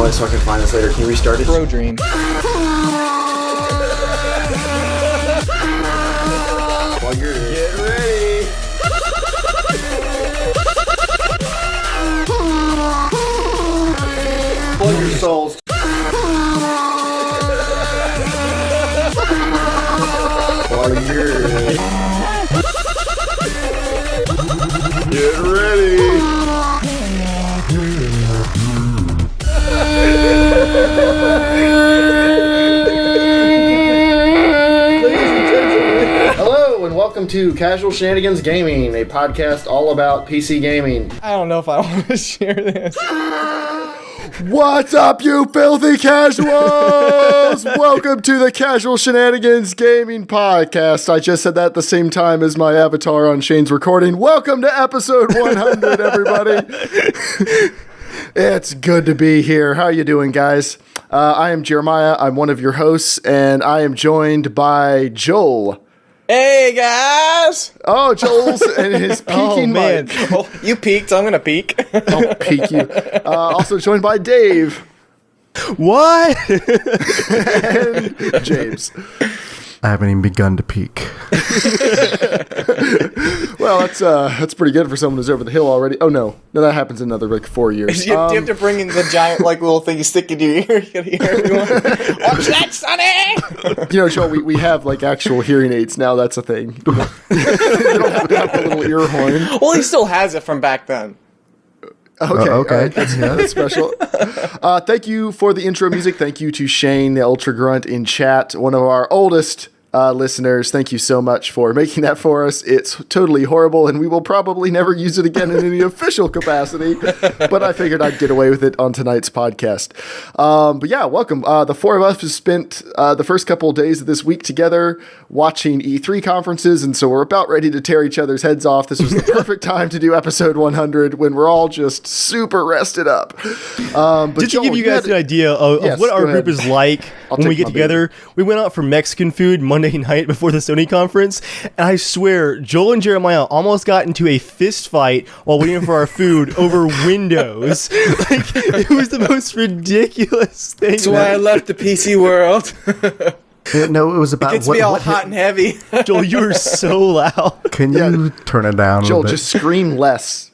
noise so I can find this later. Can you restart it? Bro dream. While you're Get ready. plug your souls. While you're get ready. Hello and welcome to Casual Shenanigans Gaming, a podcast all about PC gaming. I don't know if I want to share this. What's up, you filthy casuals? Welcome to the Casual Shenanigans Gaming podcast. I just said that at the same time as my avatar on Shane's recording. Welcome to episode 100, everybody. It's good to be here. How you doing, guys? I am Jeremiah. I'm one of your hosts, and I am joined by Joel. Hey guys! Oh, Joel's and his peaking mic. Joel, you peaked, so I'm gonna peak. I'll peek you. Also joined by Dave. What? And James. I haven't even begun to peak. Well, that's pretty good for someone who's over the hill already. Oh no, that happens in another 4 years. Do you have to bring in the giant little thing you stick into your ear? You gotta hear everyone. Watch that, Sonny! You know, Joel, we have actual hearing aids now. That's a thing. You don't have to have the little ear horn. Well, he still has it from back then. Okay, okay. all right, that's special. Thank you for the intro music. Thank you to Shane, the Ultra Grunt in chat, one of our oldest listeners. Thank you so much for making that for us. It's totally horrible, and we will probably never use it again in any official capacity, but I figured I'd get away with it on tonight's podcast. But yeah, welcome. The four of us have spent the first couple of days of this week together watching E3 conferences, and so we're about ready to tear each other's heads off. This was the perfect time to do episode 100 when we're all just super rested up. But Just to give you guys an idea of what our group is like when we get together, we went out for Mexican food Monday night before the Sony conference, and I swear Joel and Jeremiah almost got into a fist fight while waiting for our food over Windows. It was the most ridiculous thing. That's why I left the PC world. No, it was about It gets me all hot and heavy. Joel, you were so loud. Can you turn it down a Joel, little bit? just scream less.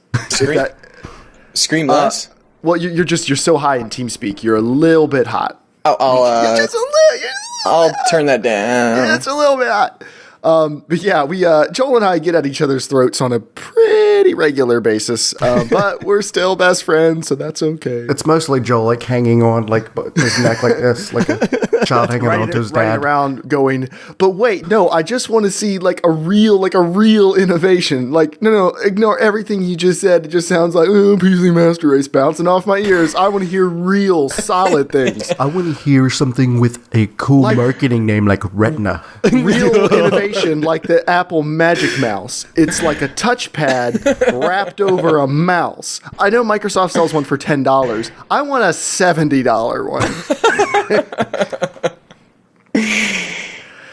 Scream less? Well, you're so high in TeamSpeak. You're a little bit hot. I'll Just a little. I'll turn that down. It's a little bit hot. But yeah, we Joel and I get at each other's throats on a pretty regular basis, but we're still best friends, so that's okay. It's mostly Joel hanging on his neck like this, like a child hanging on to his running dad. around going, but wait, no, I just want to see a real innovation. No, ignore everything you just said. It just sounds like PC Master Race bouncing off my ears. I want to hear real, solid things. I want to hear something with a cool marketing name like Retina. Real innovation like the Apple Magic Mouse. It's like a touchpad wrapped over a mouse. I know Microsoft sells one for $10. I want a $70 one.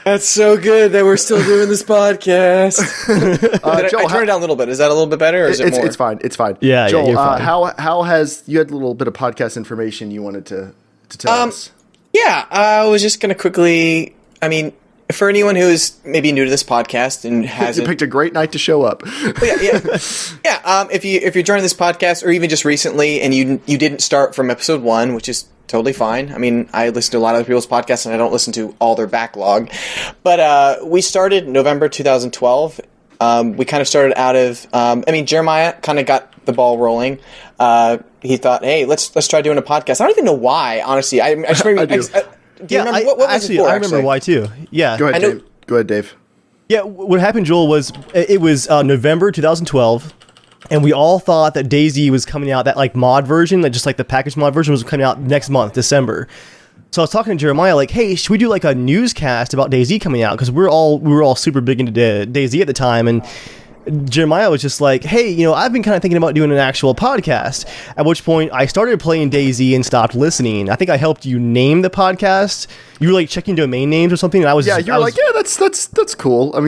That's so good that we're still doing this podcast. Joel, I turned it down a little bit. Is that a little bit better, or is it more? It's fine. It's fine. Yeah, Joel, you're fine. How has you had a little bit of podcast information you wanted to tell us? Yeah, I was just going to quickly, for anyone who is maybe new to this podcast and You hasn't... picked a great night to show up. If you're joining this podcast, or even just recently, and you didn't start from episode 1, which is totally fine. I listen to a lot of other people's podcasts, and I don't listen to all their backlog. But we started November 2012. We kind of started out of... Jeremiah kind of got the ball rolling. He thought, hey, let's try doing a podcast. I don't even know why, honestly. I just remember... I do. Do you remember, what was it for, I remember why too. Yeah. Go ahead, Dave. Yeah, what happened, Joel, was it was November 2012, and we all thought that DayZ was coming out, that mod version, that just the package mod version was coming out next month, December. So I was talking to Jeremiah, hey, should we do a newscast about DayZ coming out? Because we were all super big into DayZ at the time, and Jeremiah was just hey, I've been kind of thinking about doing an actual podcast. At which point I started playing DayZ and stopped listening. I think I helped you name the podcast. You were checking domain names or something, and I was that's cool. I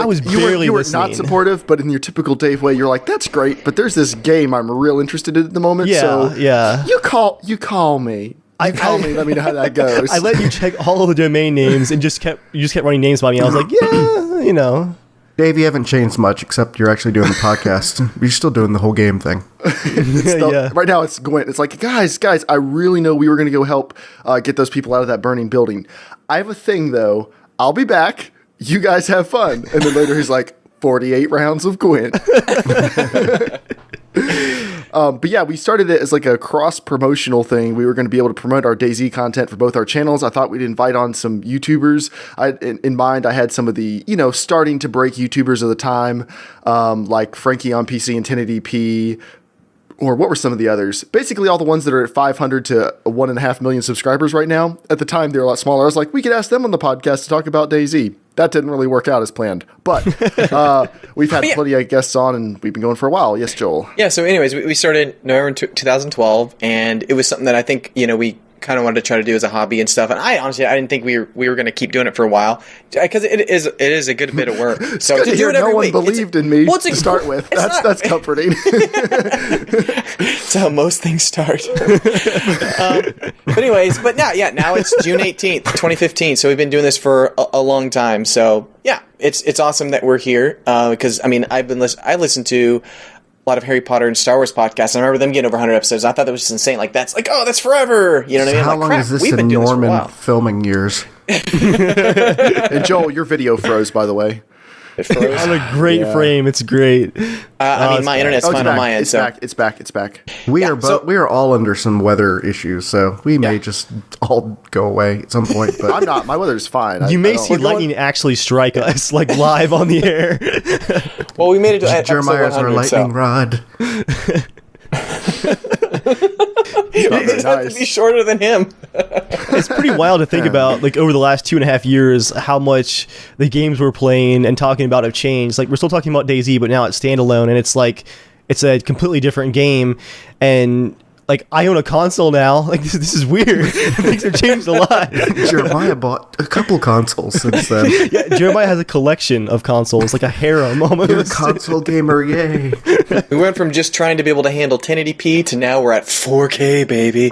was barely you were listening. not supportive, but in your typical Dave way, you're that's great. But there's this game I'm real interested in at the moment. Yeah, so yeah. You call me. You call me, let me know how that goes. I let you check all of the domain names and you just kept running names by me. I was like, yeah, you know. Dave, you haven't changed much except you're actually doing the podcast. You're still doing the whole game thing. Yeah. Right now it's Gwent. It's like, guys, I really know we were going to go help get those people out of that burning building. I have a thing, though. I'll be back. You guys have fun. And then later he's like, 48 rounds of Gwent. But yeah, we started it as like a cross-promotional thing. We were going to be able to promote our DayZ content for both our channels. I thought we'd invite on some YouTubers. In mind, I had some of the, starting to break YouTubers of the time, like Frankie on PC and 1080p, or what were some of the others? Basically, all the ones that are at 500 to 1.5 million subscribers right now. At the time, they were a lot smaller. I was like, we could ask them on the podcast to talk about DayZ. That didn't really work out as planned. But we've had plenty of guests on, and we've been going for a while. Yes, Joel? Yeah, so anyways, we started November 2012, and it was something that I think, we kind of wanted to try to do as a hobby and stuff. And I didn't think we were going to keep doing it for a while, because it is a good bit of work. So to do it every week. No one believed in me to start with. That's comforting. That's how most things start. But anyways, now it's June 18th, 2015. So we've been doing this for a long time. So yeah, it's awesome that we're here, because I listen to a lot of Harry Potter and Star Wars podcasts. And I remember them getting over 100 episodes. I thought that was just insane. Like, that's forever. You know what I mean? How long is this in Norman filming years? And Joel, your video froze, by the way. It froze. On a great frame. It's great. My internet's fine on my end. It's back. We are all under some weather issues, so we may just all go away at some point. But I'm not. My weather's fine. You may see lightning actually strike us, like live on the air. Well, we made it to Jeremiah's our lightning rod. It's nice. To be shorter than him. It's pretty wild to think about, like, over the last 2.5 years, how much the games we're playing and talking about have changed. Like, we're still talking about DayZ, but now it's standalone, and it's like, it's a completely different game, and like, I own a console now. Like, this is weird. Things have changed a lot. Jeremiah bought a couple consoles since then. Yeah, Jeremiah has a collection of consoles, like a harem almost. You're a console gamer, yay. We went from just trying to be able to handle 1080p to now we're at 4K, baby.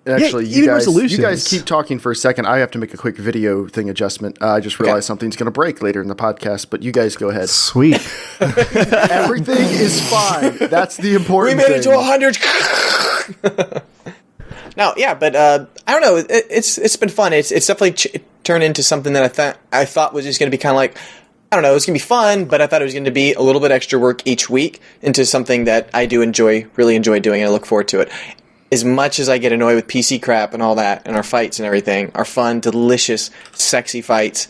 Actually, you guys keep talking for a second. I have to make a quick video thing adjustment. I just realized something's going to break later in the podcast, but you guys go ahead. Sweet. Everything is fine. That's the important thing. We made it to 100. No, yeah, but I don't know. It's been fun. It's definitely turned into something that I thought was just going to be kind of like, I don't know, it was going to be fun, but I thought it was going to be a little bit extra work each week into something that I do really enjoy doing, and I look forward to it. As much as I get annoyed with PC crap and all that, and our fights and everything, our fun, delicious, sexy fights,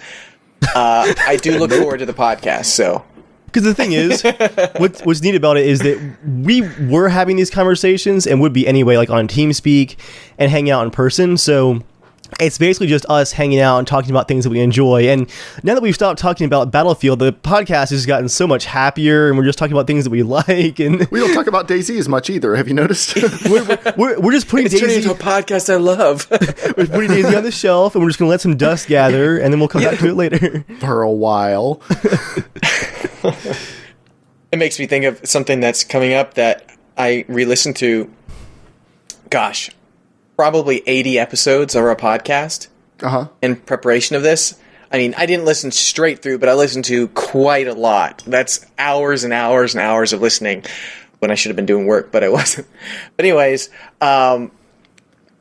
I do look forward to the podcast, so... Because the thing is, what's neat about it is that we were having these conversations, and would be anyway, like on TeamSpeak, and hanging out in person, so... It's basically just us hanging out and talking about things that we enjoy. And now that we've stopped talking about Battlefield, the podcast has gotten so much happier, and we're just talking about things that we like. And we don't talk about DayZ as much either. Have you noticed? we're just putting DayZ into a podcast I love. We're putting DayZ on the shelf, and we're just going to let some dust gather, and then we'll come back to it later for a while. It makes me think of something that's coming up that I re-listened to. Gosh. Probably 80 episodes of our podcast in preparation of this. I mean, I didn't listen straight through, but I listened to quite a lot. That's hours and hours and hours of listening when I should have been doing work, but I wasn't. But anyways,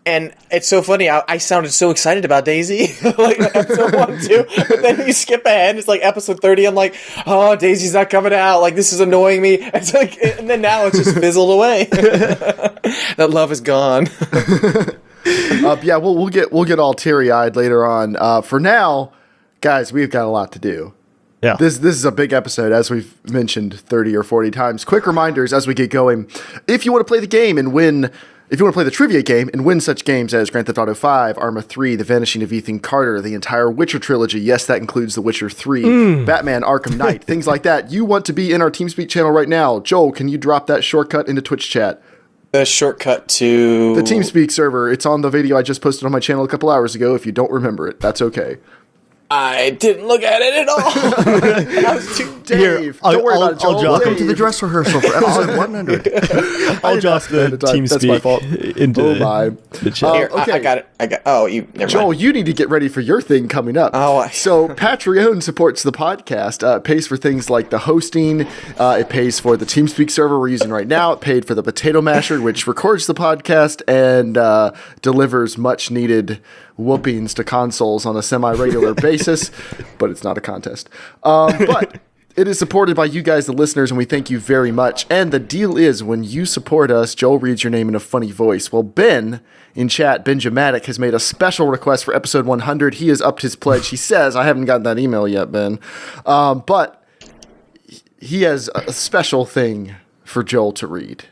and it's so funny. I sounded so excited about DayZ, like episode 1, 2, but then you skip ahead. It's like episode 30. I'm like, oh, DayZ's not coming out. Like, this is annoying me. It's like, and then now it's just fizzled away. That love is gone. Yeah, we'll get all teary-eyed later on. For now, guys, we've got a lot to do. Yeah. This is a big episode, as we've mentioned 30 or 40 times. Quick reminders as we get going. If you want to play the game and win... If you want to play the trivia game and win such games as Grand Theft Auto 5, Arma 3, The Vanishing of Ethan Carter, the entire Witcher trilogy, yes, that includes The Witcher 3, Batman Arkham Knight, things like that, you want to be in our TeamSpeak channel right now. Joel, can you drop that shortcut into Twitch chat? The shortcut to... The TeamSpeak server. It's on the video I just posted on my channel a couple hours ago. If you don't remember it, that's okay. I didn't look at it at all. I was too Dave, don't worry about it, Joel. Welcome to Dave. the dress rehearsal for episode 100. I'll drop the Teamspeak. That's my fault. Into Oh my. the chat. Here, okay. I got it. Oh, you. Never Joel, mind. you need to get ready for your thing coming up. Oh, So Patreon supports the podcast. It pays for things like the hosting. It pays for the Teamspeak server we're using right now. It paid for the potato masher, which records the podcast and delivers much needed whoopings to consoles on a semi-regular basis. But it's not a contest. But it is supported by you guys, the listeners, and we thank you very much. And the deal is, when you support us, Joel reads your name in a funny voice. Well, Ben in chat, Ben Jamatic, has made a special request for episode 100. He has upped his pledge. He says, I haven't gotten that email yet, Ben, but he has a special thing for Joel to read.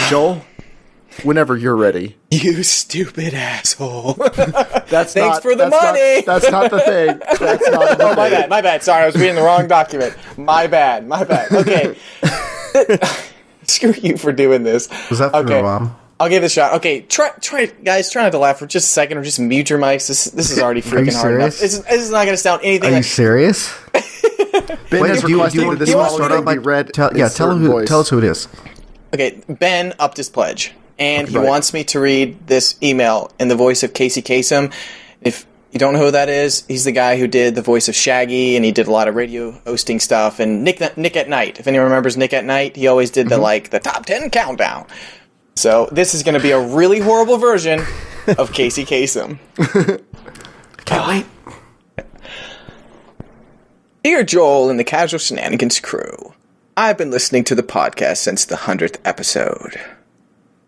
Joel, whenever you're ready. You stupid asshole. That's Thanks for the money. That's not the thing. That's not the Oh, my bad. Sorry, I was reading the wrong document. My bad. Okay. Screw you for doing this. Was that for your mom? I'll give it a shot. Okay, try, guys. Try not to laugh for just a second, or just mute your mics. This is already freaking hard enough. serious? This is not going to sound anything Are you like. serious? Ben Wait, has do you requested want that to this start following out by be read tell in certain voice. us who it is. Okay, Ben upped his pledge, and he Right. wants me to read this email in the voice of Casey Kasem. If you don't know who that is, he's the guy who did the voice of Shaggy, and he did a lot of radio hosting stuff. And Nick at Night, if anyone remembers Nick at Night, he always did the top 10 countdown. So this is going to be a really horrible version of Casey Kasem. Can't wait. Dear Joel and the Casual Shenanigans crew, I've been listening to the podcast since the 100th episode.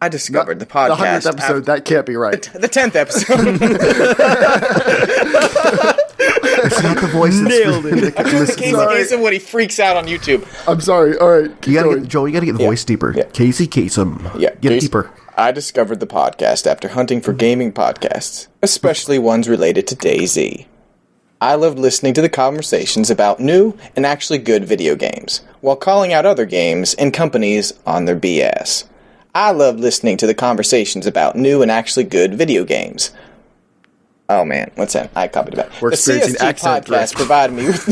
I discovered the podcast. The 100th episode, that can't be right. The 10th episode. It's not the voice. Nailed it. Casey Kasem when he freaks out on YouTube. I'm sorry. All right. Keep You gotta going. get, Joel, you gotta get the voice deeper. Yeah. Casey Kasem. Yeah, Get Casey- deeper. I discovered the podcast after hunting for gaming podcasts, especially ones related to DayZ. I loved listening to the conversations about new and actually good video games, while calling out other games and companies on their BS. I loved listening to the conversations about new and actually good video games. Oh man, what's that? I copied it back. We're The experiencing CSG accent podcast drift. provided me with...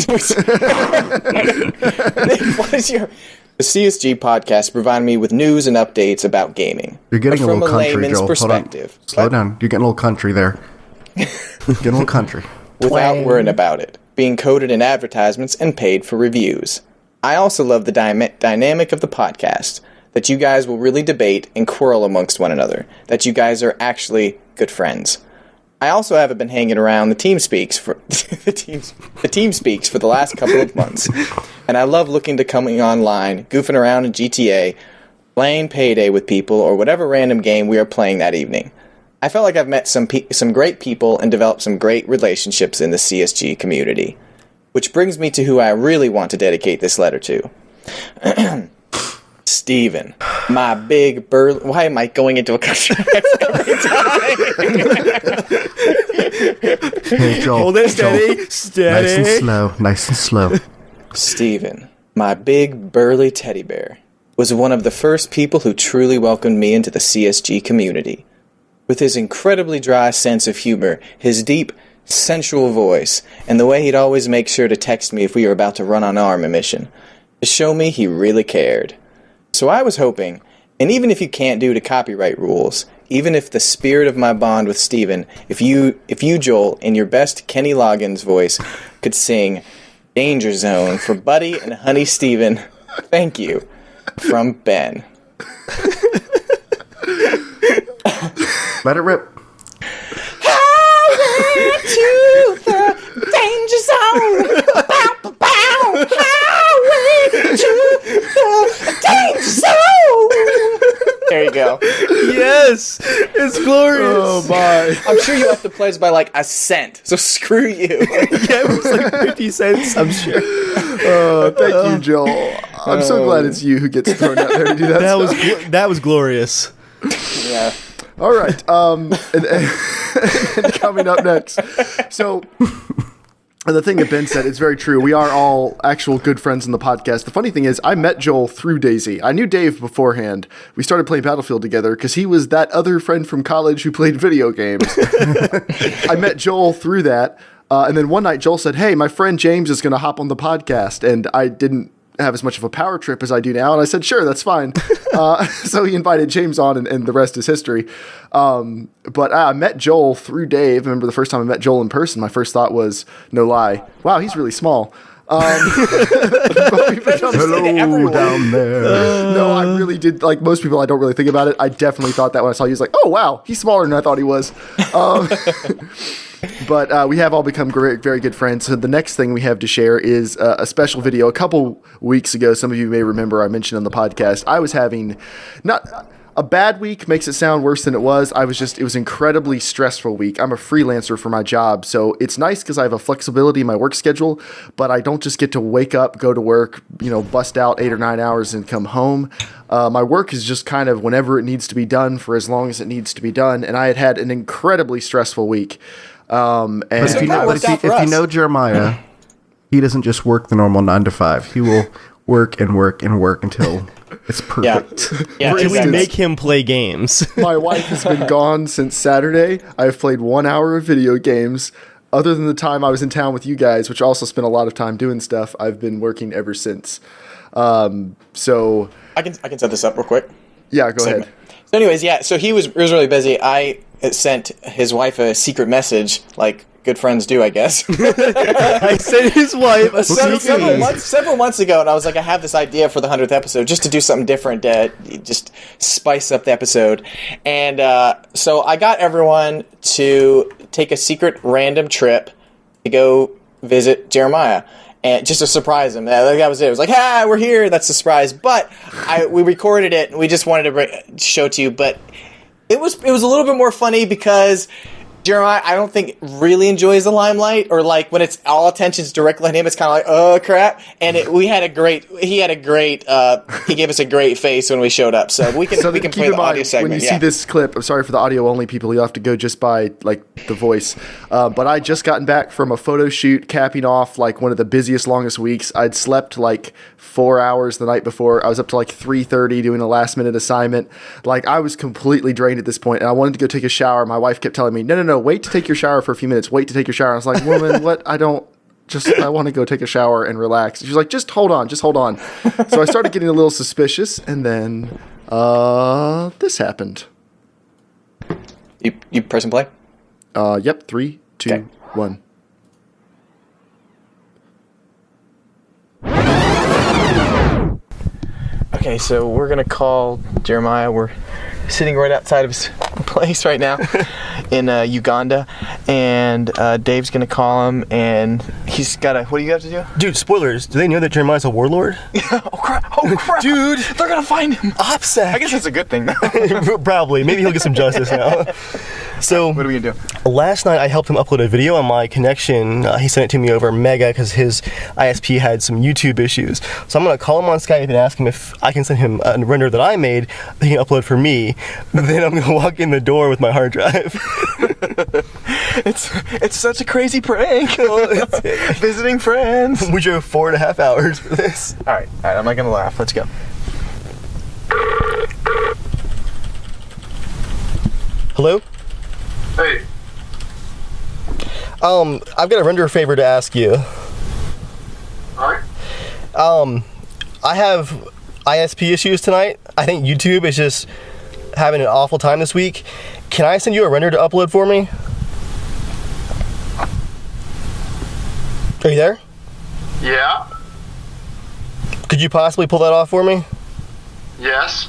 What is your... The CSG podcast provided me with news and updates about gaming. You're getting but a from little country, layman's Joel. perspective. Hold on. Slow What? down. You're getting a little country there. Getting a little country. Without worrying about it, being coded in advertisements and paid for reviews. I also love the dynamic of the podcast, that you guys will really debate and quarrel amongst one another, that you guys are actually good friends. I also haven't been hanging around the Teamspeaks for the Teamspeaks for the last couple of months, and I love looking to coming online, goofing around in GTA, playing Payday with people, or whatever random game we are playing that evening. I felt like I've met some great people and developed some great relationships in the CSG community. Which brings me to who I really want to dedicate this letter to. Steven, my big burly... Why am I going into a country every time? Hey, Joel. Hold it steady. Joel. Steady. Nice and slow. Nice and slow. Steven, my big burly teddy bear, was one of the first people who truly welcomed me into the CSG community. With his incredibly dry sense of humor, his deep, sensual voice, and the way he'd always make sure to text me if we were about to run on an arm mission, to show me he really cared. So I was hoping, and even if you can't do to copyright rules, even if the spirit of my bond with Steven, if you, Joel, in your best Kenny Loggins voice, could sing Danger Zone for Buddy and Honey Steven, thank you, from Ben. Let it rip. Highway to the danger zone. Bow, bow, bow. Highway to the danger zone. There you go. Yes, it's glorious. Oh my. I'm sure you have to pledge by like a cent, so screw you. Yeah, it was like 50 cents, I'm sure. Thank you, Joel. I'm so glad it's you who gets thrown out there to do that. That was glorious. Yeah. All right. And coming up next. So, the thing that Ben said is very true. We are all actual good friends in the podcast. The funny thing is, I met Joel through DayZ. I knew Dave beforehand. We started playing Battlefield together because he was that other friend from college who played video games. I met Joel through that. And then one night Joel said, hey, my friend James is going to hop on the podcast. And I didn't have as much of a power trip as I do now. And I said, sure, that's fine. So he invited James on, and the rest is history. But I met Joel through Dave. I remember the first time I met Joel in person, my first thought was, no lie, wow, he's really small. Hello down there. No, I really did. Like most people, I don't really think about it. I definitely thought that when I saw you. I was like, oh, wow, he's smaller than I thought he was. But we have all become very good friends. So the next thing we have to share is a special video. A couple weeks ago, some of you may remember I mentioned on the podcast, I was having not a bad week, makes it sound worse than it was. It was incredibly stressful week. I'm a freelancer for my job, so it's nice because I have a flexibility in my work schedule, but I don't just get to wake up, go to work, bust out 8 or 9 hours and come home. My work is just kind of whenever it needs to be done for as long as it needs to be done, and I had an incredibly stressful week. But if you know Jeremiah, he doesn't just work the normal 9 to 5. He will work and work and work until it's perfect. Yeah, Can we make him play games? My wife has been gone since Saturday. I've played 1 hour of video games. Other than the time I was in town with you guys, which also spent a lot of time doing stuff, I've been working ever since. So I can set this up real quick. Yeah, go ahead. So anyways, so he was really busy. I sent his wife a secret message, like good friends do, I guess. I sent his wife a several months ago, and I was like, I have this idea for the 100th episode, just to do something different, just spice up the episode. And so I got everyone to take a secret random trip to go visit Jeremiah. And just to surprise him. That was it. It was like, we're here. That's a surprise. But we recorded it, and we just wanted to show it to you. But it was a little bit more funny because Jeremiah, I don't think, really enjoys the limelight, or like when it's all attention's directly on him, it's kind of like, oh crap. And he gave us a great face when we showed up. So we can play the audio segment. When you see this clip, I'm sorry for the audio only people, you'll have to go just by like the voice. But I just gotten back from a photo shoot capping off like one of the busiest, longest weeks. I'd slept like 4 hours the night before. I was up to like 3:30 doing a last minute assignment. Like I was completely drained at this point, and I wanted to go take a shower. My wife kept telling me, no, wait to take your shower for a few minutes. Wait to take your shower. I was like, woman, what? I want to go take a shower and relax. She's like, just hold on. So I started getting a little suspicious, and then this happened. You press and play? Yep. 3, 2, 1. Okay, so we're going to call Jeremiah. We're sitting right outside of his place right now in Uganda, and Dave's going to call him, and he's got a... What do you have to do? Dude, spoilers. Do they know that Jeremiah's a warlord? Oh, crap. Dude, they're going to find him. OPSEC. I guess that's a good thing, though. Probably. Maybe he'll get some justice now. So, what are we going to do? Last night, I helped him upload a video on my connection. He sent it to me over Mega because his ISP had some YouTube issues. So I'm going to call him on Skype and ask him if I can send him a render that I made that he can upload for me. Then I'm going to walk in the door with my hard drive. It's such a crazy prank. Visiting friends. We drove 4.5 hours for this. All right, I'm not going to laugh. Let's go. Hello? Hey. I've got a render favor to ask you. Alright. I have ISP issues tonight. I think YouTube is just having an awful time this week. Can I send you a render to upload for me? Are you there? Yeah. Could you possibly pull that off for me? Yes.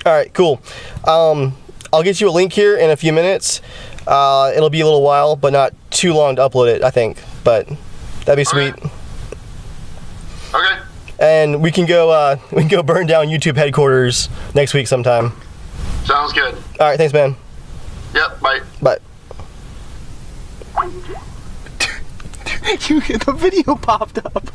Alright, cool. I'll get you a link here in a few minutes. It'll be a little while, but not too long to upload it, I think. But that'd be sweet. Okay. And we can go burn down YouTube headquarters next week sometime. Sounds good. All right, thanks, man. Yep, bye. Bye. The video popped up.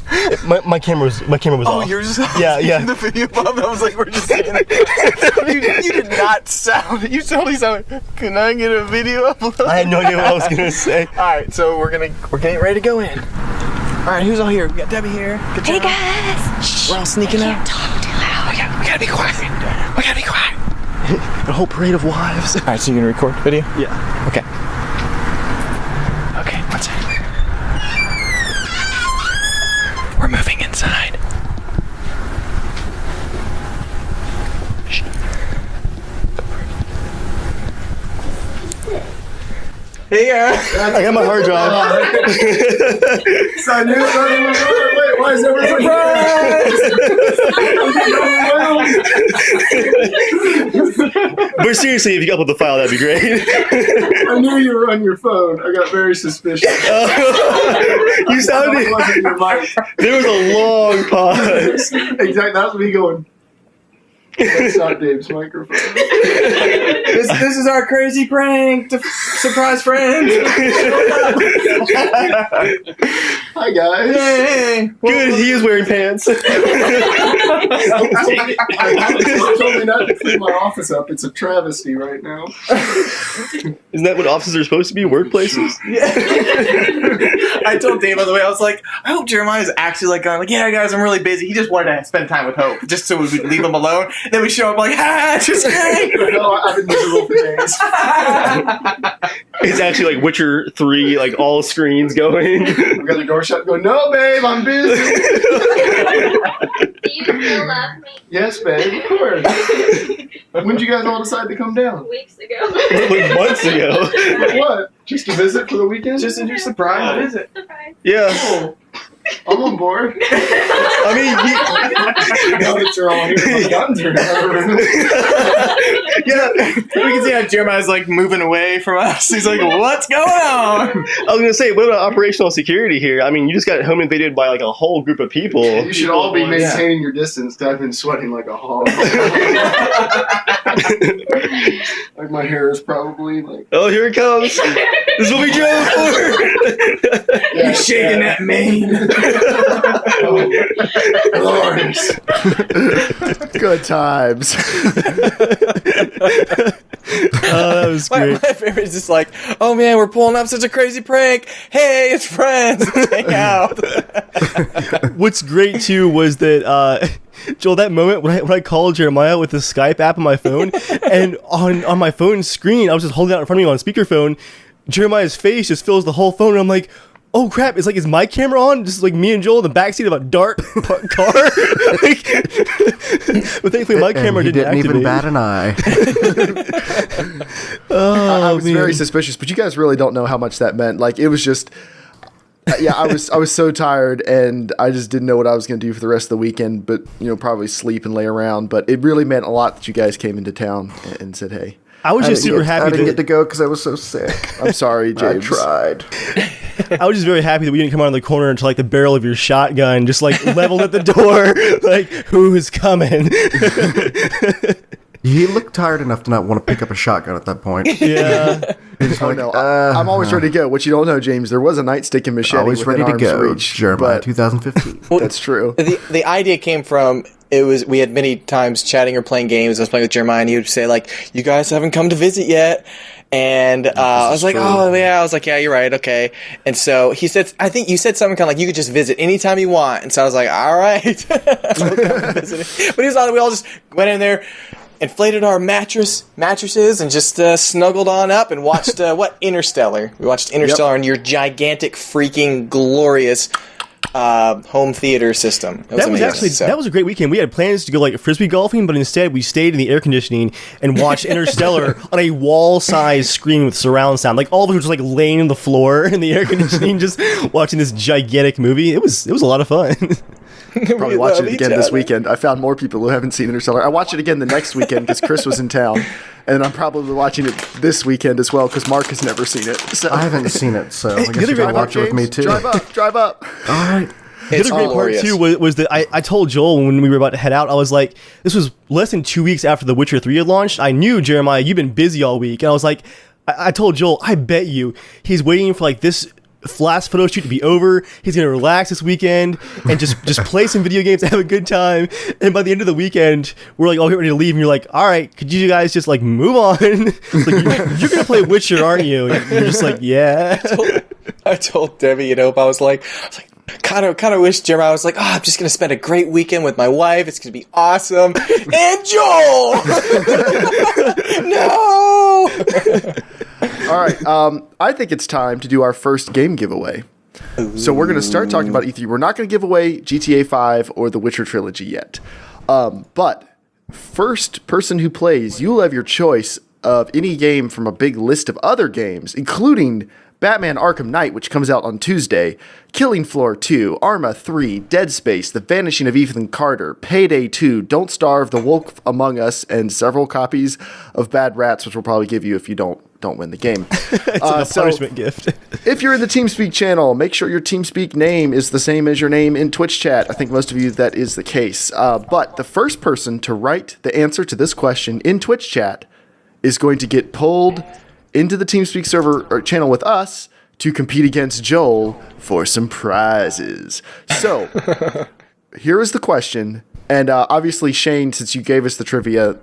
My camera was Oh, off. yours? Yeah. The video popped up. I was like, we're just saying it. You did not sound. You totally sounded. Can I get a video upload? I had no idea what I was gonna say. All right, so we're getting ready to go in. All right, who's all here? We got Debbie here. Good Hey job. guys! Shh, We're all sneaking I out. can't talk too loud. We gotta be quiet. We gotta be quiet. A whole parade of wives. All right, so you're gonna record video? Yeah. Okay. Okay, one second. I got my hard drive. So I knew something was wrong. Wait, why is everyone But seriously, if you upload the file, that'd be great. I knew you were on your phone. I got very suspicious. You sounded. It wasn't your mic. There was a long pause. Exactly. That was me going. That's not Dave's microphone. This is our crazy prank to surprise friends. Hi guys. Hey. Good, he is wearing pants. I told me not to clean my office up. It's a travesty right now. Isn't that what offices are supposed to be? Workplaces? I told Dave on the way, I was like, I hope Jeremiah's actually like going, like, yeah, guys, I'm really busy. He just wanted to spend time with Hope, just so we would leave him alone. And then we show up like, just kidding. No, I've been miserable for days. It's actually like Witcher 3, like all screens going. We got the door shut. Go, no, babe, I'm busy. Do you still love me? Yes, babe, of course. When did you guys all decide to come down? Weeks ago. Like months ago. For what? Just to visit for the weekend? Just a surprise visit. Surprise. Yeah. Oh, I'm on board. I mean, Now that you're all here, my guns are never. Yeah, we can see how Jeremiah's like moving away from us. He's like, what's going on? I was gonna say, what about operational security here? I mean, you just got home invaded by like a whole group of people. You should all be maintaining your distance. I've been sweating like a hog. Like my hair is probably like. Oh, here it comes. This is what we drove for. Yeah, He's shaking that mane. Glorious. Good times. That was My great. favorite is just like, oh man, we're pulling up such a crazy prank. Hey, it's friends. Let's hang out. What's great too was that Joel, that moment when I called Jeremiah with the Skype app on my phone, and on my phone screen, I was just holding it out in front of me on speakerphone. Jeremiah's face just fills the whole phone, and I'm like, oh crap, it's like, is my camera on? Just like me and Joel in the backseat of a dark car. Like, but thankfully my camera he didn't even activate. bat an eye. I was man. very suspicious, but you guys really don't know how much that meant. Like it was just. Yeah, I was so tired, and I just didn't know what I was going to do for the rest of the weekend. But probably sleep and lay around. But it really meant a lot that you guys came into town and said, "Hey." I was just super happy I didn't get that to go because I was so sick. I'm sorry, I James. tried. I was just very happy that we didn't come around the corner until like the barrel of your shotgun just like leveled at the door. Like, who is coming? He looked tired enough to not want to pick up a shotgun at that point. Yeah. He's Oh like, no, I'm always ready to go. What you don't know, James, there was a nightstick and machete. always within ready to arm's go. reach, Jeremiah but 2015. that's true. The idea came from, we had many times chatting or playing games. I was playing with Jeremiah, and he would say like, you guys haven't come to visit yet. And I was like, oh yeah. I was like, yeah, you're right. Okay. And so he said, I think you said something kind of like, you could just visit anytime you want. And so I was like, all right. We'll come visit. But he was all, we all just went in there, inflated our mattresses, and just snuggled on up and watched Interstellar. We watched Interstellar on your gigantic, freaking glorious home theater system. It was That was amazing. actually So- that was a great weekend. We had plans to go like frisbee golfing, but instead we stayed in the air conditioning and watched Interstellar on a wall-sized screen with surround sound. Like all of us were just like laying on the floor in the air conditioning, just watching this gigantic movie. It was a lot of fun. Probably watch it again this weekend. I found more people who haven't seen Interstellar. I watched it again the next weekend because Chris was in town, and I'm probably watching it this weekend as well because Mark has never seen it. So. I haven't seen it, so I guess the you other can great watch it with me James, too. Drive up. All right. The other great part too was that I told Joel when we were about to head out, I was like, this was less than 2 weeks after The Witcher 3 had launched. I knew, Jeremiah, you've been busy all week. And I was like, I told Joel, I bet you he's waiting for like this last photo shoot to be over. He's gonna relax this weekend and just play some video games and have a good time. And by the end of the weekend, we're like all getting ready to leave, and you're like, all right, could you guys just like move on? Like, you're gonna play Witcher, aren't you? And you're just like, yeah. I told Debbie and Hope, I was like, kind of wish Jeremiah was like, oh, I'm just gonna spend a great weekend with my wife. It's gonna be awesome. And Joel, no. All right. I think it's time to do our first game giveaway. So we're going to start talking about E3. We're not going to give away GTA 5 or the Witcher trilogy yet. But first person who plays, you'll have your choice of any game from a big list of other games, including Batman Arkham Knight, which comes out on Tuesday, Killing Floor 2, Arma 3, Dead Space, The Vanishing of Ethan Carter, Payday 2, Don't Starve, The Wolf Among Us, and several copies of Bad Rats, which we'll probably give you if you don't win the game. It's a punishment gift. If you're in the TeamSpeak channel, make sure your TeamSpeak name is the same as your name in Twitch chat. I think most of you, that is the case. But the first person to write the answer to this question in Twitch chat is going to get pulled into the TeamSpeak server or channel with us to compete against Joel for some prizes. So, here is the question. And obviously, Shane, since you gave us this trivia,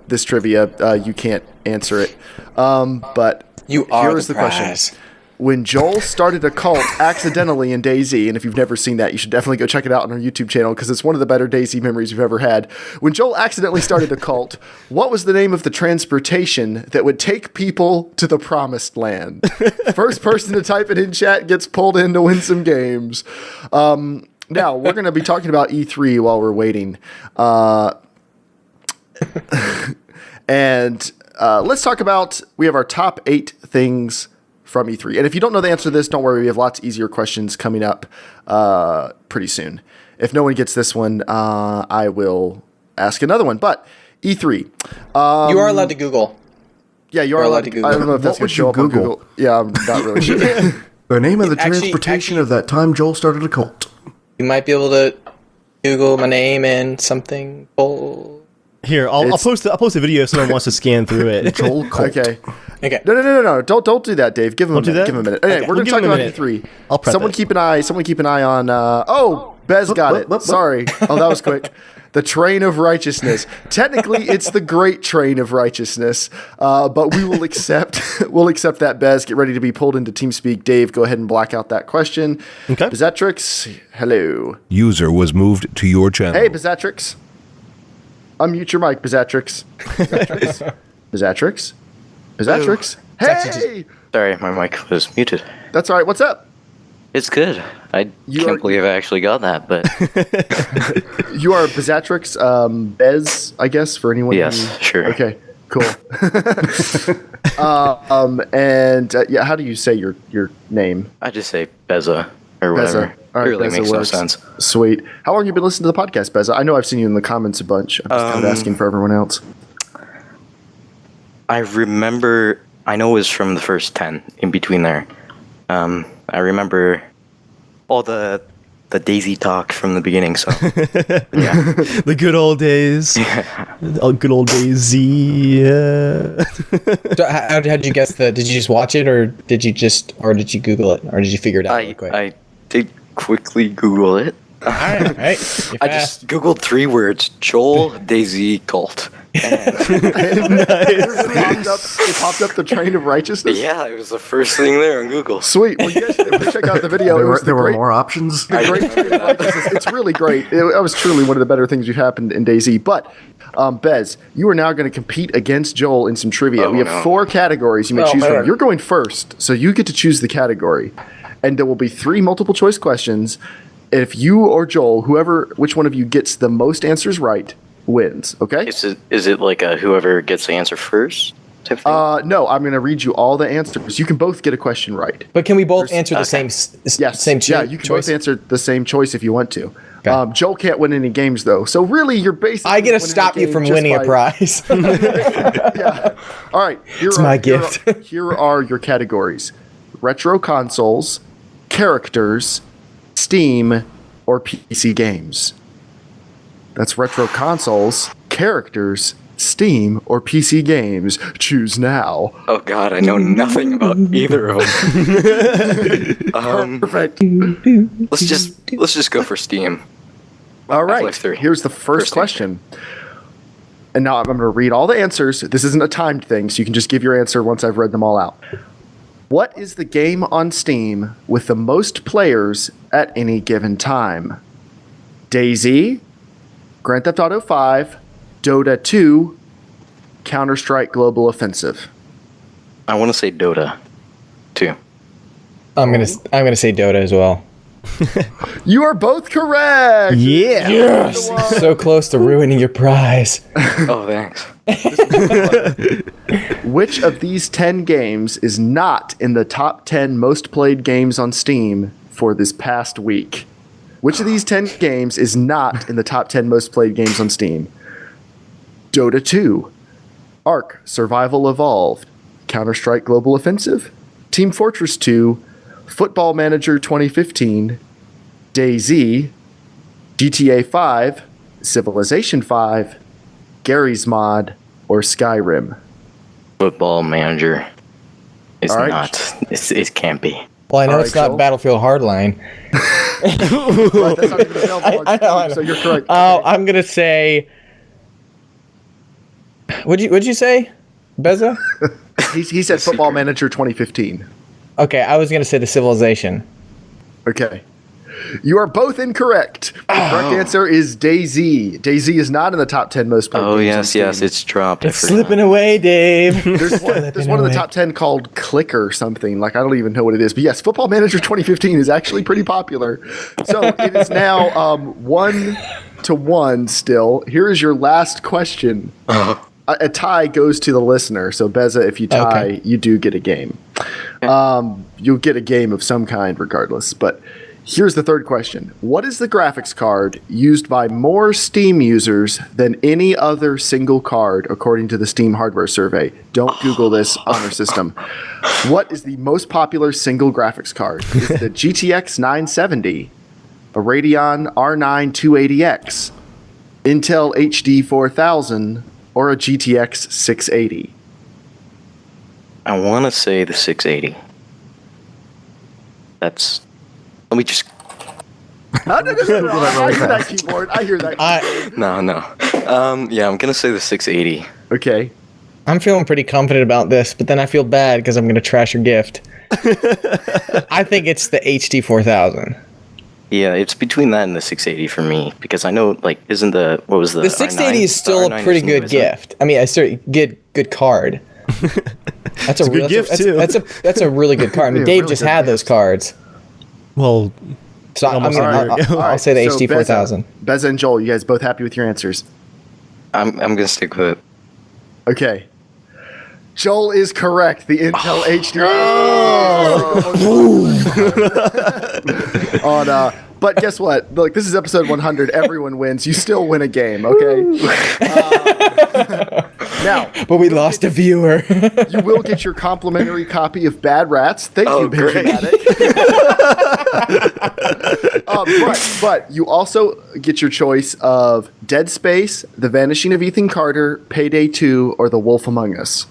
you can't answer it. But you are here is the question. When Joel started a cult accidentally in DayZ, and if you've never seen that, you should definitely go check it out on our YouTube channel because it's one of the better DayZ memories you've ever had. When Joel accidentally started a cult, what was the name of the transportation that would take people to the promised land? First person to type it in chat gets pulled in to win some games. Now, we're going to be talking about E3 while we're waiting. And let's talk about, we have our top 8 things from E3. And if you don't know the answer to this, don't worry. We have lots easier questions coming up pretty soon. If no one gets this one, I will ask another one. But E3. You are allowed to Google. Yeah, you are allowed to Google. I don't know if that's going to show up on Google. Yeah, I'm not really sure. The name of the transportation of that time Joel started a cult. You might be able to Google my name and something. Here, I'll post a video if someone wants to scan through it. Joel cult. Okay. Okay. No. Don't do that, Dave. Give him a minute. Give him a minute. Okay, we're going to talk about E3. I'll prep Someone keep an eye on Bez got it. Sorry. Oh, that was quick. The Train of Righteousness. Technically, it's the Great Train of Righteousness, but we will accept that, Bez. Get ready to be pulled into TeamSpeak. Dave, go ahead and black out that question. Okay. Bezatrix, hello. User was moved to your channel. Hey, Bezatrix. Unmute your mic, Bezatrix. Bezatrix. Hey! Sorry, my mic was muted. That's all right. What's up? It's good. I can't believe I actually got that, but... You are Bezatrix, Bez, I guess, for anyone Yes, sure. Okay, cool. Yeah, how do you say your name? I just say Beza, or whatever. Beza. All right, it really Beza makes works. no sense. Sweet. How long have you been listening to the podcast, Beza? I know I've seen you in the comments a bunch. I'm just kind of asking for everyone else. I remember... I know it was from the first 10, in between there. I remember all the DayZ talk from the beginning, so... yeah. The good old days. Good old DayZ. So how did you guess that? Did you just watch it, or did you Google it, or did you figure it out really quick? I did quickly Google it. All right. I just Googled 3 words: Joel, DayZ, cult. It popped up the Train of Righteousness? Yeah, it was the first thing there on Google. Sweet. Well, you guys check out the video. There were more options. The Great Train of Righteousness. It's really great. It was truly one of the better things you've happened in DayZ. But, Bez, you are now going to compete against Joel in some trivia. We have 4 categories you may choose from. You're going first, so you get to choose the category. And there will be 3 multiple choice questions. If you or Joel, which one of you gets the most answers right, wins. Okay? Is it like a whoever gets the answer first type thing? No, I'm going to read you all the answers. You can both get a question right. But can we both answer the same? Yes. Same yeah, you can both answer the same choice if you want to. Okay. Joel can't win any games though, so really you're basically. I get to stop you from winning a prize. Yeah. All right. It's my gift. Here are your categories: retro consoles, characters, Steam, or PC games. That's retro consoles, characters, Steam, or PC games. Choose now. Oh God, I know nothing about either of them. Perfect. Let's just go for Steam. All right. Half-Life 3. Here's the first question. And now I'm going to read all the answers. This isn't a timed thing, so you can just give your answer once I've read them all out. What is the game on Steam with the most players at any given time? DayZ, Grand Theft Auto 5, Dota 2, Counter-Strike Global Offensive. I want to say Dota 2. I'm gonna say Dota as well. You are both correct. Yeah. Yes! So close to ruining your prize. Oh, thanks. Which of these 10 games is not in the top 10 most played games on Steam for this past week? Which of these 10 games is not in the top 10 most played games on Steam? Dota 2, Ark Survival Evolved, Counter-Strike Global Offensive, Team Fortress 2, Football Manager 2015, DayZ, GTA 5, Civilization 5, Gary's Mod, or Skyrim. Football Manager is All right. not. It can't be. Well, I know All it's right, not Joel. Battlefield Hardline. But that's not even available on I know. Steam, so you're correct. Oh, I'm gonna say. What'd you say, Beza? He said Football Manager 2015. Okay, I was gonna say the Civilization. Okay. You are both incorrect. The correct answer is DayZ. DayZ is not in the top 10 most played Oh games on yes, Steam. yes, it's dropped. I It's forgot. slipping away, Dave. There's one in the top 10 called Clicker something. Like, I don't even know what it is. But yes, Football Manager 2015 is actually pretty popular. So it is now 1-1 still. Here is your last question. A tie goes to the listener. So, Beza, if you tie, Okay. you do get a game. You'll get a game of some kind regardless. But here's the third question. What is the graphics card used by more Steam users than any other single card, according to the Steam hardware survey? Don't Google this, Honor System. What is the most popular single graphics card? Is it the GTX 970, a Radeon R9 280X, Intel HD 4000, or a GTX 680? I want to say the 680. Let me just. No, I hear that keyboard. I hear that. No. Yeah, I'm gonna say the 680. Okay. I'm feeling pretty confident about this, but then I feel bad because I'm gonna trash your gift. I think it's the HD 4000. Yeah, it's between that and the 680 for me because I know isn't what was the The 680 R9? is still The a R9 pretty is new, good isn't it? gift. I mean, I certainly good card. That's a good gift, too. That's a really good card. I mean, Yeah, Dave really just good had those cards. Well, So I'm Almost gonna, all right. I'll say the HD 4000. Beza and Joel, you guys both happy with your answers? I'm gonna stick with it. Okay. Joel is correct. The Intel HD. But guess what? Look, this is episode 100. Everyone wins. You still win a game, okay? Now, But we lost a viewer. you will get your complimentary copy of Bad Rats. Thank you, great. Benjamin. But you also get your choice of Dead Space, The Vanishing of Ethan Carter, Payday 2, or The Wolf Among Us.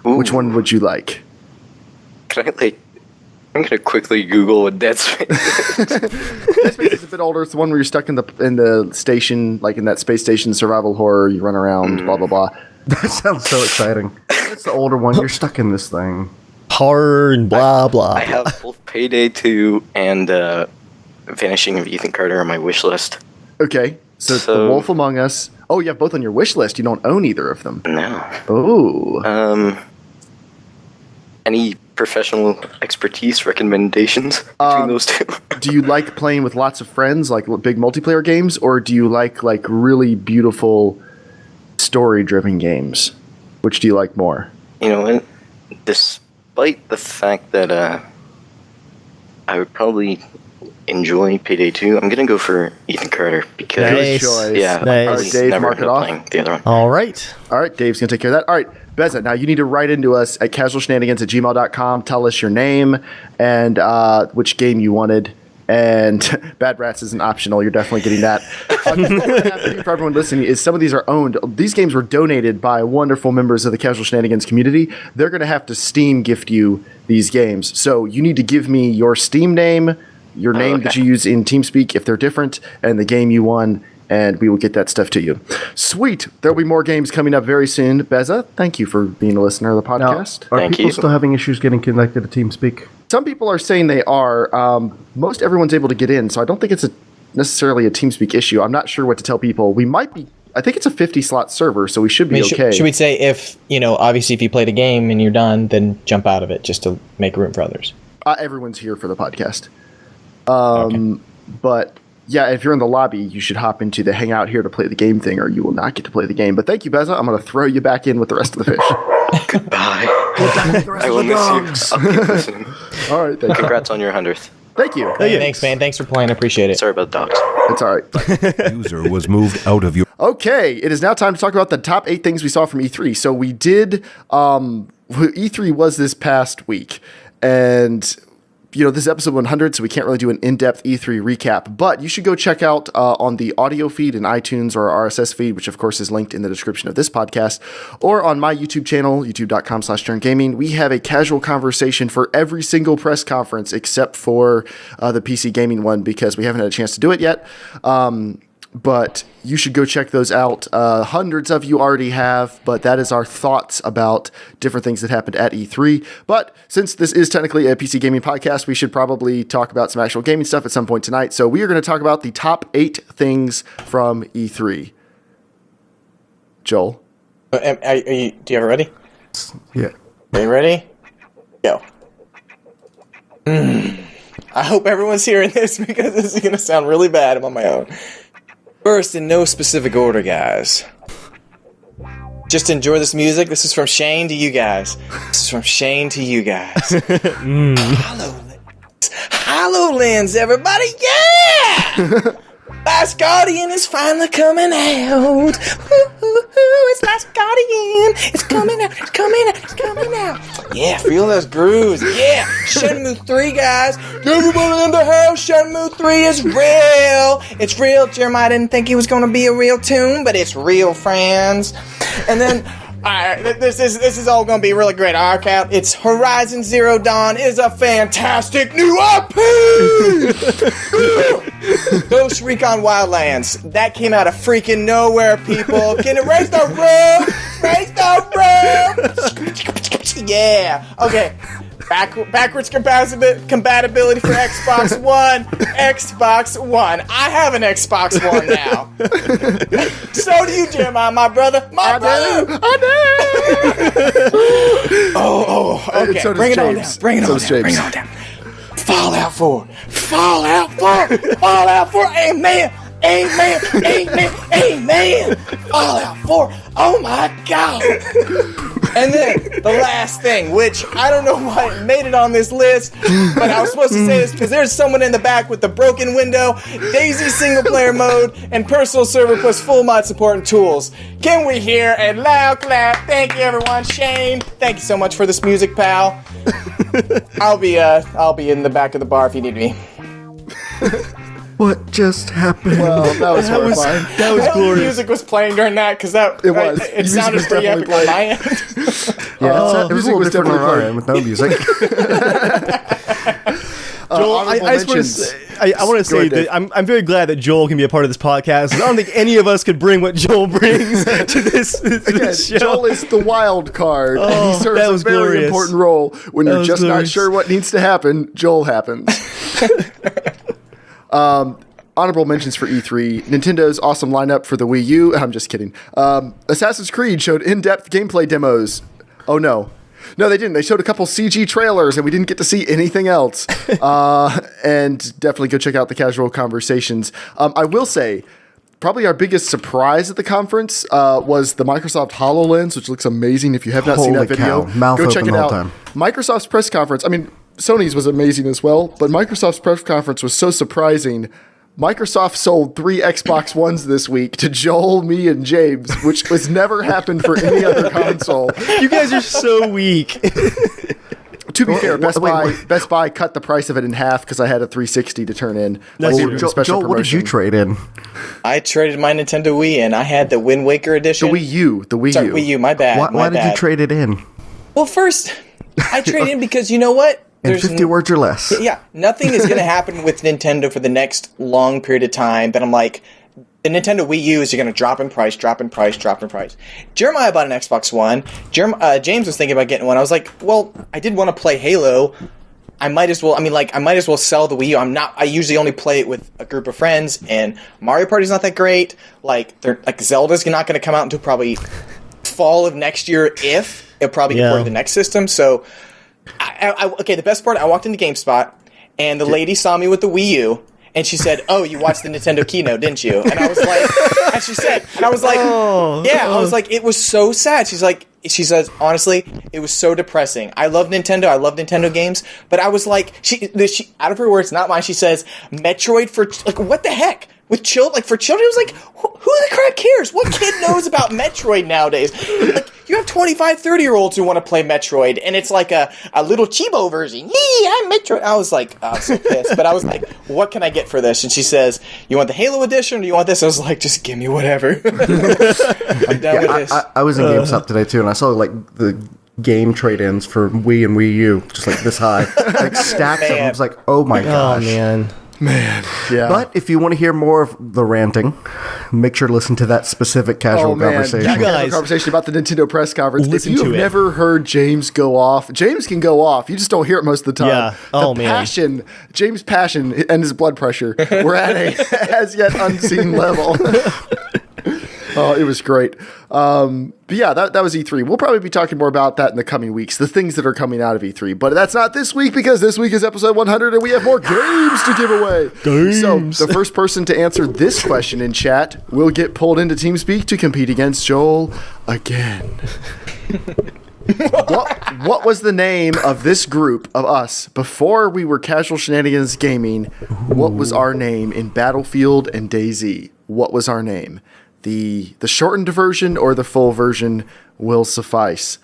Which one would you like? Can I I'm gonna quickly Google what Dead Space is. Dead Space is a bit older. It's the one where you're stuck in the station, like in that space station survival horror. You run around, blah blah blah. That sounds so exciting. It's the older one. You're stuck in this thing. horror and blah blah. I have both Payday 2 and Vanishing of Ethan Carter on my wish list. Okay, so it's The So- Wolf Among Us. Oh, you have both on your wish list. You don't own either of them. No. Oh, Any professional expertise recommendations between those two? do you like playing with lots of friends, like big multiplayer games, or do you like really beautiful story-driven games? Which do you like more? You know, and despite the fact that I would probably enjoy Payday 2, I'm gonna go for Ethan Carter because Nice. Choice. yeah, Nice. I'm All probably right, Dave, never mark it end up off. playing the other one. All right. All right, Dave's going to take care of that. All right, Beza, now you need to write into us at casualshenanigans@gmail.com. Tell us your name and which game you wanted. And Bad Rats isn't optional. You're definitely getting that. What we're gonna have to do for everyone listening is some of these are owned. These games were donated by wonderful members of the Casual Shenanigans community. They're going to have to Steam gift you these games. So you need to give me your Steam name, your name that you use in TeamSpeak if they're different, and the game you won, and we will get that stuff to you. Sweet. There'll be more games coming up very soon. Beza, thank you for being a listener of the Now, podcast. are Thank people you. still having issues getting connected to TeamSpeak? Some people are saying they are. Most everyone's able to get in, so I don't think it's necessarily a TeamSpeak issue. I'm not sure what to tell people. We might be. I think it's a 50-slot server, so we should be okay. Should we say if, obviously if you played a game and you're done, then jump out of it just to make room for others? Everyone's here for the podcast. But yeah, if you're in the lobby, you should hop into the hangout here to play the game thing, or you will not get to play the game. But thank you, Beza. I'm going to throw you back in with the rest of the fish. Goodbye. I will miss you. I'll keep listening. All right, thank you. Congrats on your 100th. Thank you. Hey, thanks, man. Thanks for playing. I appreciate it. Sorry about the dogs. It's all right. User was moved out of your. Okay, it is now time to talk about the top 8 things we saw from E3. So we did, E3 was this past week, and this is episode 100, so we can't really do an in-depth E3 recap, but you should go check out on the audio feed in iTunes or our RSS feed, which of course is linked in the description of this podcast, or on my YouTube channel, youtube.com/JERMgaming. We have a casual conversation for every single press conference except for the PC gaming one, because we haven't had a chance to do it yet. But you should go check those out. Hundreds of you already have, but that is our thoughts about different things that happened at E3. But since this is technically a PC gaming podcast, we should probably talk about some actual gaming stuff at some point tonight. So we are going to talk about the top 8 things from E3. Joel? Do you have it ready? Yeah. Are you ready? Go. I hope everyone's hearing this, because this is going to sound really bad. I'm on my own. First, in no specific order, guys. Just enjoy this music. This is from Shane to you guys. This is from Shane to you guys. HoloLens. HoloLens, everybody. Yeah! Last Guardian is finally coming out. It's Last Guardian. It's coming out. It's coming out. It's coming out. Yeah, feel those grooves. Yeah. Shenmue 3, guys. Everybody in the house. Shenmue 3 is real. It's real. Jeremiah didn't think he was going to be a real tune, but it's real, friends. And then, alright, this is all going to be really great. Our count. It's Horizon Zero Dawn is a fantastic new IP. Ghost Recon Wildlands. That came out of freaking nowhere, people. Can it raise the roof? Raise the roof. Yeah. Okay. Backwards compatibility for Xbox One. Xbox One. I have an Xbox One now. So do you, Jeremiah, my brother. My brother. Okay. So Bring it on James. down. Bring it So on does down. Bring James. it on down. Fallout 4. Fallout 4. Fallout 4. Amen. Amen. Amen. Amen. Fallout 4. Oh my God. And then the last thing, which I don't know why it made it on this list, but I was supposed to say this because there's someone in the back with the broken window, DayZ single player mode, and personal server plus full mod support and tools. Can we hear a loud clap? Thank you, everyone. Shane, thank you so much for this music, pal. I'll be in the back of the bar if you need me. What just happened? Well, that was horrifying. That was glorious. Music was playing during that because It was. It Music sounded was pretty epic definitely on my end. Yeah, it was a music little was different on definitely our playing. end with no music. Joel, honorable I just want mentions. to I want to say ahead, that Dave. I'm very glad that Joel can be a part of this podcast. I don't think any of us could bring what Joel brings to this Again, show. Joel is the wild card, and Oh, he serves that a was very glorious. important role. When That you're was just not glorious. sure what needs to happen, Joel happens. Honorable mentions for E3. Nintendo's awesome lineup for the Wii U. I'm just kidding. Assassin's Creed showed in-depth gameplay demos. Oh no. No, they didn't. They showed a couple CG trailers, and we didn't get to see anything else. And definitely go check out the casual conversations. I will say, probably our biggest surprise at the conference was the Microsoft HoloLens, which looks amazing. If you have not seen that Holy video, cow. Mouth go check open it the out. whole time. Microsoft's press conference, I mean, Sony's was amazing as well, but Microsoft's press conference was so surprising. Microsoft sold 3 Xbox Ones this week to Joel, me, and James, which has never happened for any other console. You guys are so weak. To be fair, Best wait. Buy cut the price of it in half because I had a 360 to turn in. That's Like, true. they did a special Joel, what did you promotion. trade in? I traded my Nintendo Wii and I had the Wind Waker edition. The Wii U. Sorry, Wii U, my bad. Why did you trade it in? Well, first, I traded in because you know what? In 50 words or less. Yeah, nothing is going to happen with Nintendo for the next long period of time that I'm like, the Nintendo Wii U is going to drop in price. Jeremiah bought an Xbox One. James was thinking about getting one. I was like, well, I did want to play Halo. I might as well sell the Wii U. I usually only play it with a group of friends, and Mario Party's not that great. Zelda's not going to come out until probably fall of next year, if it'll probably get ported to the next system. So, okay, the best part, I walked into GameSpot, and the lady saw me with the Wii U. And she said, "Oh, you watched the Nintendo keynote, didn't you?" And I was like, and she said, and I was like, yeah, I was like, it was so sad. She says, honestly, it was so depressing. I love Nintendo. I love Nintendo games. But I was like, she out of her words, not mine, she says, Metroid for, like, what the heck? With for children, it was like, who the crap cares? What kid knows about Metroid nowadays? Like, you have 25, 30-year-olds who want to play Metroid, and it's like a little Chibo version. Yee, I'm Metroid. I was like, I was so pissed. But I was like, what can I get for this? And she says, you want the Halo edition, or do you want this? I was like, just give me whatever. I'm done with this. I was in GameStop today, too, and I saw, like, the game trade-ins for Wii and Wii U, just, like, this high. Like, stacks of them. I was like, oh, my gosh. Oh, man. Yeah. But if you want to hear more of the ranting, make sure to listen to that specific casual conversation. That You guys- casual conversation about the Nintendo press conference. Listen If to you've it. never heard James go off, James can go off. You just don't hear it most of the time. Yeah. Oh, the man. passion, James' passion and his blood pressure were at a as yet unseen level. Oh, it was great. But yeah, that was E3. We'll probably be talking more about that in the coming weeks, the things that are coming out of E3. But that's not this week, because this week is episode 100 and we have more games to give away. So the first person to answer this question in chat will get pulled into Teamspeak to compete against Joel again. What was the name of this group of us before we were Casual Shenanigans Gaming? What was our name in Battlefield and DayZ? What was our name? The shortened version or the full version will suffice.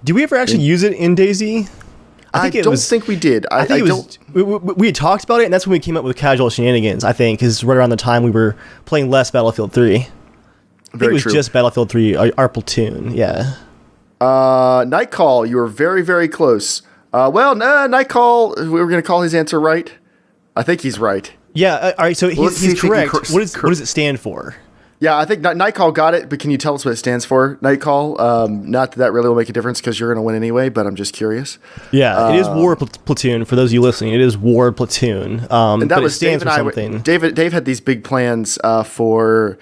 Did we ever actually use it in DayZ? I don't think we did. I think it was. We had talked about it, and that's when we came up with Casual Shenanigans. I think is right around the time we were playing less Battlefield 3. I think it was just Battlefield 3, our platoon. Yeah. Nightcall, you were very, very close. Nightcall, we were going to call his answer right. I think he's right. Yeah. All right. So let's see he's if he can correct. What does it stand for? Yeah, I think Nightcall got it, but can you tell us what it stands for, Nightcall? Not that really will make a difference because you're going to win anyway, but I'm just curious. Yeah, it is War Platoon. For those of you listening, it is War Platoon. And that but was it stands Dave and for something. Dave had these big plans for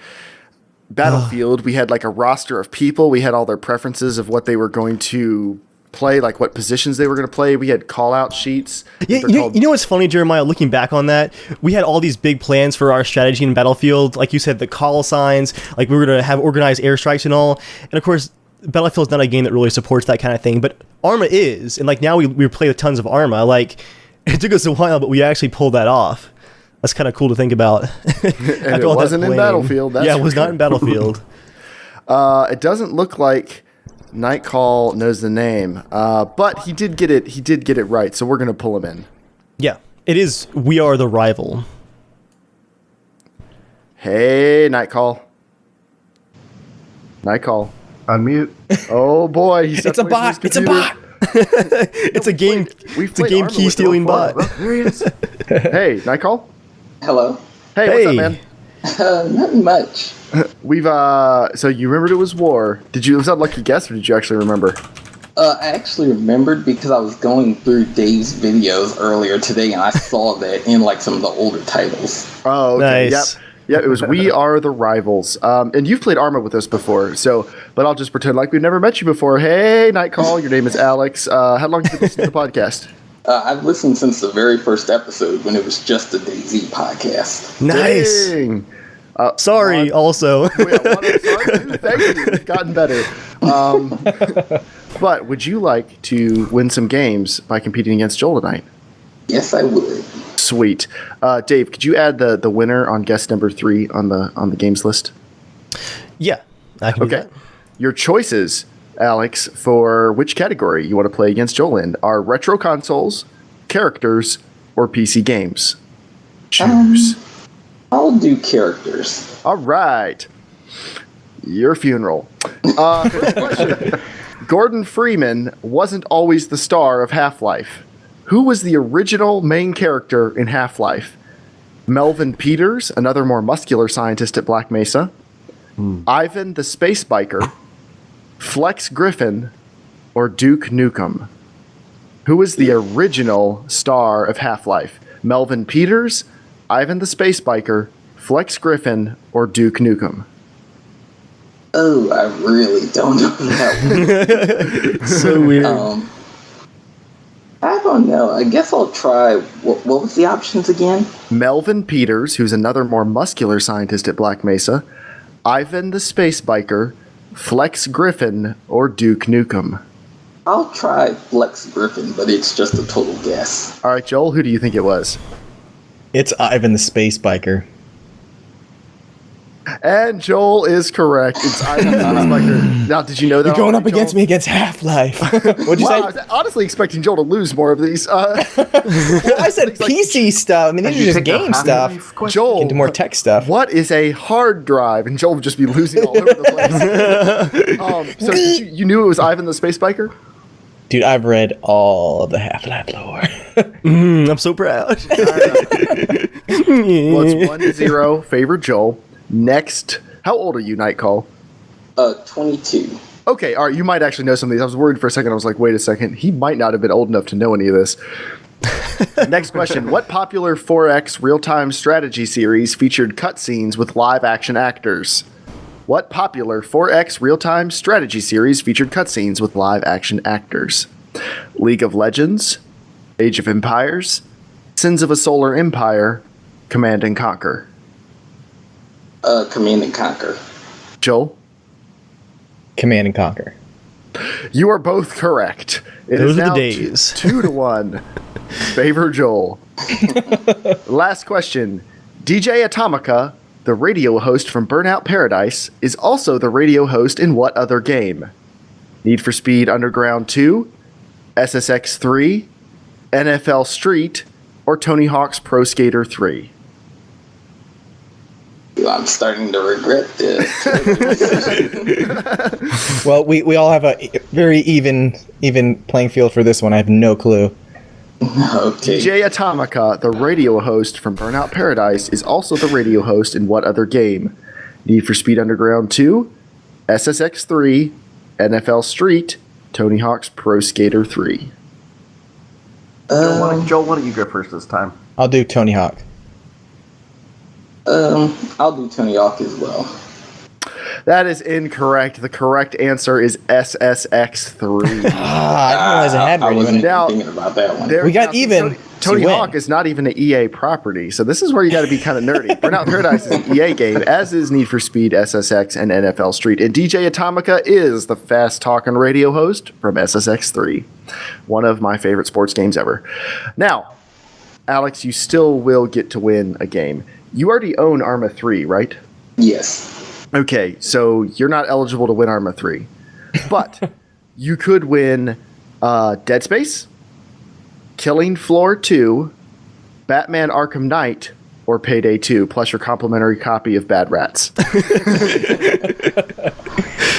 Battlefield. We had like a roster of people. We had all their preferences of what they were going to play, like what positions they were going to play. We had call-out sheets. Yeah, you know what's funny, Jeremiah? Looking back on that, we had all these big plans for our strategy in Battlefield. Like you said, the call signs, like we were going to have organized airstrikes and all. And of course, Battlefield's not a game that really supports that kind of thing, but Arma is. And like now we play with tons of Arma. Like it took us a while, but we actually pulled that off. That's kind of cool to think about. And it wasn't in Battlefield. Yeah, it was not in Battlefield. It doesn't look like Nightcall knows the name, but he did get it. He did get it right, so we're gonna pull him in. Yeah, it is. We are the rival. Hey, Nightcall. Nightcall. Unmute. Oh boy, It's a bot. It's a bot. It's a game. It's a game key stealing bot. There he is. Hey, Nightcall. Hello. Hey, what's up, man? Nothing much. We've so you remembered it was War. Was that a lucky guess, or did you actually remember? I actually remembered because I was going through Dave's videos earlier today, and I saw that in like some of the older titles. Oh, okay. Nice. Yep. Yeah, it was We Are the Rivals. And you've played Arma with us before, but I'll just pretend like we've never met you before. Hey, Nightcall, your name is Alex. How long have you listened to the podcast? I've listened since the very first episode when it was just the DayZ podcast. Nice. Dang. Sorry. Also. Sorry, thank you. It's gotten better. But would you like to win some games by competing against Joel tonight? Yes, I would. Sweet. Dave, could you add the winner on guest number 3 on the games list? Yeah, I can do Okay. that. Your choices, Alex, for which category you want to play against Joel in are retro consoles, characters, or PC games. Choose. I'll do characters. All right. Your funeral. Question. Gordon Freeman wasn't always the star of Half-Life. Who was the original main character in Half-Life? Melvin Peters, another more muscular scientist at Black Mesa. Ivan the Space Biker. Flex Griffin, or Duke Nukem? Who was the original star of Half-Life? Melvin Peters, Ivan the Space Biker, Flex Griffin, or Duke Nukem? Oh, I really don't know that one. So weird. I don't know. I guess I'll try. What was the options again? Melvin Peters, who's another more muscular scientist at Black Mesa, Ivan the Space Biker, Flex Griffin, or Duke Nukem. I'll try Flex Griffin, but it's just a total guess. All right, Joel, who do you think it was? It's Ivan the Space Biker. And Joel is correct. It's Ivan the Space Biker. Now, did you know that? You're going up already, against Joel? me against Half-Life. What'd you Wow, I say? was honestly expecting Joel to lose more of these. Well, I said PC stuff. I mean, these are just game stuff. Joel, Into more tech stuff. what is a hard drive? And Joel would just be losing all over the place. So you knew it was Ivan the Space Biker? Dude, I've read all of the Half-Life lore. I'm so proud. Well, it's 1-0, favor Joel. Next, how old are you, Nightcall? 22. Okay, all right, you might actually know some of these. I was worried for a second. I was like, wait a second. He might not have been old enough to know any of this. Next question. What popular 4X real-time strategy series featured cutscenes with live-action actors? What popular 4X real-time strategy series featured cutscenes with live-action actors? League of Legends, Age of Empires, Sins of a Solar Empire, Command and Conquer. Command and Conquer. Joel? Command and Conquer. You are both correct. It Those is are the now days. 2-1. Favor Joel. Last question. DJ Atomica, the radio host from Burnout Paradise, is also the radio host in what other game? Need for Speed Underground 2, SSX 3, NFL Street, or Tony Hawk's Pro Skater 3? I'm starting to regret this. Well, we all have a very even playing field for this one. I have no clue. Okay. DJ Atomica, the radio host from Burnout Paradise, is also the radio host in what other game? Need for Speed Underground 2, SSX 3, NFL Street, Tony Hawk's Pro Skater 3. Joel, why don't you go first this time? I'll do Tony Hawk. I'll do Tony Hawk as well. That is incorrect. The correct answer is SSX3. I didn't realize I had I wasn't even Now, thinking about that one. There- We got now, even Tony to win. Hawk is not even an EA property, so this is where you got to be kind of nerdy. Burnout Paradise is an EA game, as is Need for Speed, SSX, and NFL Street. And DJ Atomica is the fast talking radio host from SSX3, one of my favorite sports games ever. Now, Alex, you still will get to win a game. You already own Arma 3, right? Yes. Okay, so you're not eligible to win Arma 3. But you could win Dead Space, Killing Floor 2, Batman Arkham Knight, or Payday 2, plus your complimentary copy of Bad Rats.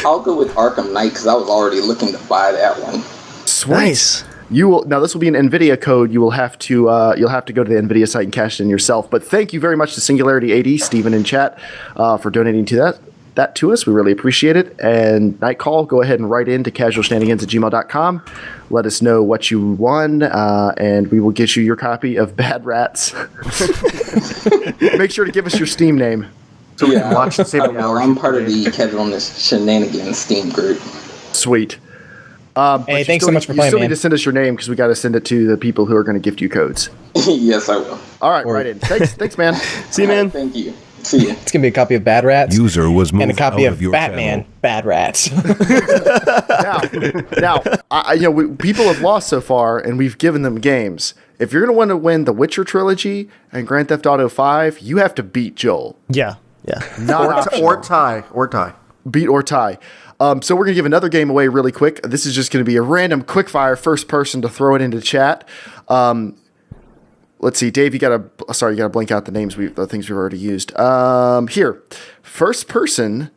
I'll go with Arkham Knight because I was already looking to buy that one. Sweet. Nice. You will now. This will be an NVIDIA code. You will have to. You'll have to go to the NVIDIA site and cash it in yourself. But thank you very much to Singularity AD, Stephen in chat, for donating to that to us. We really appreciate it. And Nightcall, go ahead and write in to casualshenanigans@gmail.com. Let us know what you won, and we will get you your copy of Bad Rats. Make sure to give us your Steam name. So we can watch the I same will. I'm part of the Casualness Shenanigans Steam group. Sweet. Hey, thanks so much for You playing, still man. need to send us your name because we got to send it to the people who are going to gift you codes. Yes, I will. All right, right in. Thanks, man. See you, man. Thank you. See ya. It's gonna be a copy of Bad Rats User was moved and a copy out of your Batman channel. Bad Rats. Now, people have lost so far, and we've given them games. If you're going to want to win the Witcher trilogy and Grand Theft Auto 5, you have to beat Joel. Yeah. Not optional. or tie. Beat or tie. So we're going to give another game away really quick. This is just going to be a random quickfire first person to throw it into chat. Let's see, Dave, you got to blink out the names, the things we've already used. Here, first person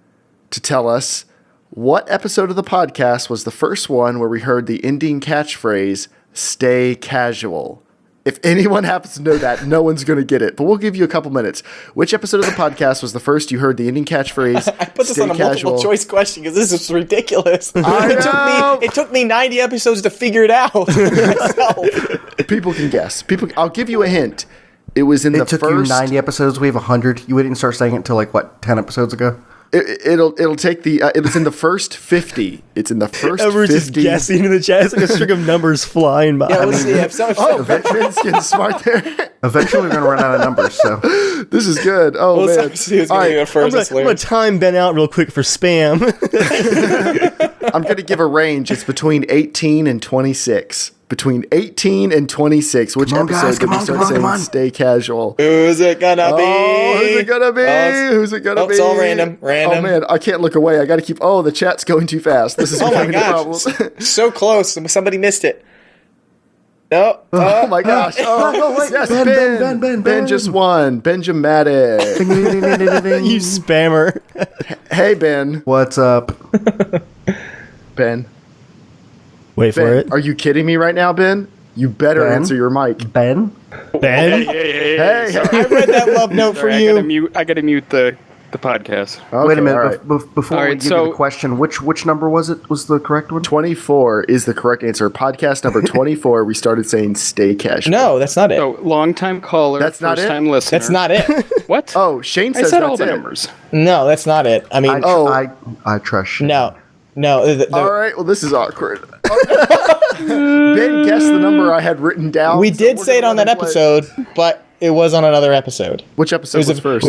to tell us what episode of the podcast was the first one where we heard the ending catchphrase, "Stay casual." If anyone happens to know that, no one's going to get it. But we'll give you a couple minutes. Which episode of the podcast was the first you heard the ending catchphrase? I put this "Stay on a casual"? multiple choice question because this is ridiculous. know. It took me 90 episodes to figure it out myself. People can guess. I'll give you a hint. It was in the It took first. you 90 episodes. We have 100. You didn't start saying it until 10 episodes ago? It'll take the. It's in the first 50. It's in the first. Everyone's 50. just guessing in the chat. It's like a string of numbers flying by. Yeah, let's see. Ben's getting smart there. Eventually, we're gonna run out of numbers. So This is good. Oh man! See who's going to go first. I'm gonna time Ben out real quick for spam. I'm gonna give a range. It's between 18 and 26. Between 18 and 26. Which Come on, episode guys, did we come start on, saying come on. stay casual? Who's it gonna be? Oh, who's it gonna be? Who's it gonna be? It's all random. Oh man, I can't look away. I gotta keep. Oh, the chat's going too fast. This is Oh my becoming a gosh. problem. So close. Somebody missed it. No. Oh my gosh. Oh, wait. yes, Ben just won. Benjamatic. You spammer. Hey, Ben. what's up? Ben. Wait for Ben, it. are you kidding me right now, Ben? You better Ben? answer your mic. Ben? Ben? Hey. I read that love note for Sorry, you. I gotta mute the podcast. Okay, Wait a minute. all right. Before All we right, give you so- the question, which number was it? Was the correct one? 24 is the correct answer. Podcast number 24, we started saying stay casual. No, that's not it. So, long-time caller, That's not it? first-time listener. That's not it. What? Oh, Shane I says said that's all the it. numbers. No, that's not it. I mean, I trust you. no. All right, well, this is awkward. Ben guessed the number I had written down. We so did we're say it gonna on that let him play. episode, but it was on another episode. Which episode was first?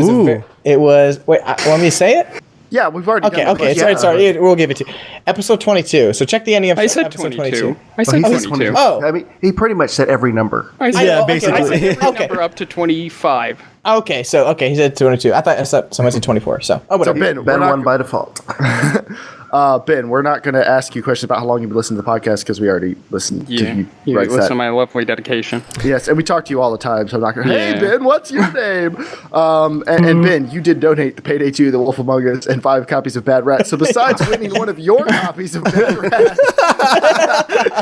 It was. Wait, want me to say it? Yeah, we've already Okay, done the okay. question. Sorry. We'll give it to you. Episode 22. So check the ending of I said episode 22. I said he said 22. Oh. I mean, he pretty much said every number. I said, Yeah, okay, basically. I said every Okay. number up to 25. Okay, he said 22. I thought someone said 24. So, So whatever. Ben, Ben we're won not, by default. Ben, we're not going to ask you questions about how long you've been listening to the podcast because we already listened to you. You right, listen that. to my lovely dedication. Yes, and we talk to you all the time, so I'm not going to. Hey, Yeah. Ben, what's your name? And Ben, you did donate the Payday 2, The Wolf Among Us, and 5 copies of Bad Rats. So besides winning one of your copies of Bad Rats,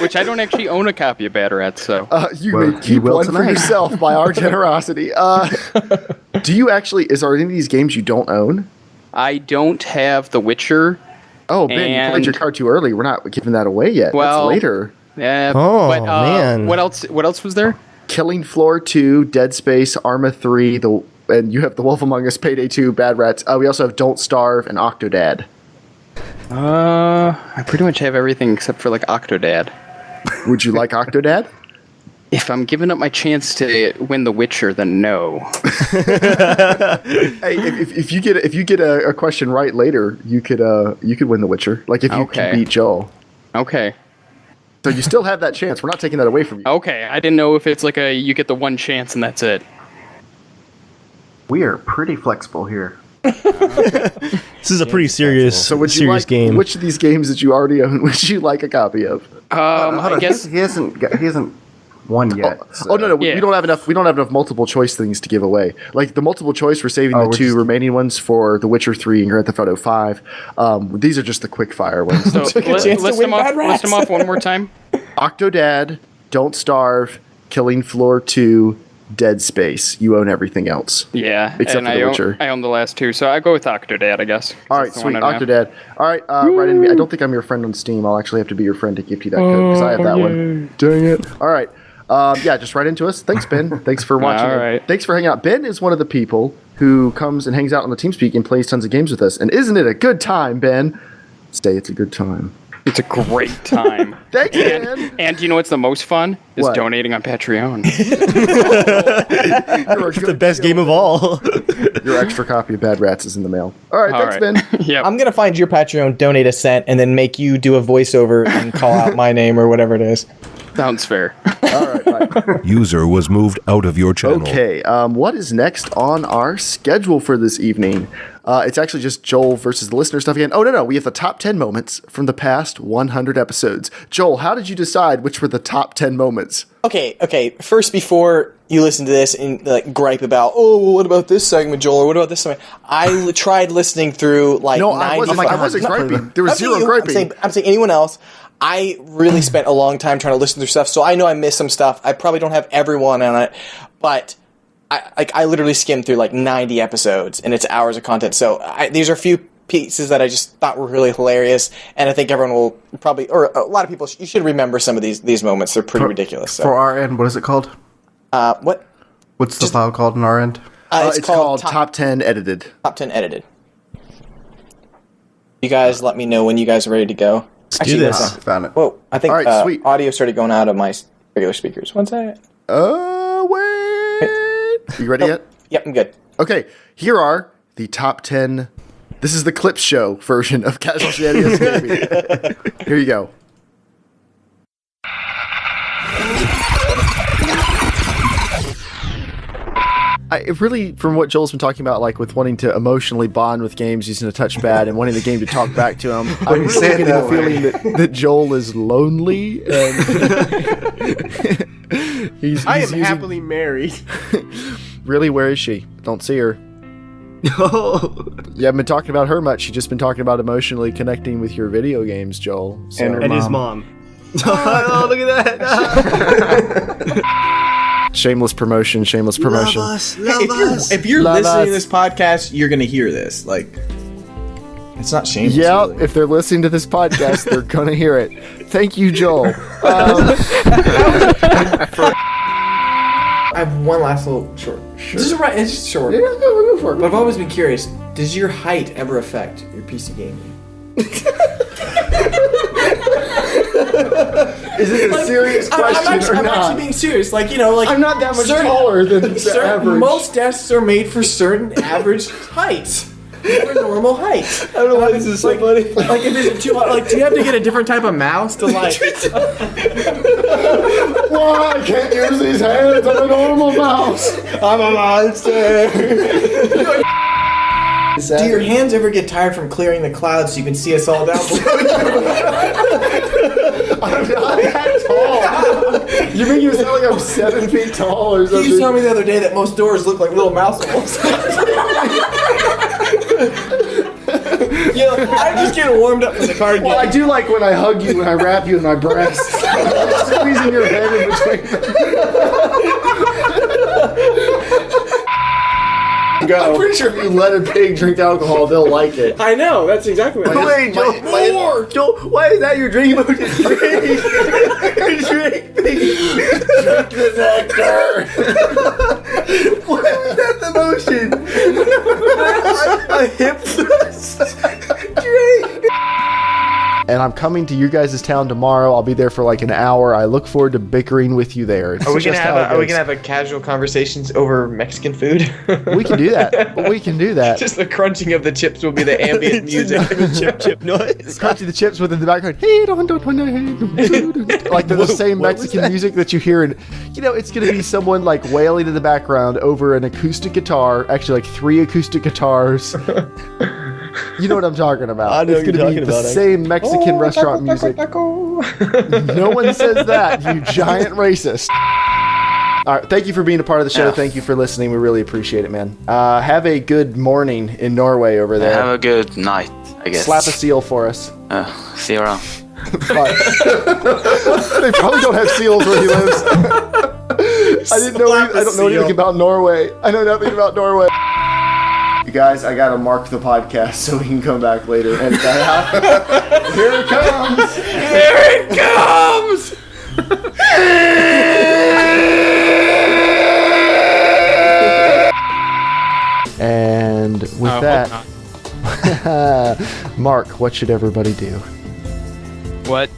Which I don't actually own a copy of Bad Rats, so. you Well, may you keep will one for tonight. yourself by our generosity. Do you actually? Is there any of these games you don't own? I don't have The Witcher. Oh, Ben, you played And- your card too early. We're not giving that away yet. Well- That's later. Yeah, Oh, but, man. What else was there? Killing Floor 2, Dead Space, Arma 3, and you have The Wolf Among Us, Payday 2, Bad Rats. We also have Don't Starve and Octodad. I pretty much have everything except for like Octodad. Would you like Octodad? If I'm giving up my chance to win The Witcher, then no. Hey, if you get a question right later, you could win The Witcher. Like if you Okay. can beat Joel. Okay. So you still have that chance. We're not taking that away from you. Okay, I didn't know if it's like you get the one chance and that's it. We are pretty flexible here. This is a pretty serious, So would you serious like game. which of these games that you already own would you like a copy of? Hold I on, guess he hasn't won yet. Oh no, Yeah. we don't have enough. We don't have enough multiple choice things to give away. Like the multiple choice, we're saving the we're two just- remaining ones for The Witcher 3 and Grand Theft Auto 5. These are just the quick fire ones. so. Took a chance to List win them off. Bad Rats. List them off one more time. Octodad, Don't Starve, Killing Floor 2, Dead Space. You own everything else. Yeah, Except and for The I Witcher. own the last two, so I go with Octodad, I guess. All right, That's the sweet. one I have. Octodad. All right, right in me. I don't think I'm your friend on Steam. I'll actually have to be your friend to gift you that code because I have that one. Dang it. All right. Yeah, just write into us. Thanks, Ben. Thanks for watching. All right. Thanks for hanging out. Ben is one of the people who comes and hangs out on the Teamspeak and plays tons of games with us. And isn't it a good time, Ben? Stay, it's a good time. It's a great time. Thanks, Ben. And you know what's the most fun? Is What? donating on Patreon. You're a the good best game of all. Your extra copy of Bad Rats is in the mail. All right, All thanks, right. Ben. Yep. I'm gonna find your Patreon, donate a cent, and then make you do a voiceover and call out my name or whatever it is. Sounds fair. All right, bye. User was moved out of your channel. Okay, what is next on our schedule for this evening? It's actually just Joel versus the listener stuff again. Oh, no, we have the top 10 moments from the past 100 episodes. Joel, how did you decide which were the top 10 moments? Okay. First, before you listen to this and like gripe about, oh, well, what about this segment, Joel, or what about this segment? I tried listening through like No, I 95 wasn't griping. There was I'm saying zero you- griping. I'm saying anyone else. I really spent a long time trying to listen through stuff, so I know I missed some stuff. I probably don't have everyone on it, but I literally skimmed through like 90 episodes, and it's hours of content. So these are a few pieces that I just thought were really hilarious, and I think everyone will probably, or a lot of people, you should remember some of these moments. They're pretty ridiculous. So. For our end, what is it called? What? What's the file called on our end? It's called Top 10 Edited. Top 10 Edited. You guys let me know when you guys are ready to go. Let's do this. Found it. Whoa, I think All right, sweet. audio started going out of my regular speakers. One second. Wait. You ready yet? Yep, I'm good. Okay, here are the top 10. This is the clip show version of Casual Shenanigans Gaming. Here you go. It really, from what Joel's been talking about, like with wanting to emotionally bond with games using a touchpad and wanting the game to talk back to him, I'm really getting the feeling that Joel is lonely. And I am happily married. Really, where is she? Don't see her. You haven't been talking about her much. You've just been talking about emotionally connecting with your video games, Joel. So. And his mom. Oh, look at that. Shameless promotion. Love us. If you're Love listening us. to this podcast, you're gonna hear this. Like, it's not shameless. Yeah, really. if they're listening to this podcast, they're going to hear it. Thank you, Joel. I have one last little short. This is right. It's just short. Yeah, go for it. But I've always been curious. Does your height ever affect your PC gaming? Is it a serious question I'm actually being serious. Like, you know, like I'm not that much taller than the average. Most desks are made for certain average heights. For normal height. I don't know why this is so funny. Like, if it's too hot, like, do you have to get a different type of mouse to like? Why? I can't use these hands. I'm a normal mouse. I'm a monster. Do your hands ever get tired from clearing the clouds so you can see us all down below? I'm not that tall. You make it sound like I'm 7 feet tall or something. You told me the other day that most doors look like little mouse holes. Yeah, I'm just getting warmed up for the card game. Well, I do like when I hug you and I wrap you in my breasts. Squeezing your head in between them. I'm pretty sure if you let a pig drink alcohol, they'll like it. I know, that's exactly what Wait, Joel, Joel, why is that your drink emotion? Drink The nectar. Why was that the motion? A hip thrust. Drink. And I'm coming to you guys' town tomorrow. I'll be there for like an hour. I look forward to bickering with you there. Are we gonna have a casual conversations over Mexican food? We can do that. We can do that. Just the crunching of the chips will be the ambient music. Chip noise. Crunchy the chips within the background. Hey, like the same Mexican music that you hear, and you know it's gonna be someone like wailing in the background over an acoustic guitar. Actually, like 3 acoustic guitars. You know what I'm talking about. I know it's what you're gonna be talking the about. same Mexican restaurant music. No one says that, you giant racist. All right, thank you for being a part of the show. Yeah. Thank you for listening. We really appreciate it, man. Have a good morning in Norway over there. Have a good night, I guess. Slap a seal for us. See you around. Bye. They probably don't have seals where he lives. I don't know anything about Norway. I know nothing about Norway. You guys, I gotta mark the podcast so we can come back later and edit that out. Here it comes! Here it comes! And with that, Mark, what should everybody do? What?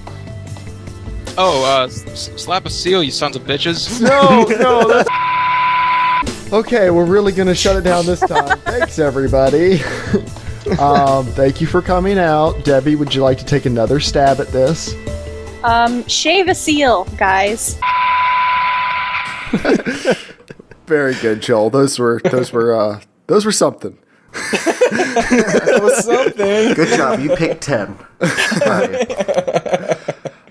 Oh, slap a seal, you sons of bitches. No, that's... Okay, we're really gonna shut it down this time. Thanks, everybody. Thank you for coming out. Debbie, would you like to take another stab at this? Shave a seal, guys. Very good, Joel. Those were something. That was something. Good job. You picked 10.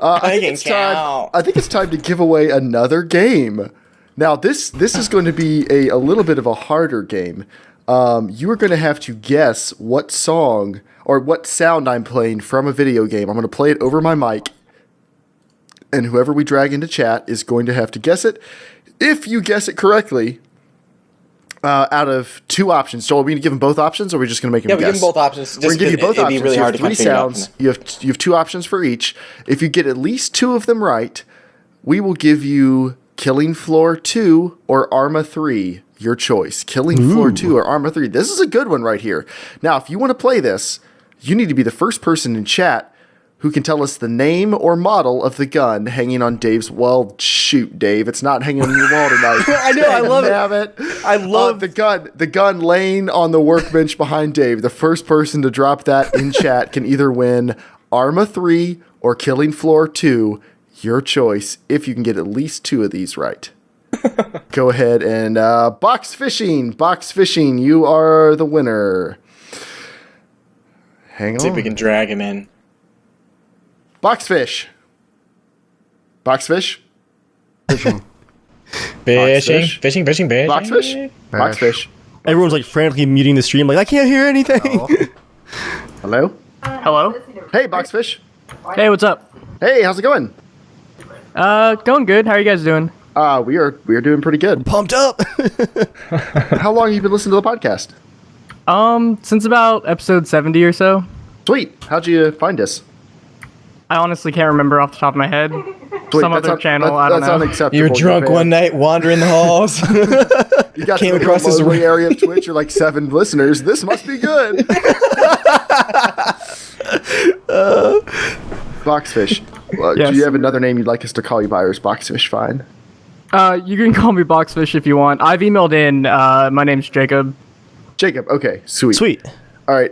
I think it's time to give away another game. Now, this is going to be a little bit of a harder game. You are going to have to guess what song or what sound I'm playing from a video game. I'm going to play it over my mic, and whoever we drag into chat is going to have to guess it. If you guess it correctly, out of 2 options. Joel, are we going to give them both options, or are we just going to make them guess? Yeah, we give them both options. We're going to give you both options. Really you hard have to 3 sounds. You have 2 options for each. If you get at least 2 of them right, we will give you Killing Floor 2 or Arma 3. Your choice. Killing Floor 2 or Arma 3. This is a good one right here. Now, if you want to play this, you need to be the first person in chat who can tell us the name or model of the gun hanging on Dave's. Well, shoot, Dave, it's not hanging on your wall tonight. I know, I love it. I love the gun. The gun laying on the workbench behind Dave. The first person to drop that in chat can either win Arma 3 or Killing Floor 2. Your choice. If you can get at least 2 of these right. Go ahead and box fishing. Box fishing. You are the winner. Hang on. See if we can drag him in. Boxfish. Boxfish. Fishing. Fishing. Boxfish. Boxfish. Everyone's like frantically muting the stream. Like, I can't hear anything. Hello. Hello. Hey, Boxfish. Hey, what's up? Hey, how's it going? Going good. How are you guys doing? We are doing pretty good. Pumped up. How long have you been listening to the podcast? Since about episode 70 or so. Sweet. How'd you find us? I honestly can't remember off the top of my head. Sweet, Some other channel, I don't that's know. unacceptable. You were drunk one night, wandering the halls. You got Came to the across this lonely area of Twitch. You're like 7 listeners. This must be good. Boxfish. Yes. Do you have another name you'd like us to call you by, or is Boxfish fine? You can call me Boxfish if you want. I've emailed in. My name's Jacob. Jacob. Okay. Sweet. Sweet. All right.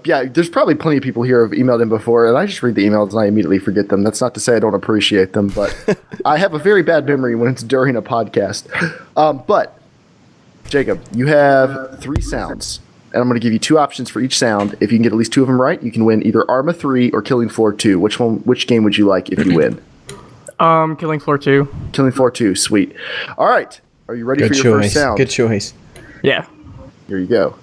Yeah, there's probably plenty of people here who have emailed in before, and I just read the emails and I immediately forget them. That's not to say I don't appreciate them, but I have a very bad memory when it's during a podcast. But, Jacob, you have 3 sounds, and I'm going to give you 2 options for each sound. If you can get at least 2 of them right, you can win either Arma 3 or Killing Floor 2. Which game would you like if you win? Killing Floor 2. Killing Floor 2. Sweet. All right. Are you ready Good for your choice. first sound? Good choice. Yeah. Here you go.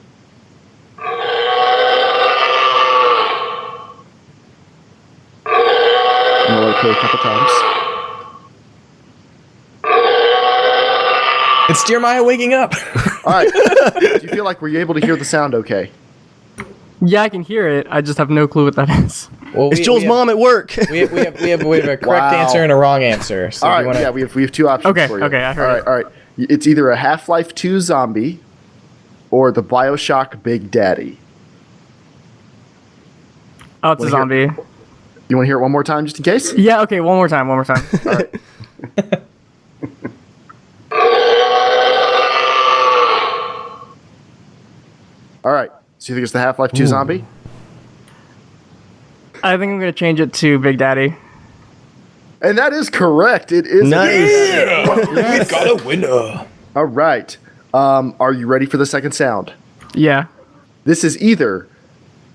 I'm going to let it play a couple times. It's Jeremiah waking up. All right. Do you feel like were you able to hear the sound okay? Yeah, I can hear it. I just have no clue what that is. Well, It's Joel's mom at work. We have a correct Wow. answer and a wrong answer. So All if right. you wanna, Yeah, we have 2 options Okay, for you. okay, I heard All right. it. All right. It's either a Half-Life 2 zombie or the BioShock Big Daddy. Oh, it's a zombie. You want to hear it one more time just in case? Yeah, okay, one more time. All right. All right. So you think it's the Half-Life 2 zombie? I think I'm going to change it to Big Daddy. And that is correct. It is. Nice. we got a winner. All right. Are you ready for the second sound? Yeah. This is either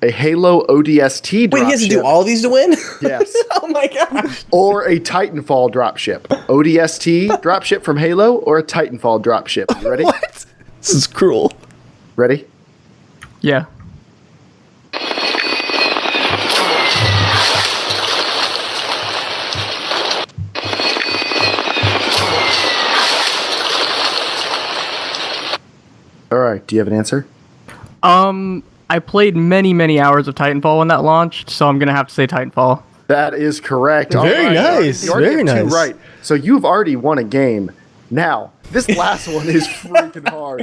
a Halo ODST dropship. Wait, he has to do all these to win? Yes. Oh my gosh. Or a Titanfall dropship. ODST dropship from Halo or a Titanfall dropship. You ready? What? This is cruel. Ready? Yeah. All right. Do you have an answer? I played many hours of Titanfall when that launched, so I'm going to have to say Titanfall. That is correct. All Very right. nice. You already Very have 2 nice. right. So you've already won a game. Now, this last one is freaking hard.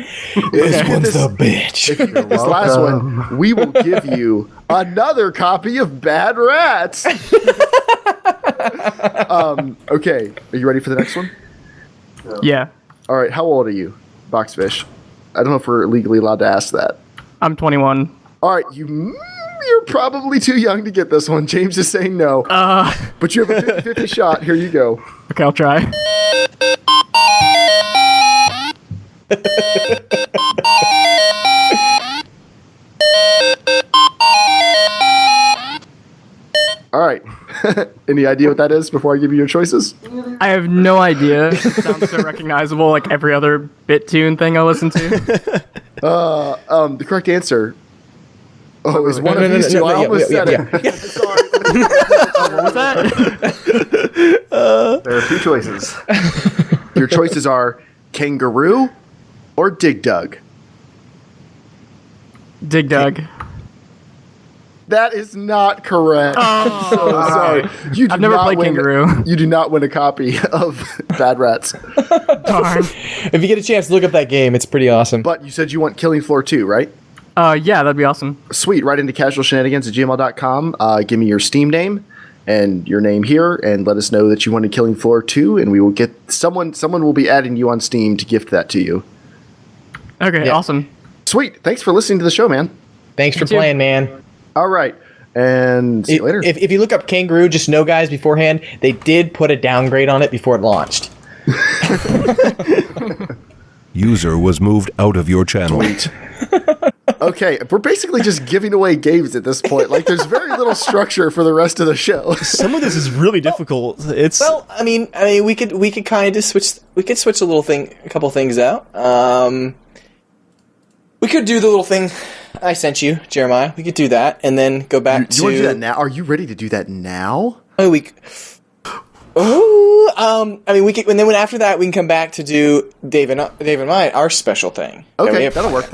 This one's the bitch. This last one, we will give you another copy of Bad Rats. Okay, are you ready for the next one? Yeah. All right, how old are you, Boxfish? I don't know if we're legally allowed to ask that. I'm 21. All right, you're probably too young to get this one. James is saying no. But you have a 50-50 shot. Here you go. Okay, I'll try. All right. Any idea what that is before I give you your choices? I have no idea. It sounds so recognizable, like every other BitTune thing I listen to. The correct answer. Oh, is one of these two. I almost said it. Sorry. What was that? There are 2 choices. Your choices are Kangaroo or Dig Dug. Dig Dug. That is not correct. Oh, So sorry. You do I've never not played win- Kangaroo. You do not win a copy of Bad Rats. Darn. If you get a chance, look up that game. It's pretty awesome. But you said you want Killing Floor 2, right? Yeah, that'd be awesome. Sweet. Right into casualshenanigans@gmail.com. Give me your Steam name and your name here, and let us know that you wanted Killing Floor 2, and we will get someone will be adding you on Steam to gift that to you. Okay, awesome. Sweet. Thanks for listening to the show, man. Thanks for playing, man. All right. And see you later. If you look up Kangaroo, just know, guys, beforehand, they did put a downgrade on it before it launched. User was moved out of your channel. Sweet. Okay, we're basically just giving away games at this point. Like, there's very little structure for the rest of the show. Some of this is really difficult. It's I mean, we could kind of switch. We could switch a couple things out. We could do the little thing I sent you, Jeremiah. We could do that, and then go back to. You want to do that now? Are you ready to do that now? Oh, I mean, we could, and then after that, we can come back to do Dave and mine, our special thing. Okay, that'll work.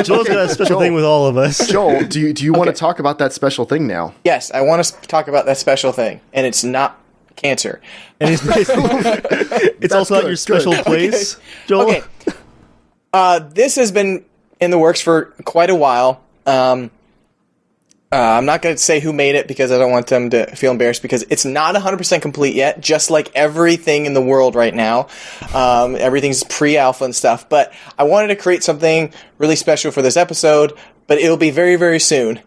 Joel's got a special thing with all of us. Joel, do you want to talk about that special thing now? Yes, I want to talk about that special thing, and it's not cancer. And it's also not your special place, Joel. Okay. This has been in the works for quite a while. I'm not going to say who made it because I don't want them to feel embarrassed, because it's not 100% complete yet, just like everything in the world right now. Everything's pre-alpha and stuff, but I wanted to create something really special for this episode, but it'll be very, very soon.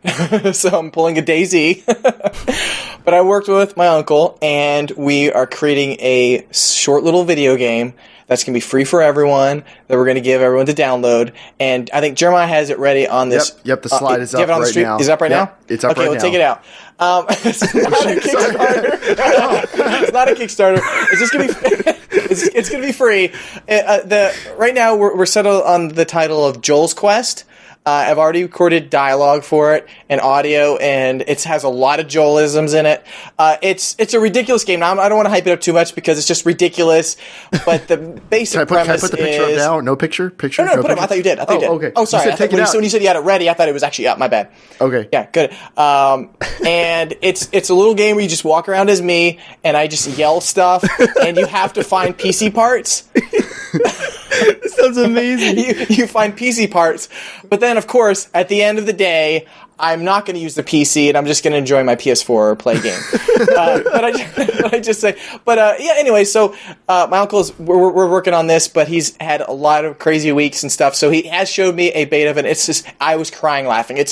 So I'm pulling a DayZ. But I worked with my uncle, and we are creating a short little video game that's going to be free for everyone, that we're going to give everyone to download. And I think Jeremiah has it ready on this. Yep, the slide is up right now. Is it up right now? It's up right now. Okay, we'll take it out. It's not a Kickstarter. It's not a Kickstarter. It's just going to be... It's going to be free. Right now, we're settled on the title of Joel's Quest. I've already recorded dialogue for it and audio, and it has a lot of Joelisms in it. It's a ridiculous game. Now, I don't want to hype it up too much because it's just ridiculous, but the basic premise Can I put the picture up now? No picture? Picture? No, put it up. I thought you did. Okay. Oh, sorry. When you said you had it ready, I thought it was actually up. My bad. Okay. Yeah, good. And it's a little game where you just walk around as me, and I just yell stuff, and you have to find PC parts. This sounds amazing. You find PC parts, but then, of course, at the end of the day, I'm not going to use the PC, and I'm just going to enjoy my PS4 or play game. Anyway, so my uncle's, we're working on this, but he's had a lot of crazy weeks and stuff, so he has showed me a beta of it. It's just, I was crying laughing.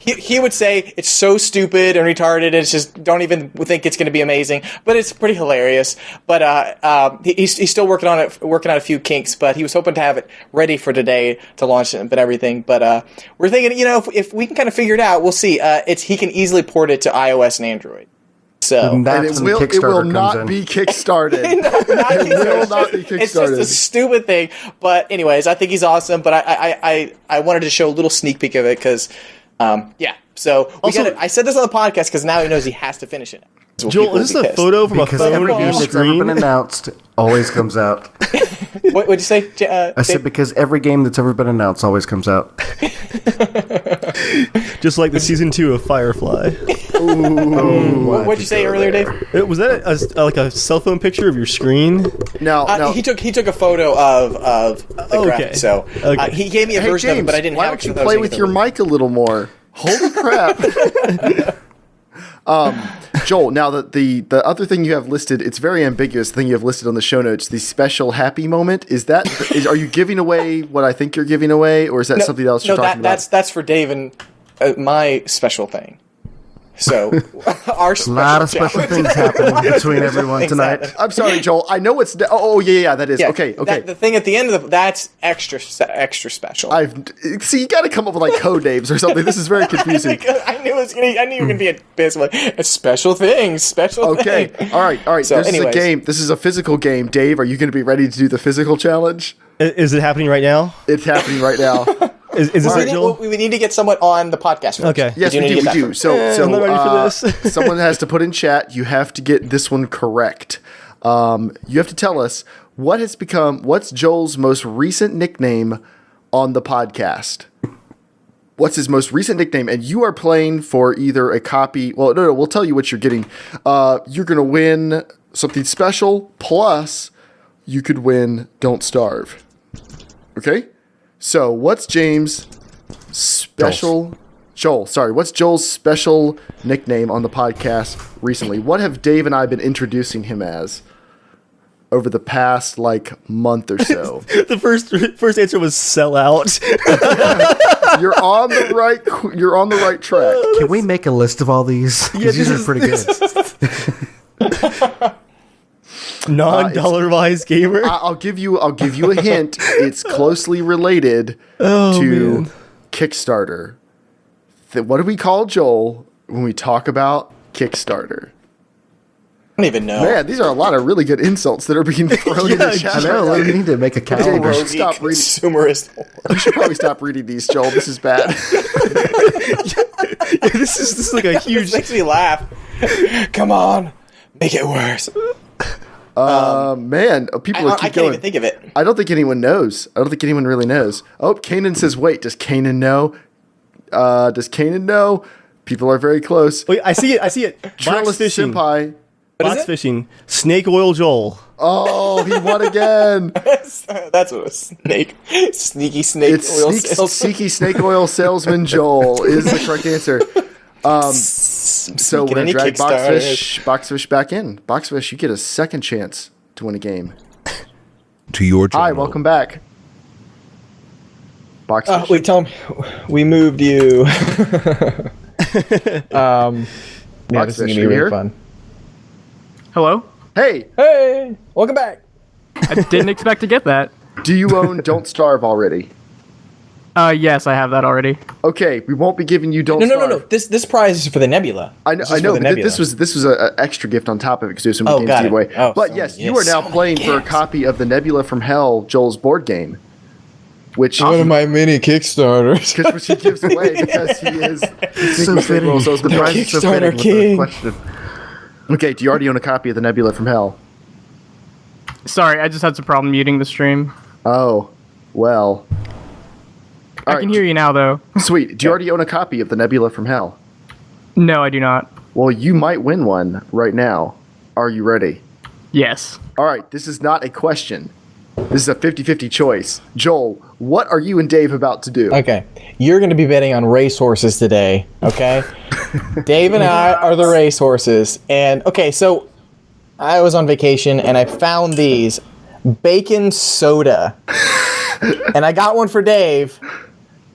He would say it's so stupid and retarded, it's just, don't even think it's going to be amazing, but it's pretty hilarious. But he's still working on a few kinks, but he was hoping to have it ready for today to launch it and everything. But we're thinking, if we can kind of figure it out, we'll see. He can easily port it to iOS and Android. So and it will not be kickstarted. It will not be kickstarted. It's just a stupid thing. But anyways, I think he's awesome. But I wanted to show a little sneak peek of it because, So I said this on the podcast because now he knows he has to finish it. So Joel, is this a photo from because a phone? every game that's ever been announced always comes out. What'd you say? I said because every game that's ever been announced always comes out. Just like the season 2 of Firefly. What'd you say earlier, Dave? Was that like a cell phone picture of your screen? No. He took a photo of the graphic. So he gave me a version of it, but I didn't have it. Why don't you play with your mic a little more? Holy crap! Joel, now the other thing you have listed, it's very ambiguous. The thing you have listed on the show notes, the special happy moment, are you giving away what I think you're giving away, or is that something else you're talking about? That's for Dave and my special thing. So our special a lot of special things happening between everyone tonight. I'm sorry, Joel. I know it's. Yeah, that is okay. The thing at the end of that's extra special. You got to come up with like code names or something. This is very confusing. I knew you were gonna be a special thing. Okay, all right. So, this is a game. This is a physical game. Dave, are you going to be ready to do the physical challenge? Is it happening right now? It's happening right now. Is this it, Joel? We need to get someone on the podcast first. Okay. Yes, we do. So I'm not ready for this. Someone has to put in chat. You have to get this one correct. You have to tell us what's Joel's most recent nickname on the podcast. What's his most recent nickname? And you are playing for either a copy. Well, no, we'll tell you what you're getting. You're going to win something special, plus you could win Don't Starve. Okay? So, what's James' special Joel? Sorry, what's Joel's special nickname on the podcast recently? What have Dave and I been introducing him as over the past month or so? The first answer was sell out. You're on the right track. Can we make a list of all these? 'Cause these are pretty good. Non-dollarized gamer. I'll give you a hint. It's closely related to Kickstarter. What do we call Joel when we talk about Kickstarter? I don't even know. Man, these are a lot of really good insults that are being thrown in the chat. I know. We need to make a calendar. You should stop reading. Consumerist. You should probably stop reading these, Joel. This is bad. This is like a huge. This makes me laugh. Come on, make it worse. Man, people I can't even think of it. I don't think anyone knows. I don't think anyone really knows. Oh, Kanan says, wait, does Kanan know? People are very close. Wait, I see it. Box fishing. Senpai. Box fishing. Snake oil Joel. Oh, he won again. That's what a sneaky snake oil salesman. Sneaky snake oil salesman Joel is the correct answer. So we're going to drag Boxfish back in. Boxfish, you get a second chance to win a game. To your channel. Hi, welcome back. Boxfish. Wait, tell me. We moved you. Yeah, this is going to be really fun. Hello? Hey! Hey! Welcome back! I didn't expect to get that. Do you own Don't Starve already? Yes, I have that already. Okay, we won't be giving you Don't Starve. No. This prize is for the Nebula. I know. But this was an extra gift on top of it because there's so many games to give away. But yes, you are now playing for a copy of the Nebula from Hell, Joel's board game. Which one of my mini Kickstarters. Which he gives away because he is so fitting. So the prize is so fitting with the question. Okay, do you already own a copy of the Nebula from Hell? Sorry, I just had some problem muting the stream. Oh, well. I can hear you now, though. Sweet. Do you already own a copy of the Nebula from Hell? No, I do not. Well, you might win one right now. Are you ready? Yes. All right, this is not a question. This is a 50-50 choice. Joel, what are you and Dave about to do? Okay, you're going to be betting on racehorses today, okay? Dave and I are the racehorses. And, okay, so I was on vacation and I found these bacon soda. And I got one for Dave.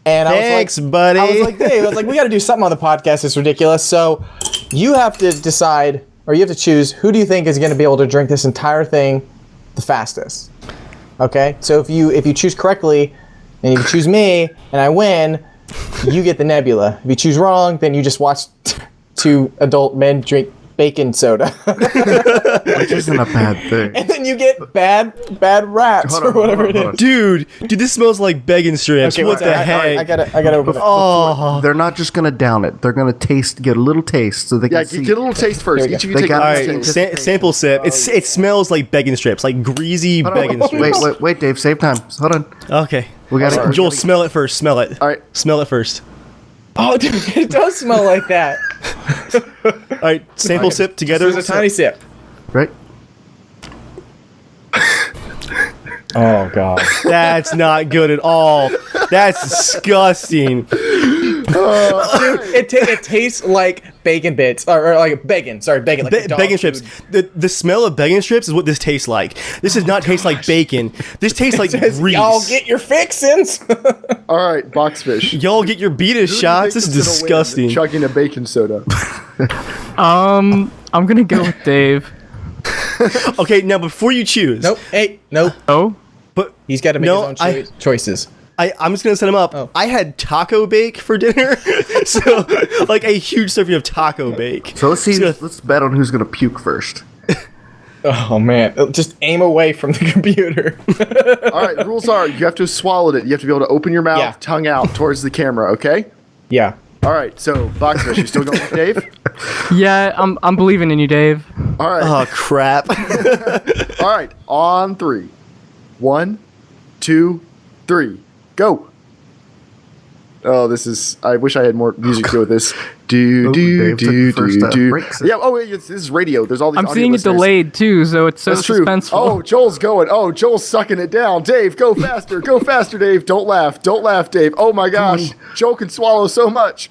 And Thanks, buddy. I was like, Dave, we got to do something on the podcast. It's ridiculous. So you have to decide, or you have to choose, who do you think is going to be able to drink this entire thing the fastest? Okay, so if you choose correctly, then you can choose me, and I win, you get the Nebula. If you choose wrong, then you just watch two adult men drink bacon soda. Which isn't a bad thing. And then you get bad rats or whatever it is. Dude, this smells like bacon strips. Okay, what the heck? I gotta open it. Oh, they're not just gonna down it. They're gonna get a little taste so they can see. Get a little taste first. Each of you take a little taste. Sample sip. It smells like bacon strips, like greasy bacon strips. Wait, Dave, save time. Hold on. Okay. We got Joel, smell it first. Smell it. All right. Smell it first. Oh, dude, it does smell like that. All right, sample sip together. There's a tiny sip. Right. Oh god. That's not good at all. That's disgusting. Dude, it tastes like bacon bits, or like bacon. Sorry, bacon. Like bacon strips. The smell of bacon strips is what this tastes like. This does not taste like bacon. This tastes like grease. Y'all get your fixins. All right, Boxfish. Y'all get your beta shots. This is disgusting. Chugging a bacon soda. I'm gonna go with Dave. Okay, now before you choose. Nope. Hey, nope. Oh, but he's got to make his own choices. I'm just gonna set him up. Oh. I had taco bake for dinner, so like a huge serving of taco bake. So let's see. Let's bet on who's gonna puke first. Oh man! Just aim away from the computer. All right. The rules are: you have to have swallowed it. You have to be able to open your mouth, tongue out towards the camera. Okay. Yeah. All right. So, Boxfish, you still going with Dave? Yeah, I'm believing in you, Dave. All right. Oh crap! All right. On 3. 1, 2, 3. Go. Oh, this is... I wish I had more music to go with this. Yeah. Oh, wait, this is radio. There's all these. I'm audio seeing listeners. it delayed too, so it's so That's true. suspenseful. Oh, Joel's going. Oh, Joel's sucking it down. Dave, go faster. Go faster, Dave. Don't laugh. Don't laugh, Dave. Oh my gosh. Joel can swallow so much.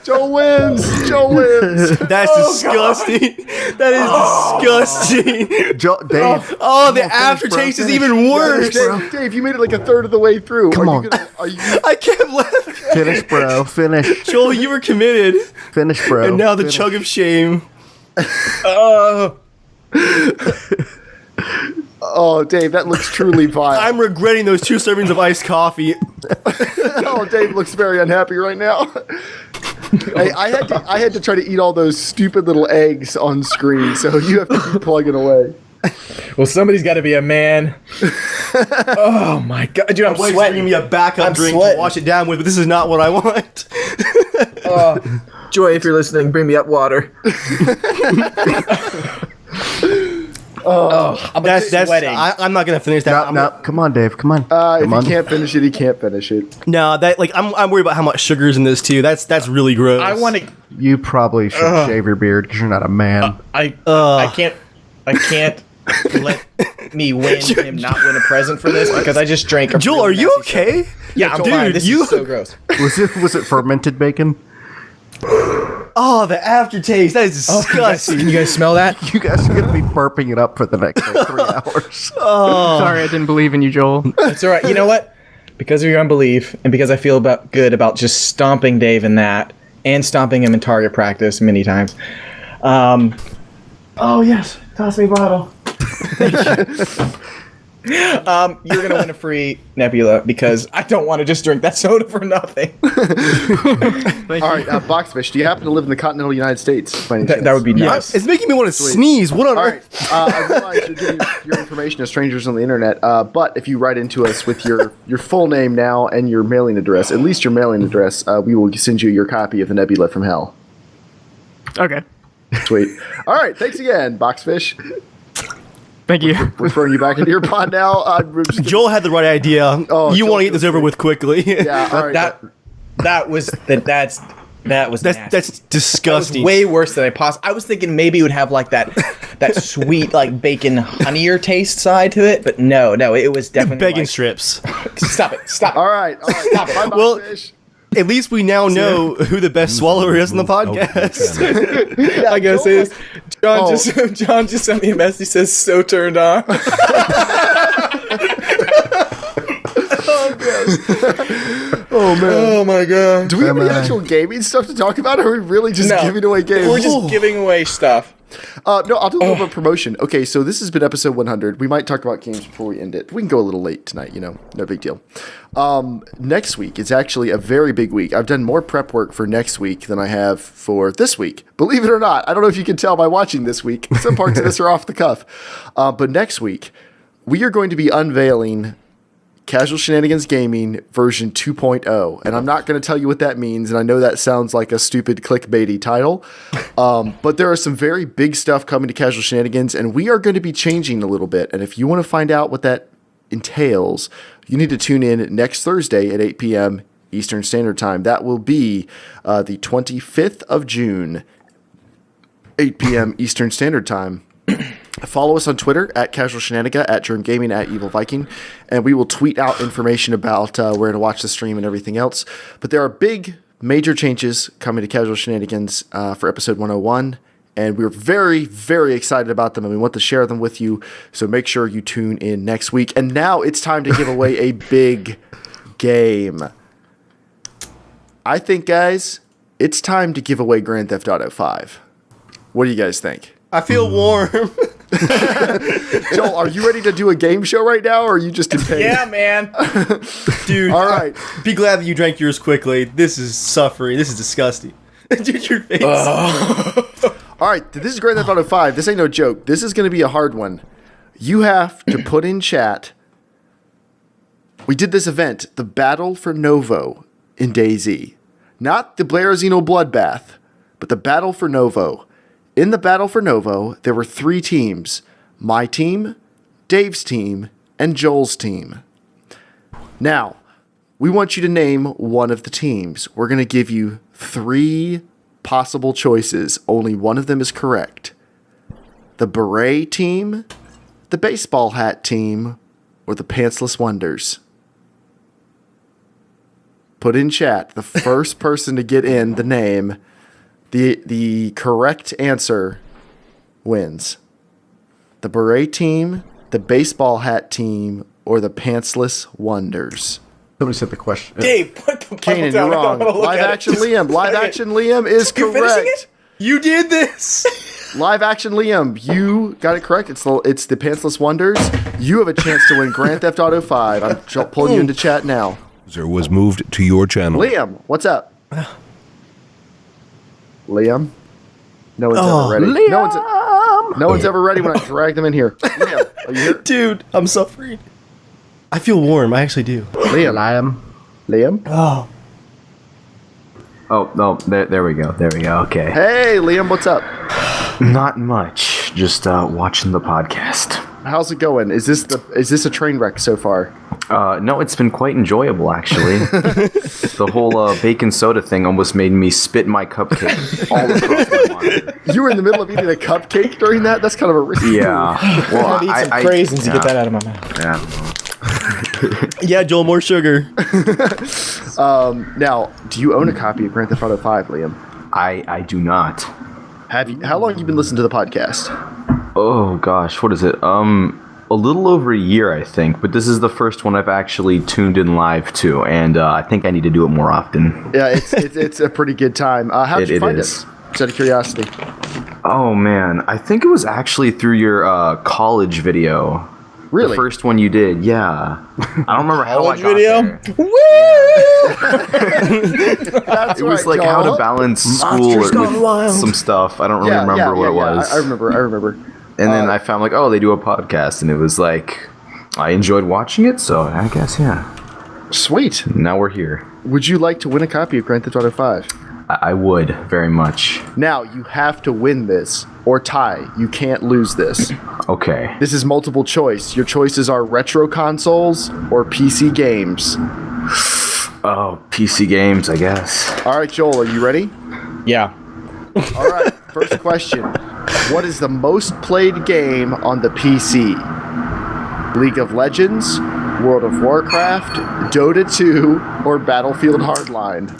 Joel wins. Joel wins. That's disgusting. That is disgusting. Dave. Oh, the aftertaste is even worse. Dave, you made it like a third of the way through. Come on. I can't laugh. Finish, bro. Finish. Joel, you were committed. Finish, bro. And now the Finish. chug of shame. Oh, Dave, that looks truly vile. I'm regretting those 2 servings of iced coffee. Oh, Dave looks very unhappy right now. Hey, I had to try to eat all those stupid little eggs on screen, so you have to keep plugging away. Well, somebody's got to be a man. Oh my god, dude, I'm sweating. sweating. Give me a backup I'm drink sweating. to wash it down with, but this is not what I want. Joy, if you're listening, bring me up water. I'm That's sweating. I'm not gonna finish that. No, come on, Dave. Come on. If he can't finish it, he can't finish it. No, that like I'm worried about how much sugar's in this too. That's really gross. I want to. You probably should shave your beard because you're not a man. I can't let me win him not win a present for this because I just drank. Joel, are you okay? Yeah, I'm fine. This is so gross. Was it fermented bacon? Oh, the aftertaste. That is disgusting. Can you guys smell that? You guys are gonna be burping it up for the next 3 hours. Oh, sorry, I didn't believe in you, Joel. It's all right. You know what? Because of your unbelief and because I feel good about just stomping Dave in that and stomping him in target practice many times. Oh yes, toss me bottle. You're gonna win a free Nebula because I don't want to just drink that soda for nothing. All right, Boxfish, do you happen to live in the continental United States? By any chance? That would be nice. It's making me want to sneeze. What on earth? All right, I realize you're giving your information to strangers on the internet, but if you write into us with your full name now and your mailing address, at least your mailing address, we will send you your copy of the Nebula from Hell. Okay. Sweet. All right, thanks again, Boxfish. Thank you. We're throwing you back into your pod now. Joel had the right idea. Oh, you want to get this over with quickly. Yeah, all right. That was nasty. That's disgusting. That was way worse than I was thinking maybe it would have like that sweet like bacon honeyed taste side to it, but no, it was definitely bacon strips. Stop it. All right. Stop it. Bye, Well, Boxfish. at least we now know who the best swallower is on the podcast. I gotta say this. John just sent me a message. He says, "So turned on." Oh man! Oh my god! Do we have any actual gaming stuff to talk about, or are we really just giving away games? We're just giving away stuff. No, I'll do a little bit of promotion. Okay, so this has been episode 100. We might talk about games before we end it. We can go a little late tonight, no big deal. Next week is actually a very big week. I've done more prep work for next week than I have for this week. Believe it or not, I don't know if you can tell by watching this week. Some parts of this are off the cuff. But next week, we are going to be unveiling Casual Shenanigans Gaming version 2.0. And I'm not going to tell you what that means, and I know that sounds like a stupid clickbaity title, but there are some very big stuff coming to Casual Shenanigans, and we are going to be changing a little bit. And if you want to find out what that entails, you need to tune in next Thursday at 8 p.m. Eastern Standard Time. That will be the 25th of June, 8 p.m. Eastern Standard Time. Follow us on Twitter at casualshenanigan, at JERMgaming, at evilviking, and we will tweet out information about where to watch the stream and everything else. But there are big, major changes coming to Casual Shenanigans for episode 101, and we're very, very excited about them, and we want to share them with you, so make sure you tune in next week. And now it's time to give away a big game. I think, guys, it's time to give away Grand Theft Auto 5. What do you guys think? I feel warm. Joel, are you ready to do a game show right now, or are you just in pain? Yeah, man. Dude, all right. Be glad that you drank yours quickly. This is suffering. This is disgusting. Dude, your face. All right, this is Grand Theft Auto 5. This ain't no joke. This is going to be a hard one. You have to put in chat. We did this event, the Battle for Novo in DayZ. Not the Blairozino Bloodbath, but the Battle for Novo. In the Battle for Novo, there were 3 teams. My team, Dave's team, and Joel's team. Now, we want you to name one of the teams. We're going to give you 3 possible choices. Only one of them is correct. The beret team, the baseball hat team, or the pantsless wonders. Put in chat. The first person to get in the name, the correct answer wins. The beret team, the baseball hat team, or the pantsless wonders. Somebody said the question. Dave, put the Kanan, you're wrong. Live action Liam. Live action Liam is correct. You did this. Live action Liam, you got it correct. It's the pantsless wonders. You have a chance to win Grand Theft Auto 5. I'm pulling you into chat now. User was moved to your channel. Liam, what's up? Liam? No one's ever ready. Liam! No one's ever ready when I drag them in here. Liam, are you here? Dude, I'm suffering. I feel warm. I actually do. Liam. Oh. Oh, no, there we go. There we go. Okay. Hey, Liam, what's up? Not much. Just watching the podcast. How's it going? Is this a train wreck so far? No, it's been quite enjoyable, actually. The whole bacon soda thing almost made me spit my cupcake all across my monitor. You were in the middle of eating a cupcake during that? That's kind of a risky Yeah. move. Well, I had to eat some craisins to get that out of my mouth. Yeah. Yeah, Joel, more sugar. Now, do you own a copy of Grand Theft Auto 5, Liam? I do not. Have you? How long have you been listening to the podcast? Oh gosh, what is it? A little over a year, I think. But this is the first one I've actually tuned in live to, and I think I need to do it more often. Yeah, it's a pretty good time. How did you find it? Just out of curiosity. Oh man, I think it was actually through your college video. Really? The first one you did, yeah. I don't remember how I got video? there. That's It was right, like how Joel. to balance school with some stuff. I don't really remember what it was. I remember. And then I found like, oh, they do a podcast, and it was like, I enjoyed watching it, so I guess, yeah. Sweet. Now we're here. Would you like to win a copy of Grand Theft Auto 5? I would, very much. Now, you have to win this, or tie. You can't lose this. Okay. This is multiple choice. Your choices are retro consoles or PC games. Oh, PC games, I guess. All right, Joel, are you ready? Yeah. All right, first question. What is the most played game on the PC? League of Legends, World of Warcraft, Dota 2, or Battlefield Hardline?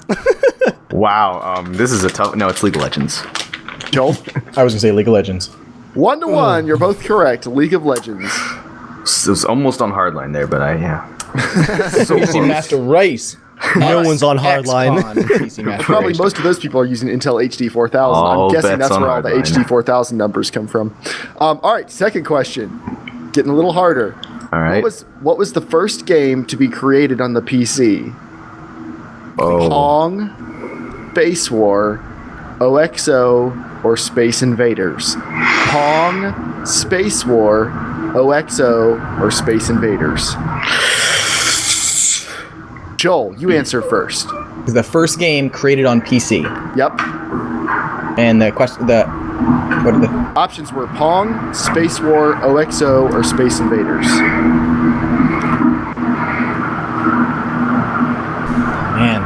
Wow, this is a tough... No, it's League of Legends. Joel? I was going to say League of Legends. 1-1, you're both correct. League of Legends. It was almost on Hardline there, but yeah. So PC Master Race. No one's on Hardline. PC Master Probably Race. most of those people are using Intel HD 4000. All I'm guessing bets that's on where all the Hardline. HD 4000 numbers come from. All right, second question. Getting a little harder. All right. What was the first game to be created on the PC? Oh. Pong, Space War, OXO, or Space Invaders? Pong, Space War, OXO, or Space Invaders? Joel, you answer first. The first game created on PC. Yep. And the question, what are the options were Pong, Space War, OXO, or Space Invaders? Man.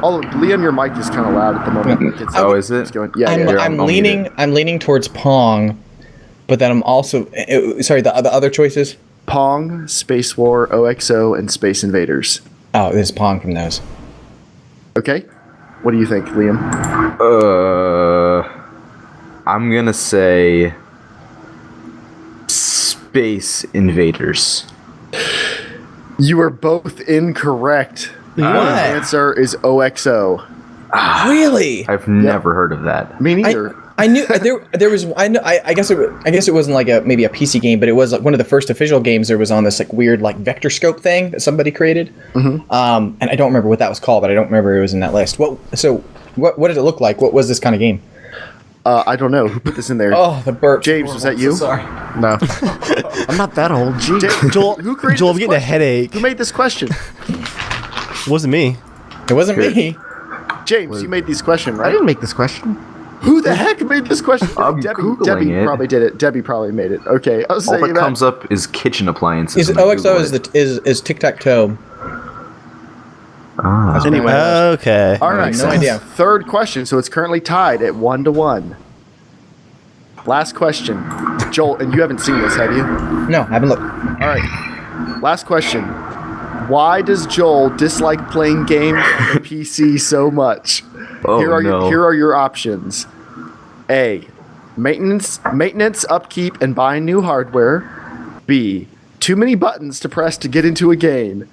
Oh, Liam, your mic is kind of loud at the moment. Like is it? It's going, yeah, I'm leaning towards Pong, but then I'm also sorry. The other choices: Pong, Space War, OXO, and Space Invaders. Oh, there's Pong from those. Okay, what do you think, Liam? I'm gonna say Space Invaders. You are both incorrect. The answer is OXO. Really? I've never heard of that. Me neither. I knew there was. I guess it wasn't like maybe a PC game, but it was like one of the first official games. There was on this like weird like vector scope thing that somebody created. Mm-hmm. And I don't remember what that was called, but I don't remember it was in that list. What did it look like? What was this kind of game? I don't know. Who put this in there? Oh, the burp. James, was that you? So sorry. No. I'm not that old. Jeez. Joel, who created Joel, I'm this getting a question? headache. Who made this question? It wasn't me. It wasn't me. James, you made this question, right? I didn't make this question. Who the heck made this question? I'm Debbie Googling it. probably did it. Debbie probably made it. Okay. I was All saying that comes up is kitchen appliances. when I OXO Google it. is tic tac toe. Ah. Anyway. Okay. All right. No idea. Third question. So it's currently tied at 1-1. Last question. Joel, and you haven't seen this, have you? No, I haven't looked. All right. Last question. Why does Joel dislike playing games on the PC so much? Oh, here no. are your options. A. Maintenance, upkeep, and buying new hardware. B. Too many buttons to press to get into a game.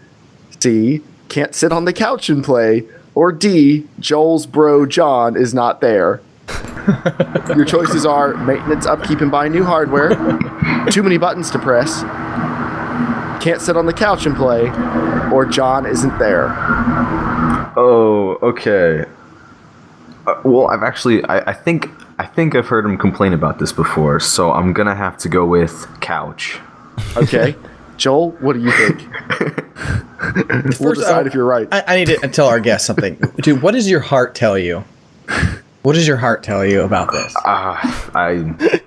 C. Can't sit on the couch and play. Or D. Joel's bro John is not there. Your choices are maintenance, upkeep, and buying new hardware. Too many buttons to press. Can't sit on the couch and play. Or John isn't there. Oh, okay. Well, I've actually, I think I've heard him complain about this before, so I'm gonna have to go with couch. Okay. Joel, what do you think? We'll decide if you're right. I need to tell our guest something. Dude, what does your heart tell you? What does your heart tell you about this?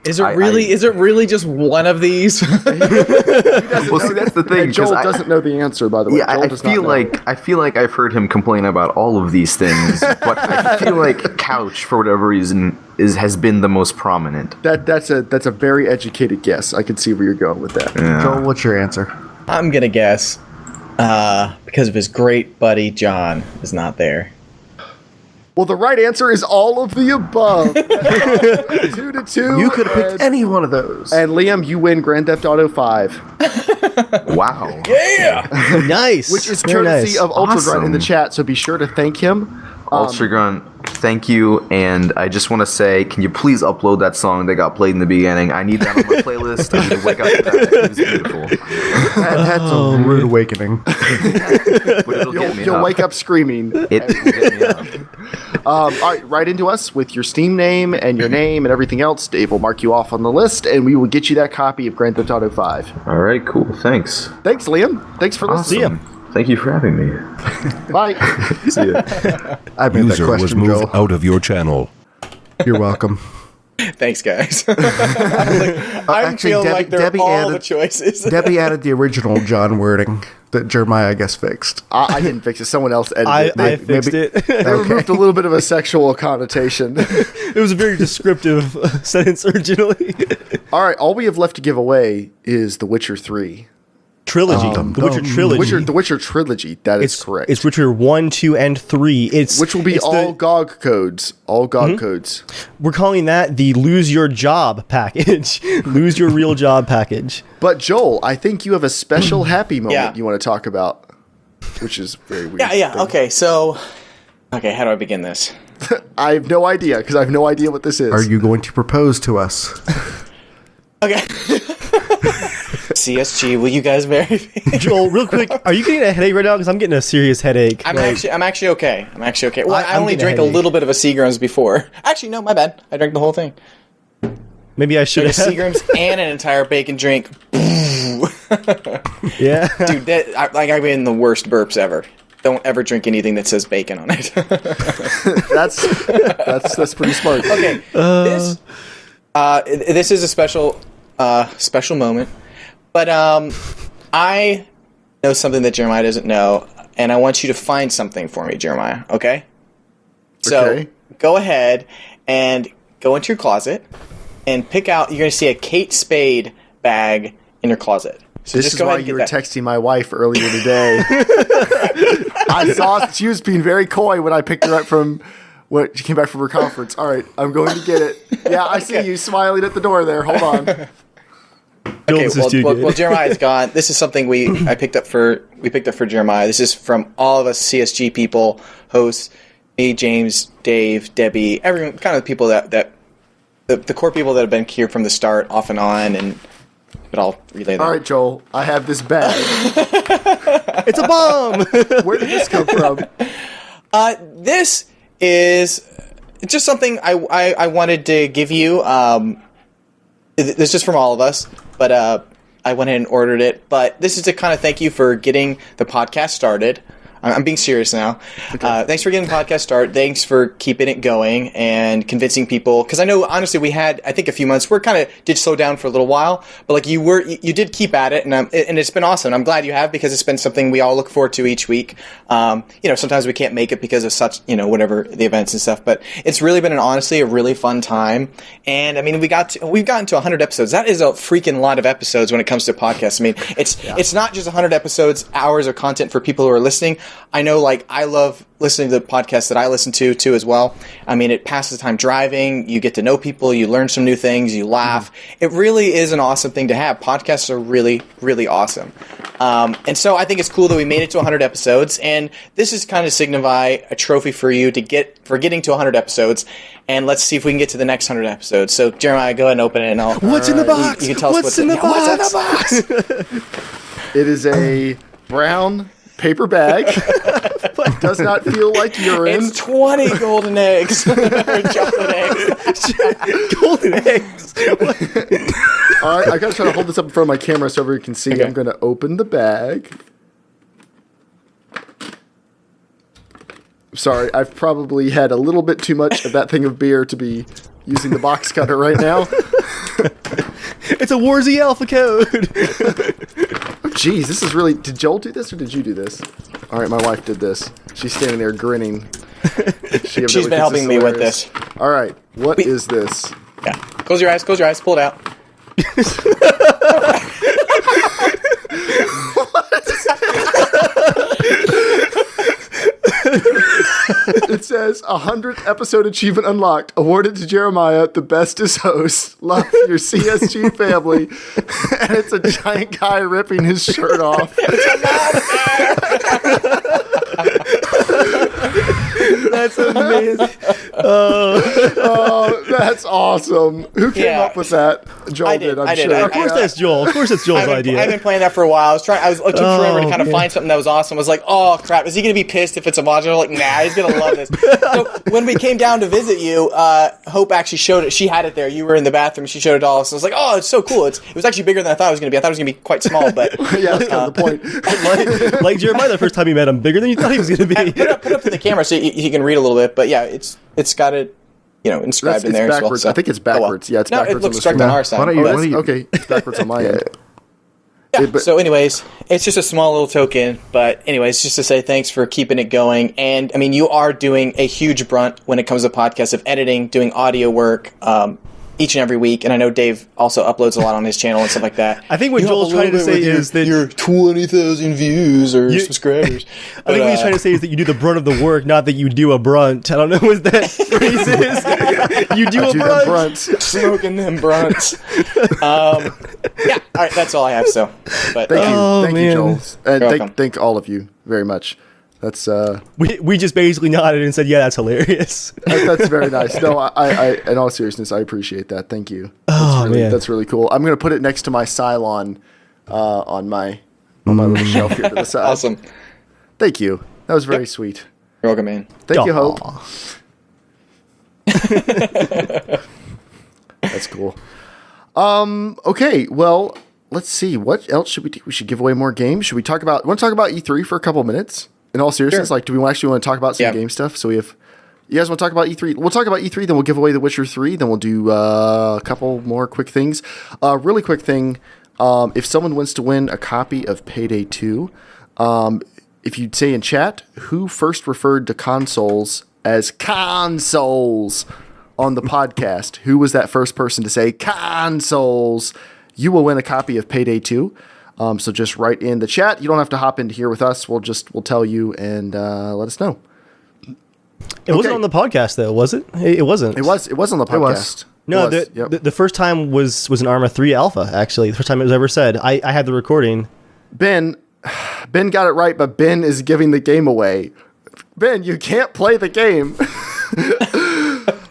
Is it really just one of these? Well, see, that's the thing. And Joel doesn't know the answer, by the way. Yeah, Joel I feel like I've heard him complain about all of these things, but I feel like couch, for whatever reason, has been the most prominent. That's a very educated guess. I can see where you're going with that. Yeah. Joel, what's your answer? I'm gonna guess because of his great buddy John is not there. Well, the right answer is all of the above. 2-2. You could have picked any one of those. And Liam, you win Grand Theft Auto 5. Wow. Yeah. Nice. Which is Very courtesy nice. of Ultra Grunt Awesome. in the chat, so be sure to thank him. Ultra Grunt, thank you, and I just want to say, can you please upload that song that got played in the beginning? I need that on my playlist. I need to wake up to that. It was beautiful. That's a rude awakening. But it'll get me You'll up. wake up screaming. It will get me up. All right, write into us with your Steam name and your name and everything else. Dave will mark you off on the list, and we will get you that copy of Grand Theft Auto 5. All right, cool. Thanks. Thanks, Liam. Thanks for listening. Awesome. Thank you for having me. Bye. See ya. I made that User was question, moved Joel. out of your channel. You're welcome. Thanks, guys. I'm Actually, feeling like they're all added, the choices. Debbie added the original John wording that Jeremiah, I guess, fixed. I didn't fix it. Someone else edited it. I fixed it. They removed a little bit of a sexual connotation. It was a very descriptive sentence originally. All right, all we have left to give away is The Witcher 3. Trilogy. The Witcher trilogy. The Witcher trilogy. That is correct. It's Witcher 1, 2, and 3. Which will be all GOG codes. All GOG codes. We're calling that the Lose Your Job package. Lose Your Real Job package. But Joel, I think you have a special happy moment you want to talk about, which is very weird. Yeah. Okay, so... Okay, how do I begin this? I have no idea, because I have no idea what this is. Are you going to propose to us? Okay. CSG, will you guys marry me? Joel, real quick, are you getting a headache right now? Because I'm getting a serious headache. I'm actually okay. I'm actually okay. Well, I I'm only getting a drank a headache. little bit of a Seagram's before. Actually, no, my bad. I drank the whole thing. Maybe I should Drank a have. Seagram's and an entire bacon drink. Yeah. Dude, I've been the worst burps ever. Don't ever drink anything that says bacon on it. That's pretty smart. Okay, this is a special moment, but I know something that Jeremiah doesn't know, and I want you to find something for me, Jeremiah. Okay? So go ahead and go into your closet and pick out. You're going to see a Kate Spade bag in your closet. So This just is go why ahead and you get were that. texting my wife earlier today. I saw she was being very coy when I picked her up from when she came back from her conference. All right, I'm going to get it. Yeah, I see you smiling at the door there. Hold on. Okay, well, Jeremiah's gone. This is something we picked up for Jeremiah. This is from all of us CSG people, hosts, me, James, Dave, Debbie, everyone, kind of the people that the core people that have been here from the start, off and on, but I'll relay that. All right, Joel, I have this bag. It's a bomb. Where did this come from? This is just something I wanted to give you. This is just from all of us, but I went ahead and ordered it. But this is to kind of thank you for getting the podcast started. I'm being serious now. Thanks for getting the podcast started. Thanks for keeping it going and convincing people. Because I know, honestly, we had, I think, a few months where kind of did slow down for a little while. But like you did keep at it, and it's been awesome. I'm glad you have, because it's been something we all look forward to each week. Sometimes we can't make it because of such, whatever the events and stuff. But it's really been honestly a really fun time. And I mean, we've gotten to 100 episodes. That is a freaking lot of episodes when it comes to podcasts. I mean, it's not just 100 episodes, hours of content for people who are listening. I know, like, I love listening to the podcasts that I listen to too as well. I mean, it passes the time driving. You get to know people. You learn some new things. You laugh. It really is an awesome thing to have. Podcasts are really, really awesome. And so I think it's cool that we made it to 100 episodes. And this is kind of signify a trophy for you for getting to 100 episodes. And let's see if we can get to the next 100 episodes. So Jeremiah, go ahead and open it. And what's in the box? You can tell us what's in the box. What's in the box? It is a brown paper bag. It does not feel like urine. It's 20 golden eggs. Or chocolate eggs. Golden eggs. All right, I gotta try to hold this up in front of my camera so everyone can see. Okay. I'm gonna open the bag. Sorry, I've probably had a little bit too much of that thing of beer to be using the box cutter right now. It's a Warzy Alpha code. Oh, geez, this is really... Did Joel do this or did you do this? All right, my wife did this. She's standing there grinning. She's been helping me with this. All right, what is this? Yeah. Close your eyes, pull it out. It says 100th episode achievement unlocked, awarded to Jeremiah, the bestest host. Love your CSG family. And it's a giant guy ripping his shirt off. That's amazing. Oh, that's awesome. Who came up with that? Joel did, I'm sure. Of course that's Joel. Of course it's Joel's idea. I've been playing that for a while. I was looking forever to kind of find something that was awesome. I was like, oh crap, is he going to be pissed if it's a module? Like, nah, he's going to love this. So when we came down to visit you, Hope actually showed it. She had it there. You were in the bathroom. She showed it all. So I was like, oh, it's so cool. It was actually bigger than I thought it was going to be. I thought it was going to be quite small, but yeah, that's kind of the point. like Jeremiah, the first time you met him, bigger than you thought he was going to be. Put up to the camera so you can read a little bit. But yeah, it's got it, inscribed in there backwards. as well. So. I think it's backwards. Yeah, it's no, backwards. It looks correct on our side. Okay, it's backwards on my end. Yeah, so anyways, it's just a small little token, but anyways, just to say thanks for keeping it going. And I mean, you are doing a huge brunt when it comes to podcasts of editing, doing audio work, each and every week. And I know Dave also uploads a lot on his channel and stuff like that. I think what Joel's trying to say is that your 20,000 views or subscribers. I think what he's trying to say is that you do the brunt of the work, not that you do a brunt. I don't know what that phrase is. You do a brunt. Smoking them brunts. Yeah, all right, that's all I have. So, but thank you, Joel, and thank all of you very much. That's we just basically nodded and said, yeah, that's hilarious. That's very nice. No, I in all seriousness, I appreciate that. Thank you. That's really cool. I'm gonna put it next to my Cylon on my little shelf here to the side. Awesome. Thank you. That was very sweet. You're welcome, man. Thank you, Hope. That's cool. Okay, well, let's see. What else should we do? We should give away more games. Should we want to talk about E3 for a couple minutes? In all seriousness, like, do we actually want to talk about some game stuff? So you guys want to talk about E3? We'll talk about E3, then we'll give away The Witcher 3, then we'll do a couple more quick things. Really quick thing, if someone wants to win a copy of Payday 2, if you'd say in chat, who first referred to consoles as consoles on the podcast, who was that first person to say consoles, you will win a copy of Payday 2. So just write in the chat. You don't have to hop into here with us. We'll tell you and let us know. It wasn't on the podcast though, was it? It wasn't. It was on the podcast. No, the first time was an Arma 3 Alpha, actually. The first time it was ever said. I had the recording. Ben got it right, but Ben is giving the game away. Ben, you can't play the game.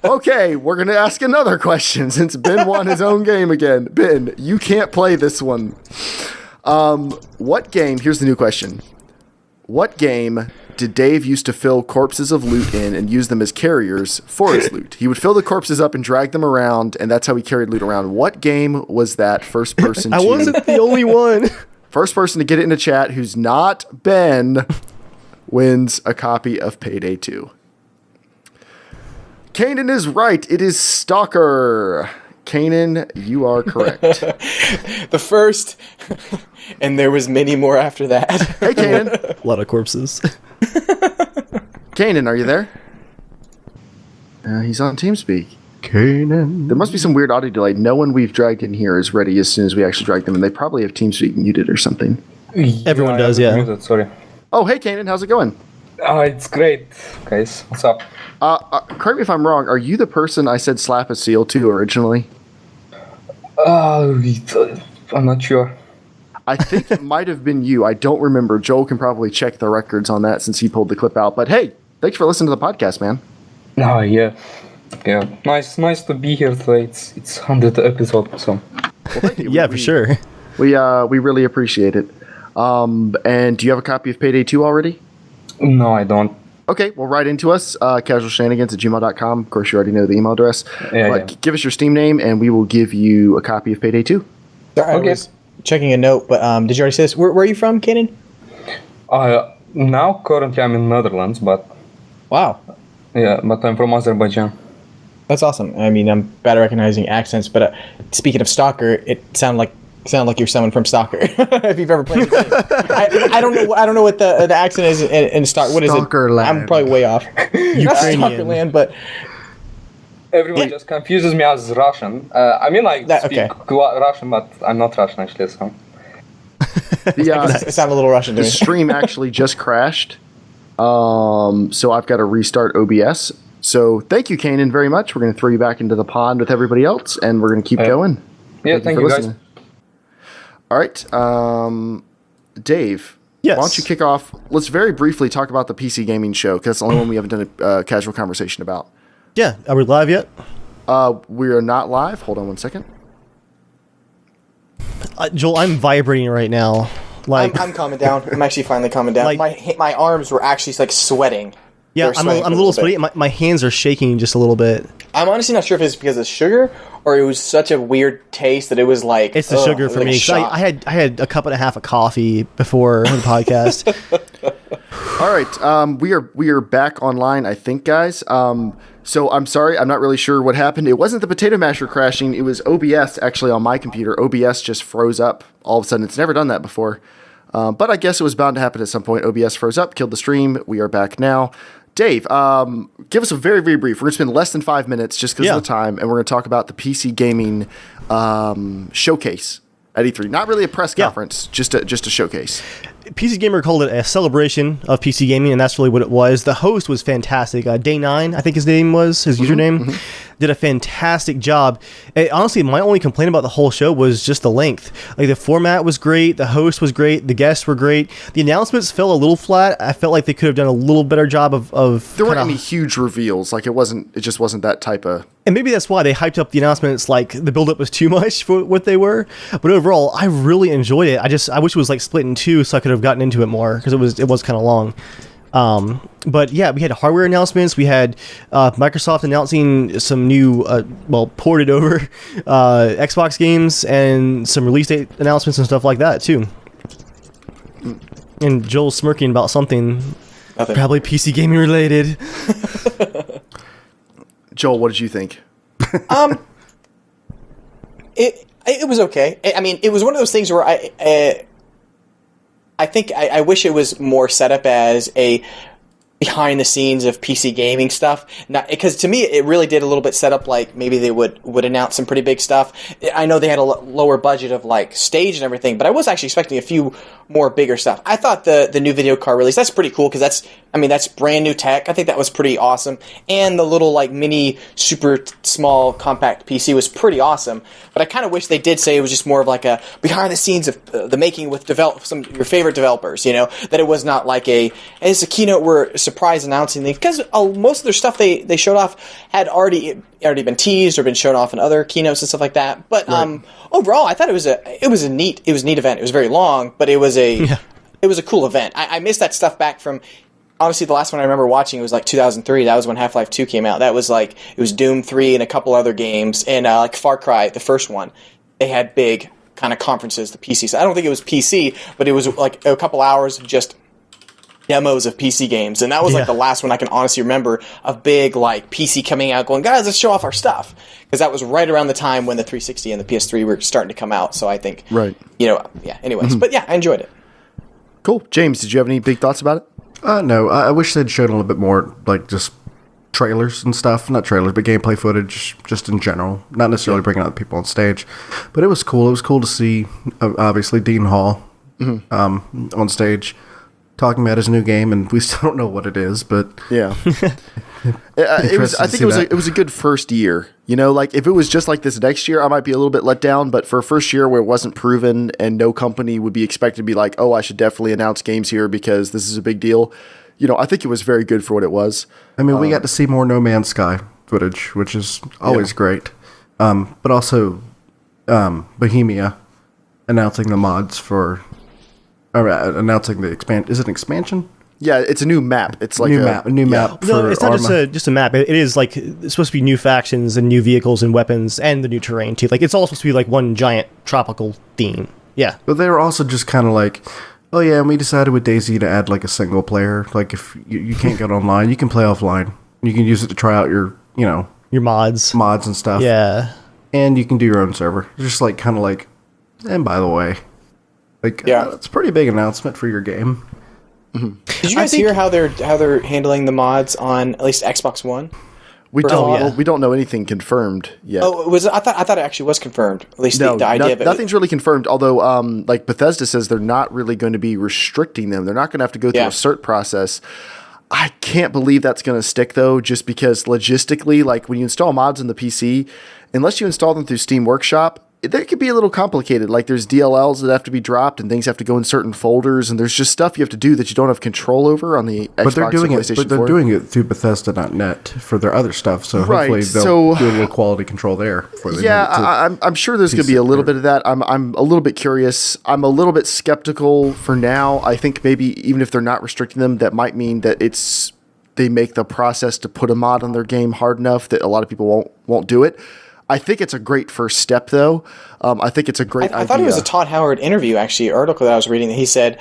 Okay, we're going to ask another question since Ben won his own game again. Ben, you can't play this one. What game, here's the new question. What game did Dave used to fill corpses of loot in and use them as carriers for his loot? He would fill the corpses up and drag them around, and that's how he carried loot around. What game was that first person I wasn't the only one. First person to get it in the chat who's not Ben. wins a copy of Payday 2. Kanan is right. It is Stalker. Kanan, you are correct. The first, and there was many more after that. Hey, Kanan. A lot of corpses. Kanan, are you there? He's on TeamSpeak. Kanan. There must be some weird audio delay. No one we've dragged in here is ready as soon as we actually drag them, and they probably have TeamSpeak muted or something. Everyone does, yeah. Muted, sorry. Oh, hey, Kanan, how's it going? It's great, guys. What's up? Correct me if I'm wrong. Are you the person I said slap a seal to originally? I'm not sure. I think it might have been you. I don't remember. Joel can probably check the records on that since he pulled the clip out. But hey, thanks for listening to the podcast, man. Oh, yeah. Nice to be here today. It's 100th episode, so. Well, thank you. Yeah, for sure. We really appreciate it. And do you have a copy of Payday 2 already? No, I don't. Okay, well, write into us, casualshenanigans@gmail.com. Of course, you already know the email address. But give us your Steam name, and we will give you a copy of Payday 2. Sorry, I was checking a note, but did you already say this? Where are you from, Kanan? Now, currently, I'm in Netherlands, but... Wow. Yeah, but I'm from Azerbaijan. That's awesome. I mean, I'm bad at recognizing accents, but speaking of Stalker, it sounded like you're someone from Stalker. If you've ever played the game, I don't know what the accent is in Stalker. What is it? Stalkerland. I'm probably way off. Not Stalkerland, but everyone just confuses me as Russian. I mean, like speak Russian, but I'm not Russian actually. So it sounded a little Russian to me. The stream actually just crashed, so I've got to restart OBS. So thank you, Kanan, very much. We're going to throw you back into the pond with everybody else, and we're going to keep going. Yeah, thank you guys. All right, Dave. Yes. Why don't you kick off? Let's very briefly talk about the PC gaming show, because that's the only one we haven't done a casual conversation about. Yeah. Are we live yet? We are not live. Hold on one second. Joel, I'm vibrating right now. Like I'm calming down. I'm actually finally calming down. My arms were actually like sweating. Yeah, I'm a little sweaty. My hands are shaking just a little bit. I'm honestly not sure if it's because of sugar or it was such a weird taste that it was like... It's the sugar for me. I had a cup and a half of coffee before the podcast. All right, we are back online, I think, guys. So I'm sorry, I'm not really sure what happened. It wasn't the potato masher crashing. It was OBS actually on my computer. OBS just froze up all of a sudden. It's never done that before. But I guess it was bound to happen at some point. OBS froze up, killed the stream. We are back now. Dave, give us a very, very brief. We're going to spend less than 5 minutes just because of the time, and we're going to talk about the PC gaming showcase at E3. Not really a press conference, just a showcase. PC Gamer called it a celebration of PC gaming, and that's really what it was. The host was fantastic. Day9, I think his name was, his username, did a fantastic job. Honestly, my only complaint about the whole show was just the length. Like, the format was great, the host was great, the guests were great. The announcements fell a little flat. I felt like they could have done a little better job of there weren't any huge reveals. Like, it just wasn't that type of... And maybe that's why they hyped up the announcements, like the build-up was too much for what they were. But overall, I really enjoyed it. I wish it was like split in two so I could have gotten into it more, because it was kind of long. But yeah, we had hardware announcements. We had Microsoft announcing some new, ported over Xbox games, and some release date announcements and stuff like that too. And Joel smirking about something, probably PC gaming related. Joel, what did you think? It was okay. I mean, it was one of those things where I think I wish it was more set up as a behind the scenes of PC gaming stuff. Not because to me it really did a little bit set up like maybe they would announce some pretty big stuff. I know they had a lower budget of like stage and everything, but I was actually expecting a few more bigger stuff. I thought the new video card release, that's pretty cool because that's brand new tech. I think that was pretty awesome. And the little like mini super small compact PC was pretty awesome. But I kind of wish they did say it was just more of like a behind the scenes of the making with some of your favorite developers, that it was not like it's a keynote where surprise announcing things, because most of their stuff they showed off had already been teased or been shown off in other keynotes and stuff like that. But overall, I thought it was a neat event. It was very long, but it was a cool event. I missed that stuff back from. Honestly, the last one I remember watching was like 2003. That was when Half-Life 2 came out. That was like, it was Doom 3 and a couple other games. And like Far Cry, the first one, they had big kind of conferences, the PC. So I don't think it was PC, but it was like a couple hours of just demos of PC games, and that was like the last one I can honestly remember of big like PC coming out going, guys, let's show off our stuff, because that was right around the time when the 360 and the PS3 were starting to come out. So I think, anyways, but yeah, I enjoyed it. Cool. James, did you have any big thoughts about it? No, I wish they'd shown a little bit more, like just trailers and stuff. Not trailers, but gameplay footage, just in general. Not necessarily bringing out the people on stage, but it was cool. It was cool to see, obviously, Dean Hall on stage talking about his new game, and we still don't know what it is, but yeah. It was a good first year. You know, like if it was just like this next year, I might be a little bit let down, but for a first year where it wasn't proven and no company would be expected to be like, oh, I should definitely announce games here because this is a big deal. You know, I think it was very good for what it was. I mean, we got to see more No Man's Sky footage, which is always great. But also Bohemia announcing the mods for announcing the expansion. Is it an expansion? Yeah, it's a new map. It's like a new map. No, it's not just a map. It is like it's supposed to be new factions and new vehicles and weapons and the new terrain too. Like it's all supposed to be like one giant tropical theme. Yeah, but they were also just kind of like, oh yeah, and we decided with DayZ to add like a single player. Like if you can't get online, you can play offline. You can use it to try out your mods and stuff. Yeah, and you can do your own server. Just like kind of like, and by the way, like it's a pretty big announcement for your game. Did you guys hear how they're handling the mods on at least Xbox One? We don't know anything confirmed yet. Oh, I thought it actually was confirmed. At least the idea of it. Nothing's really confirmed. Although, like Bethesda says, they're not really going to be restricting them. They're not going to have to go through a cert process. I can't believe that's going to stick though, just because logistically, like when you install mods on the PC, unless you install them through Steam Workshop, they could be a little complicated. Like there's DLLs that have to be dropped and things have to go in certain folders, and there's just stuff you have to do that you don't have control over on the Xbox but they're doing and PlayStation 4. But they're doing it through Bethesda.net for their other stuff, so hopefully they'll do a little quality control there. I'm sure there's going to be a little bit of that. I'm a little bit curious. I'm a little bit skeptical for now. I think maybe even if they're not restricting them, that might mean that they make the process to put a mod on their game hard enough that a lot of people won't do it. I think it's a great first step, though. I think it's a great idea. I thought it was a Todd Howard interview, actually, article that I was reading. That he said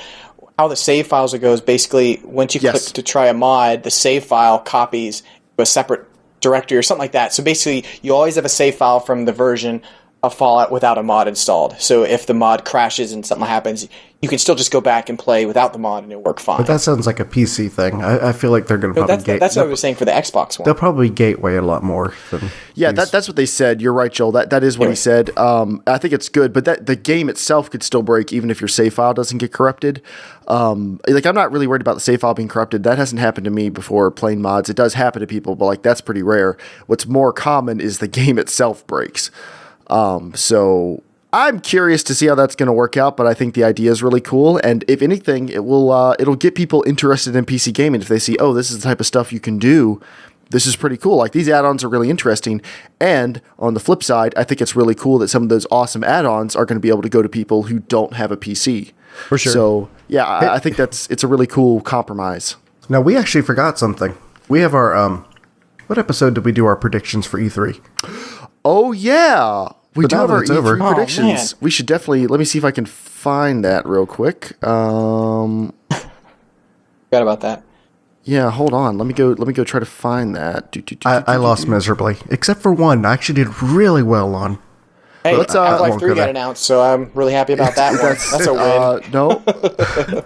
how the save files would go is basically once you click to try a mod, the save file copies to a separate directory or something like that. So basically, you always have a save file from the version of Fallout without a mod installed. So if the mod crashes and something happens, you can still just go back and play without the mod and it'll work fine. But that sounds like a PC thing. I feel like they're going to probably that's what I was saying for the Xbox one. They'll probably gateway a lot more. That's what they said. You're right, Joel. That is what he said. I think it's good, but the game itself could still break even if your save file doesn't get corrupted. I'm not really worried about the save file being corrupted. That hasn't happened to me before playing mods. It does happen to people, but that's pretty rare. What's more common is the game itself breaks. So I'm curious to see how that's going to work out, but I think the idea is really cool. And if anything, it'll get people interested in PC gaming. If they see, oh, this is the type of stuff you can do, this is pretty cool. Like these add-ons are really interesting. And on the flip side, I think it's really cool that some of those awesome add-ons are going to be able to go to people who don't have a PC. For sure. So yeah, I think it's a really cool compromise. Now we actually forgot something. We have our, what episode did we do our predictions for E3? Oh, yeah. We do have our E3 predictions. Oh, we should definitely... Let me see if I can find that real quick. Forgot about that. Yeah, hold on. Let me go try to find that. I lost miserably. Except for one I actually did really well on. Hey, Half-Life 3 got announced, so I'm really happy about that one. That's a win. No.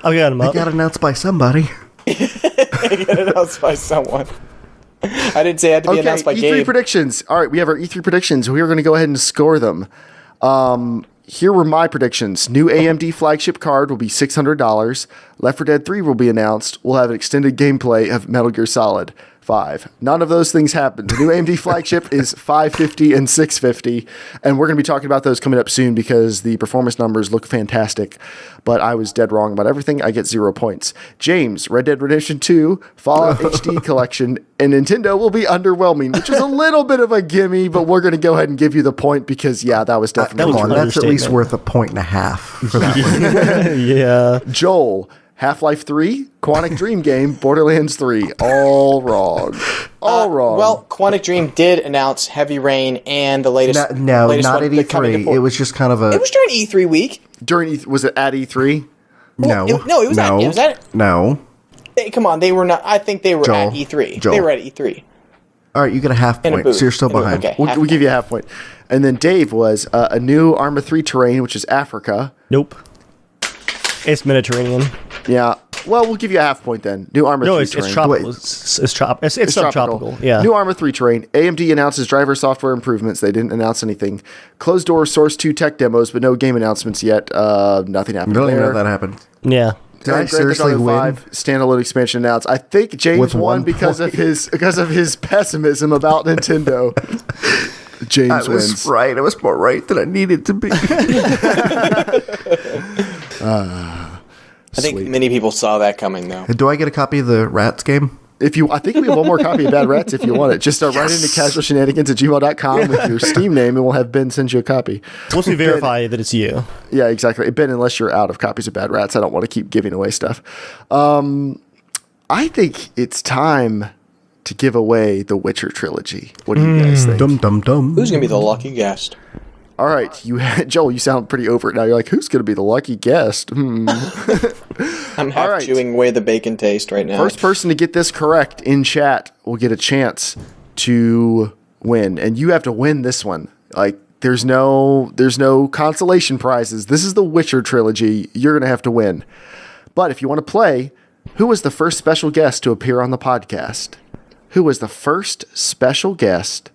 I got him up. It got announced by somebody. It got announced by someone. I didn't say it had to be announced by E3 Gabe. predictions. All right, we have our E3 predictions. We are going to go ahead and score them. Here were my predictions. New AMD flagship card will be $600. Left 4 Dead 3 will be announced. We'll have an extended gameplay of Metal Gear Solid 5. None of those things happened. The new AMD flagship is $550 and $650, and we're going to be talking about those coming up soon because the performance numbers look fantastic, but I was dead wrong about everything. I get 0 points. James, Red Dead Redemption 2, Fallout HD Collection, and Nintendo will be underwhelming, which is a little bit of a gimme, but we're going to go ahead and give you the point because, yeah, that was definitely Come on, that's at least worth 1.5 points for that one. Yeah. Joel, Half-Life 3, Quantic Dream game, Borderlands 3. All wrong. All wrong. Well, Quantic Dream did announce Heavy Rain and the latest. No, latest not one, at E3. It was just kind of a. It was during E3 week. Was it at E3? No. It was at. No. come on, they were not. I think they were Joel, at E3. Joel. They were at E3. All right, you get a half In a point, booth. so you're still In a booth, behind. okay. We'll give you a half point. And then Dave was a new Arma 3 terrain, which is Africa. Nope. It's Mediterranean. Yeah. Well, we'll give you a half point then. New Arma 3 terrain. It's tropical. It's subtropical. Yeah. New Arma 3 terrain. AMD announces driver software improvements. They didn't announce anything. Closed door Source 2 tech demos, but no game announcements yet. Nothing happened Really, there. none of that happened. Yeah. Did I seriously win? Standalone expansion announced. I think James With won 1 because of point. his pessimism about Nintendo. James I was wins. right. I was more right than I needed to be. I think many people saw that coming, though. Do I get a copy of the Rats game? I think we have one more copy of Bad Rats if you want it. Just write into casualshenanigans@gmail.com with your Steam name, and we'll have Ben send you a copy. Once we verify that it's you. Yeah, exactly. Ben, unless you're out of copies of Bad Rats, I don't want to keep giving away stuff. I think it's time to give away the Witcher trilogy. What do you guys think? Dum dum dum. Who's going to be the lucky guest? All right, Joel, you sound pretty over it now. You're like, who's going to be the lucky guest? I'm half chewing away the bacon taste right now. First person to get this correct in chat will get a chance to win, and you have to win this one. Like, there's no consolation prizes. This is the Witcher trilogy. You're going to have to win. But if you want to play, who was the first special guest to appear on the podcast? Who was the first special guest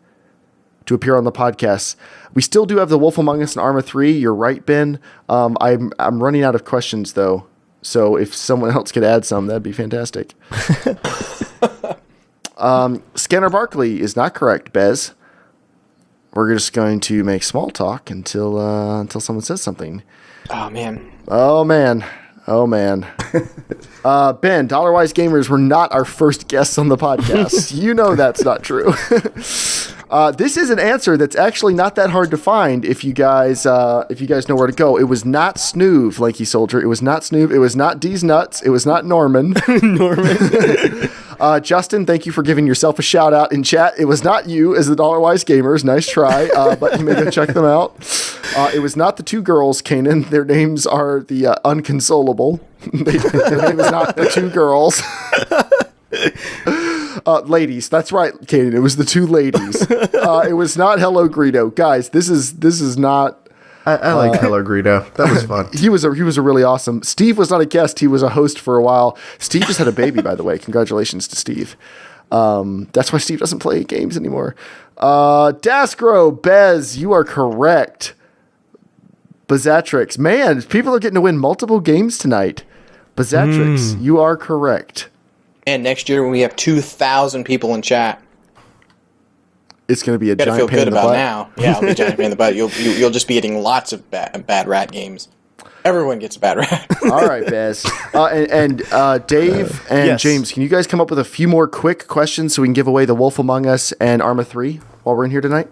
to appear on the podcast? We still do have the Wolf Among Us and Arma 3. You're right, Ben. I'm running out of questions, though. So if someone else could add some, that'd be fantastic. Scanner Barkley is not correct, Bez. We're just going to make small talk until someone says something. Oh, man. Ben, Dollar-Wise Gamers were not our first guests on the podcast. You know that's not true. This is an answer that's actually not that hard to find if you guys know where to go. It was not Snoov, Lanky Soldier. It was not Snoov. It was not D's Nuts. It was not Norman. Justin, thank you for giving yourself a shout out in chat. It was not you as the Dollar-Wise Gamers. Nice try, but you may go check them out. It was not the two girls, Kanan. Their names are the Unconsolable. Their name is not the two girls. Ladies, that's right, Kanan. It was the two ladies. It was not Hello Greedo, guys. This is not. I like Hello Greedo. That was fun. He was a really awesome. Steve was not a guest. He was a host for a while. Steve just had a baby, by the way. Congratulations to Steve. That's why Steve doesn't play games anymore. Dasgro, Bez, you are correct. Bazatrix, man, people are getting to win multiple games tonight. Bazatrix, you are correct. And next year when we have 2,000 people in chat, it's going to be a giant giant pain in the butt. now. Yeah, it'll be a giant pain in the butt. You'll just be getting lots of bad rat games. Everyone gets a bad rat. All right, Bez. And Dave and yes. James, can you guys come up with a few more quick questions so we can give away the Wolf Among Us and Arma 3 while we're in here tonight?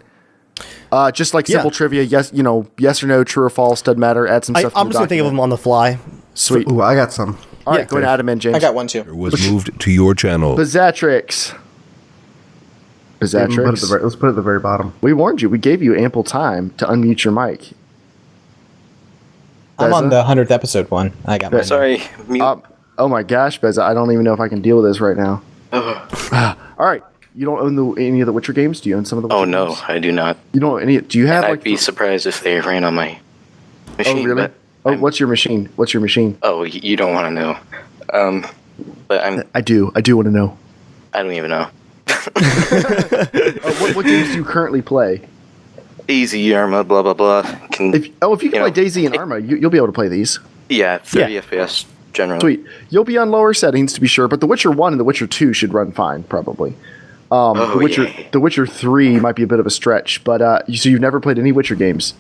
Just like simple trivia, yes or no, true or false, doesn't matter. Add some stuff. I'm just gonna think of them on the fly. Sweet. Ooh, I got some. All right, go ahead, Adam and James. I got one too. Was moved to your channel. Bazatrix. Let's put it at the very bottom. We warned you. We gave you ample time to unmute your mic. I'm on the 100th episode one. I got mine. Sorry. Oh my gosh, Beza, I don't even know if I can deal with this right now. All right. You don't own any of the Witcher games? Do you own some of the Witcher Oh, games? no, I do not. You don't own any? Do you have And I'd be surprised if they ran on my machine. Oh, really? But What's your machine? Oh, you don't want to know. But I do want to know. I don't even know. What games do you currently play? Easy, Arma, blah, blah, blah. If you can play Daisy and Arma, you'll be able to play these. Yeah, 30 FPS generally. Sweet. You'll be on lower settings to be sure, but The Witcher 1 and The Witcher 2 should run fine, probably. The Witcher 3 might be a bit of a stretch, but so you've never played any Witcher games?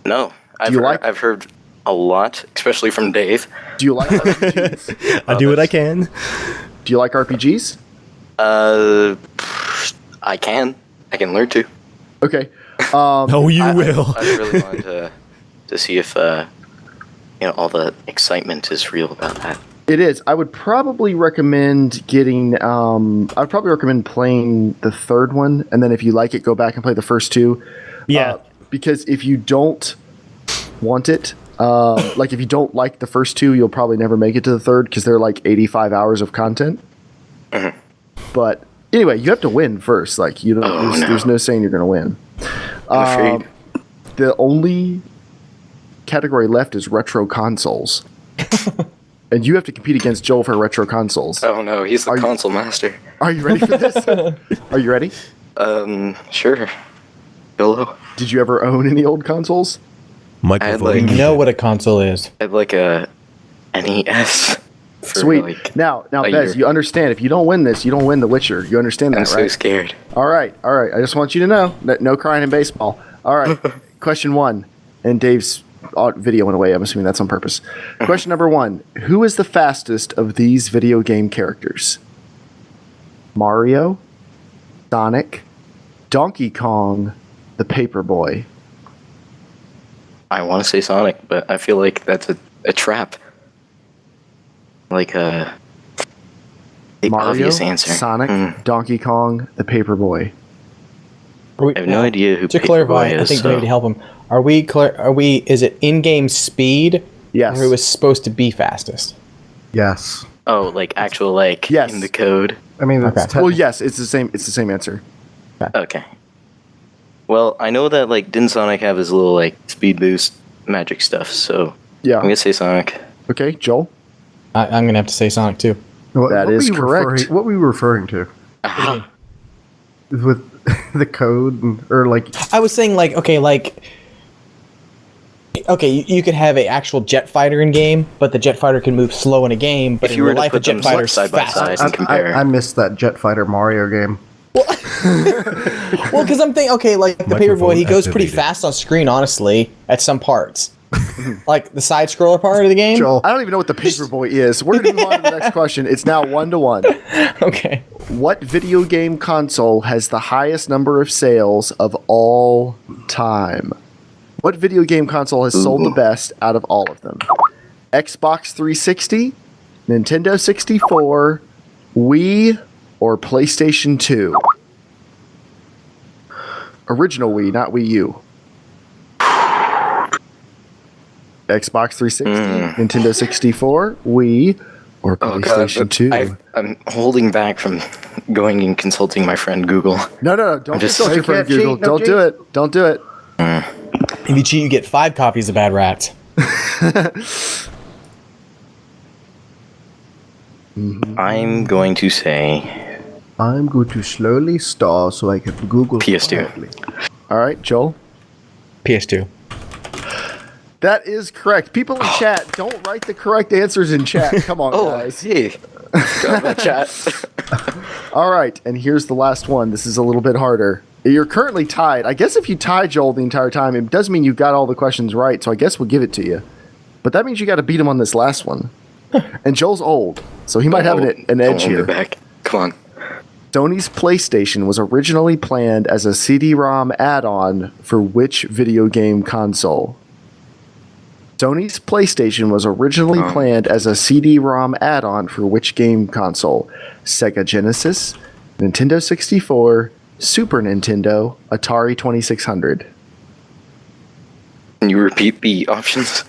No. I've heard a lot, especially from Dave. Do you like RPGs? I do what I can. Do you like RPGs? I can learn to. Okay. Oh, you will. I really wanted to see if all the excitement is real about that. It is. I would probably recommend getting. I'd probably recommend playing the third one, and then if you like it, go back and play the first two. Yeah. Because if you don't want it, Like if you don't like the first two, you'll probably never make it to the third because they're like 85 hours of content. But anyway, you have to win first. Like you don't. There's no saying you're going to win. I'm afraid. The only category left is retro consoles. And you have to compete against Joel for retro consoles. Oh no, he's the console master. Are you ready for this? Are you ready? Sure. YOLO. Did you ever own any old consoles? Microphone. You know what a console is. I had like a NES. For Sweet. Like now, a Bez, year. you understand. If you don't win this, you don't win The Witcher. You understand that, I'm right? so scared. All right. I just want you to know that no crying in baseball. All right. Question 1. And Dave's video went away. I'm assuming that's on purpose. Question number 1. Who is the fastest of these video game characters? Mario, Sonic, Donkey Kong, the Paperboy. I want to say Sonic, but I feel like that's a trap. Like the Mario, obvious answer. Sonic, Donkey Kong, the Paperboy. I have no idea who To clarify, Paperboy I is. think maybe to help him. Are we? Is it in-game speed? Yes. Or who is supposed to be fastest? Yes. Oh, like actual like Yes. in the code. I mean, Okay. Well, yes, it's the same. It's the same answer. Okay. Well, I know that like didn't Sonic have his little like speed boost magic stuff? So Yeah. I'm gonna say Sonic. Okay, Joel. I'm gonna have to say Sonic too. That is correct. What were you referring to? With the code or like? I was saying you could have an actual jet fighter in game, but the jet fighter can move slow in a game. But If in you were real to life, a put them jet fighter's side by fast. side and compare, I missed that Jet Fighter Mario game. Well, because I'm thinking, the Paperboy, he goes pretty fast on screen, honestly, at some parts. Like the side scroller part of the game. I don't even know what the Paperboy is. We're going to move on to the next question. It's now 1-1. Okay. What video game console has the highest number of sales of all time? What video game console has sold the best out of all of them? Xbox 360, Nintendo 64, Wii, or PlayStation 2? Original Wii, not Wii U. Xbox 360, Nintendo 64, Wii, or PlayStation 2? I'm holding back from going and consulting my friend Google. No, don't consult your friend Google. Don't do it. Don't do it. If you cheat, you get 5 copies of Bad Rats. I'm going to say I'm going to slowly stall so I can Google PS2. quietly. All right, Joel. PS2. That is correct. People in chat, don't write the correct answers in chat. Come on, guys. Hey, forgot about chat. All right, and here's the last one. This is a little bit harder. You're currently tied. I guess if you tie Joel the entire time, it does mean you got all the questions right, so I guess we'll give it to you. But that means you got to beat him on this last one. And Joel's old, so he might have an edge here. Back. Come on. Sony's PlayStation was originally planned as a CD-ROM add-on for which video game console? Sony's PlayStation was originally planned as a CD-ROM add-on for which game console? Sega Genesis, Nintendo 64, Super Nintendo, Atari 2600. Can you repeat the options?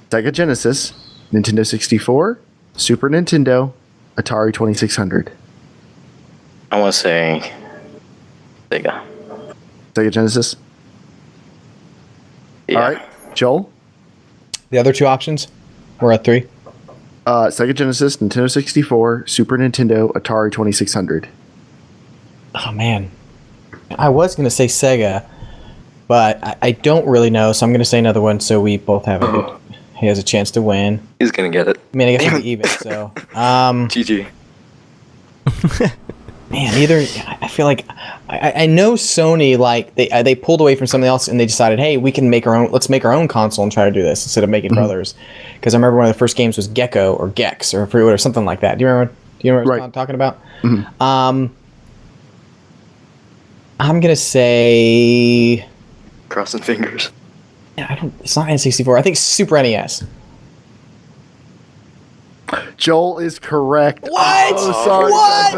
Sega Genesis, Nintendo 64, Super Nintendo, Atari 2600. I want to say Sega. Sega Genesis? Yeah. All right, Joel? The other 2 options? We're at 3. Sega Genesis, Nintendo 64, Super Nintendo, Atari 2600. Oh, man. I was going to say Sega, but I don't really know, so I'm going to say another one so we both have it. He has a chance to win. He's going to get it. I mean, I guess it'll be even, so. GG. Man, I feel like I know Sony, like they pulled away from something else and they decided, hey, we can make our own. Let's make our own console and try to do this instead of making brothers. Because I remember one of the first games was Gecko or Gex or something like that. Do you remember? What I'm talking about? I'm gonna say. Crossing fingers. Yeah, It's not N64. I think Super NES. Joel is correct. What? Oh, sorry. What?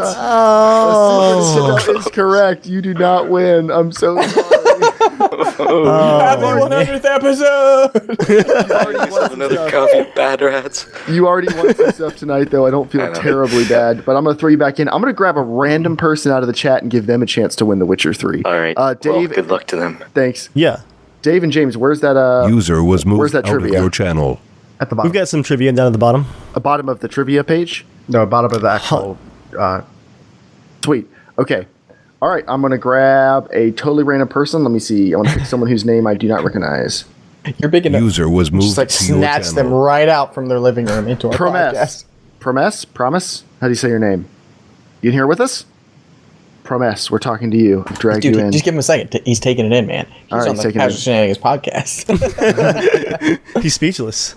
Super Nintendo is correct. You do not win. I'm so sorry. Happy 100th episode! Another copy of Bad Rats. You already won some stuff tonight, though. I don't feel terribly bad, but I'm going to throw you back in. I'm going to grab a random person out of the chat and give them a chance to win The Witcher 3. All right. Dave, good luck to them. Thanks. Yeah. Dave and James, where's that? User was moved where's that out of trivia? your channel. At the bottom. We've got some trivia down at the bottom. The bottom of the trivia page? No, bottom of the actual. Sweet. Okay. All right. I'm going to grab a totally random person. Let me see. I want to pick someone whose name I do not recognize. You're big enough. User was moved Just like to your snatch them channel. right out from their living room into our podcast. Promise? How do you say your name? You in here with us? Promise. We're talking to you. I've dragged Dude, you in. just give him a second. He's taking it in, man. He's All right, on the taking it Casual in. Shenanigans podcast. He's speechless.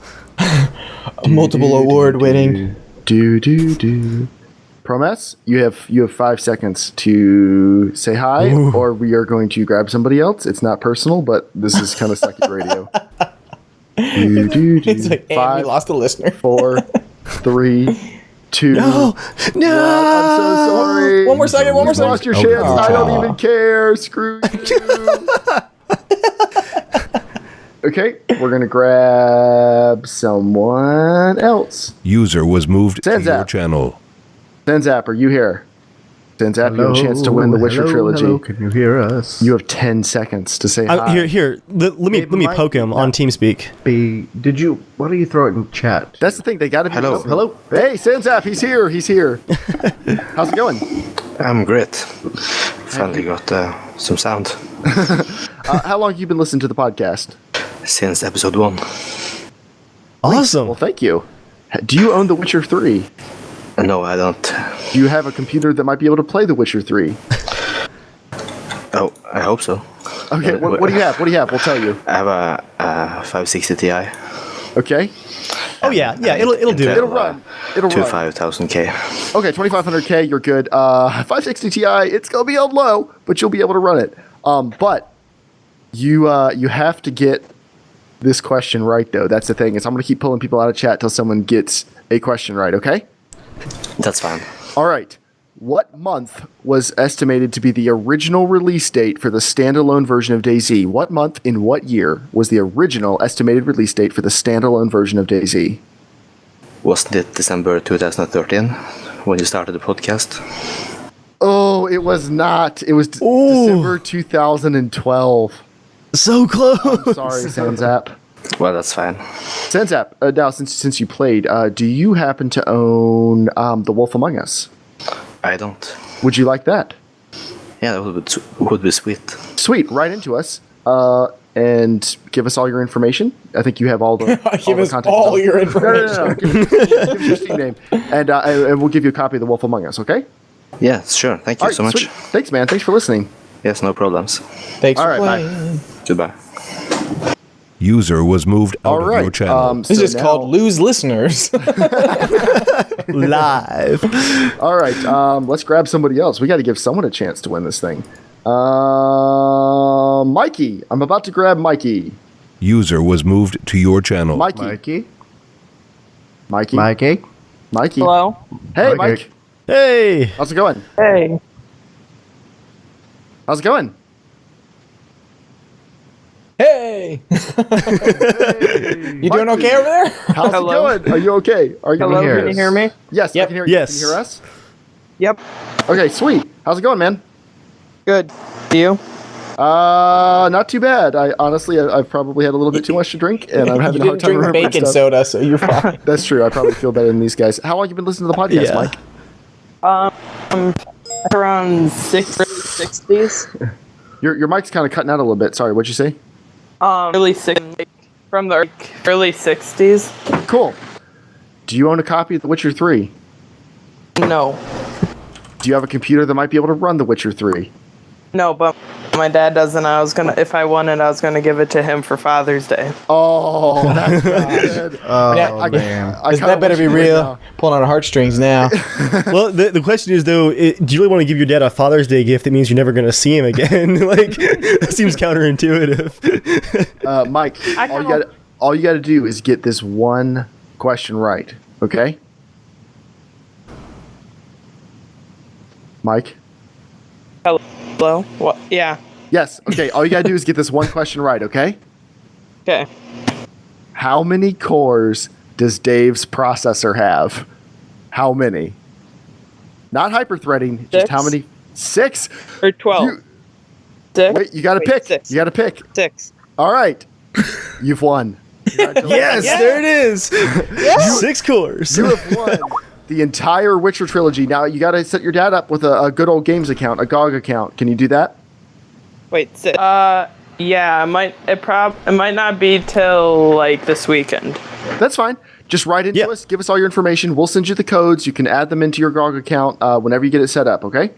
Multiple award winning. Promise, you have 5 seconds to say hi, or we are going to grab somebody else. It's not personal, but this is kind of psychic radio. It's like, and we lost a listener. 4, 3, 2. No. I'm so sorry. One more second. You lost your chance. I don't even care. Screw you. Okay, we're gonna grab someone else. User was moved to your Zanzap. channel. Zanzap, are you here? Zanzap, you have a chance to win the Witcher trilogy. Hello, can you hear us? You have 10 seconds to say hi. Here. Let me poke him on Teamspeak. Why don't you throw it in chat? That's the thing. They got to be. Hello. Hey, Zanzap, he's here. How's it going? I'm great. Finally got some sound. How long have you been listening to the podcast? Since episode 1. Awesome. Well, thank you. Do you own The Witcher 3? No, I don't. Do you have a computer that might be able to play The Witcher 3? Oh, I hope so. Okay, what do you have? We'll tell you. I have a 560 Ti. Okay. Oh yeah, it'll do it. It'll run. To 5000K. Okay, 2500K, you're good. 560 Ti, it's gonna be on low, but you'll be able to run it. But you have to get this question right, though. That's the thing. Is I'm gonna keep pulling people out of chat till someone gets a question right. Okay. That's fine. All right. What month was estimated to be the original release date for the standalone version of DayZ? What month in what year was the original estimated release date for the standalone version of DayZ? Wasn't it December 2013 when you started the podcast? Oh, it was not. It was December 2012. So close. I'm sorry, Zanzap. Well, that's fine. Zanzap, now since you played, do you happen to own The Wolf Among Us? I don't. Would you like that? Yeah, that would be sweet. Sweet. Write into us and give us all your information. I think you have all the Give us all your information. No. Give us your Steam name, and we'll give you a copy of The Wolf Among Us. Okay? Yeah, sure. Thank you so much. Sweet. Thanks, man. Thanks for listening. Yes, no problems. Thanks all for right, playing. bye. Goodbye. User was moved out of your channel. This is called Lose Listeners. Live. All right, let's grab somebody else. We got to give someone a chance to win this thing. Mikey. I'm about to grab Mikey. User was moved to your channel. Mikey. Hello? Hey, Mike. Hey. How's it going? Hey. How's it going? Hey. You doing okay over there? How's it going? Are you okay? Are you Hello, can you hear me? Yes, I can hear you. Yes. Can you hear us? Yep. Okay, sweet. How's it going, man? Good. You? Not too bad. I've probably had a little bit too much to drink, and I'm having a hard time drink remembering bacon stuff. soda, so you're fine. That's true. I probably feel better than these guys. How long have you been listening to the podcast, Mike? Around 60s. Your mic's kind of cutting out a little bit. Sorry, what'd you say? Early 60s. From the early 60s. Cool. Do you own a copy of The Witcher 3? No. Do you have a computer that might be able to run The Witcher 3? No, but my dad doesn't. If I won it, I was gonna give it to him for Father's Day. Oh, that's good. Man. That better be real. Pulling on our heartstrings now. Well, the question is though, do you really want to give your dad a Father's Day gift that means you're never going to see him again? Like, that seems counterintuitive. Mike, all you got to do is get this one question right. Okay. Mike. Hello. What? Yeah. Yes. Okay. All you gotta do is get this one question right. Okay. Okay. How many cores does Dave's processor have? How many? Not hyper-threading. Just how many? 6 or 12. 6. Wait, you gotta pick. 6. You gotta pick. 6. All right. You've won. Yes, there it is. 6 cores. You have won the entire Witcher trilogy. Now you got to set your dad up with a good old games account, a GOG account. Can you do that? Wait, 6. Yeah, it might not be till like this weekend. That's fine. Just write into us. Give us all your information. We'll send you the codes. You can add them into your GOG account whenever you get it set up. Okay.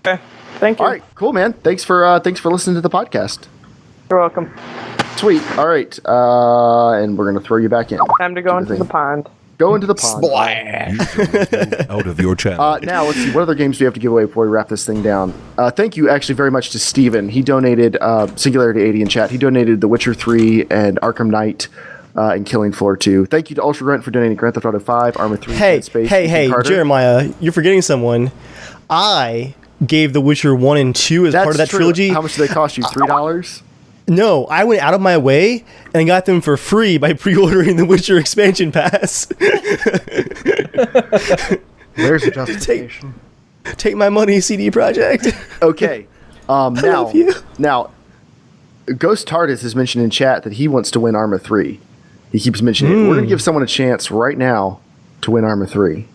Okay. Thank you. All right. Cool, man. Thanks for listening to the podcast. You're welcome. Sweet. All right. And we're gonna throw you back in. Time to go into the pond. Go into the pond. Out of your channel. Now, let's see. What other games do we have to give away before we wrap this thing down? Thank you actually very much to Steven. He donated Singularity 80 in chat. He donated The Witcher 3 and Arkham Knight and Killing Floor 2. Thank you to Ultra Grunt for donating Grand Theft Auto 5, Arma 3, Dead Space. Hey, Jeremiah, you're forgetting someone. I gave The Witcher 1 and 2 as part of that trilogy. How much did they cost you? $3? No, I went out of my way and got them for free by pre-ordering the Witcher expansion pass. There's a justification. Take my money, CD Projekt. Okay. Now, Ghost TARDIS has mentioned in chat that he wants to win Arma 3. He keeps mentioning it. We're going to give someone a chance right now to win Arma 3.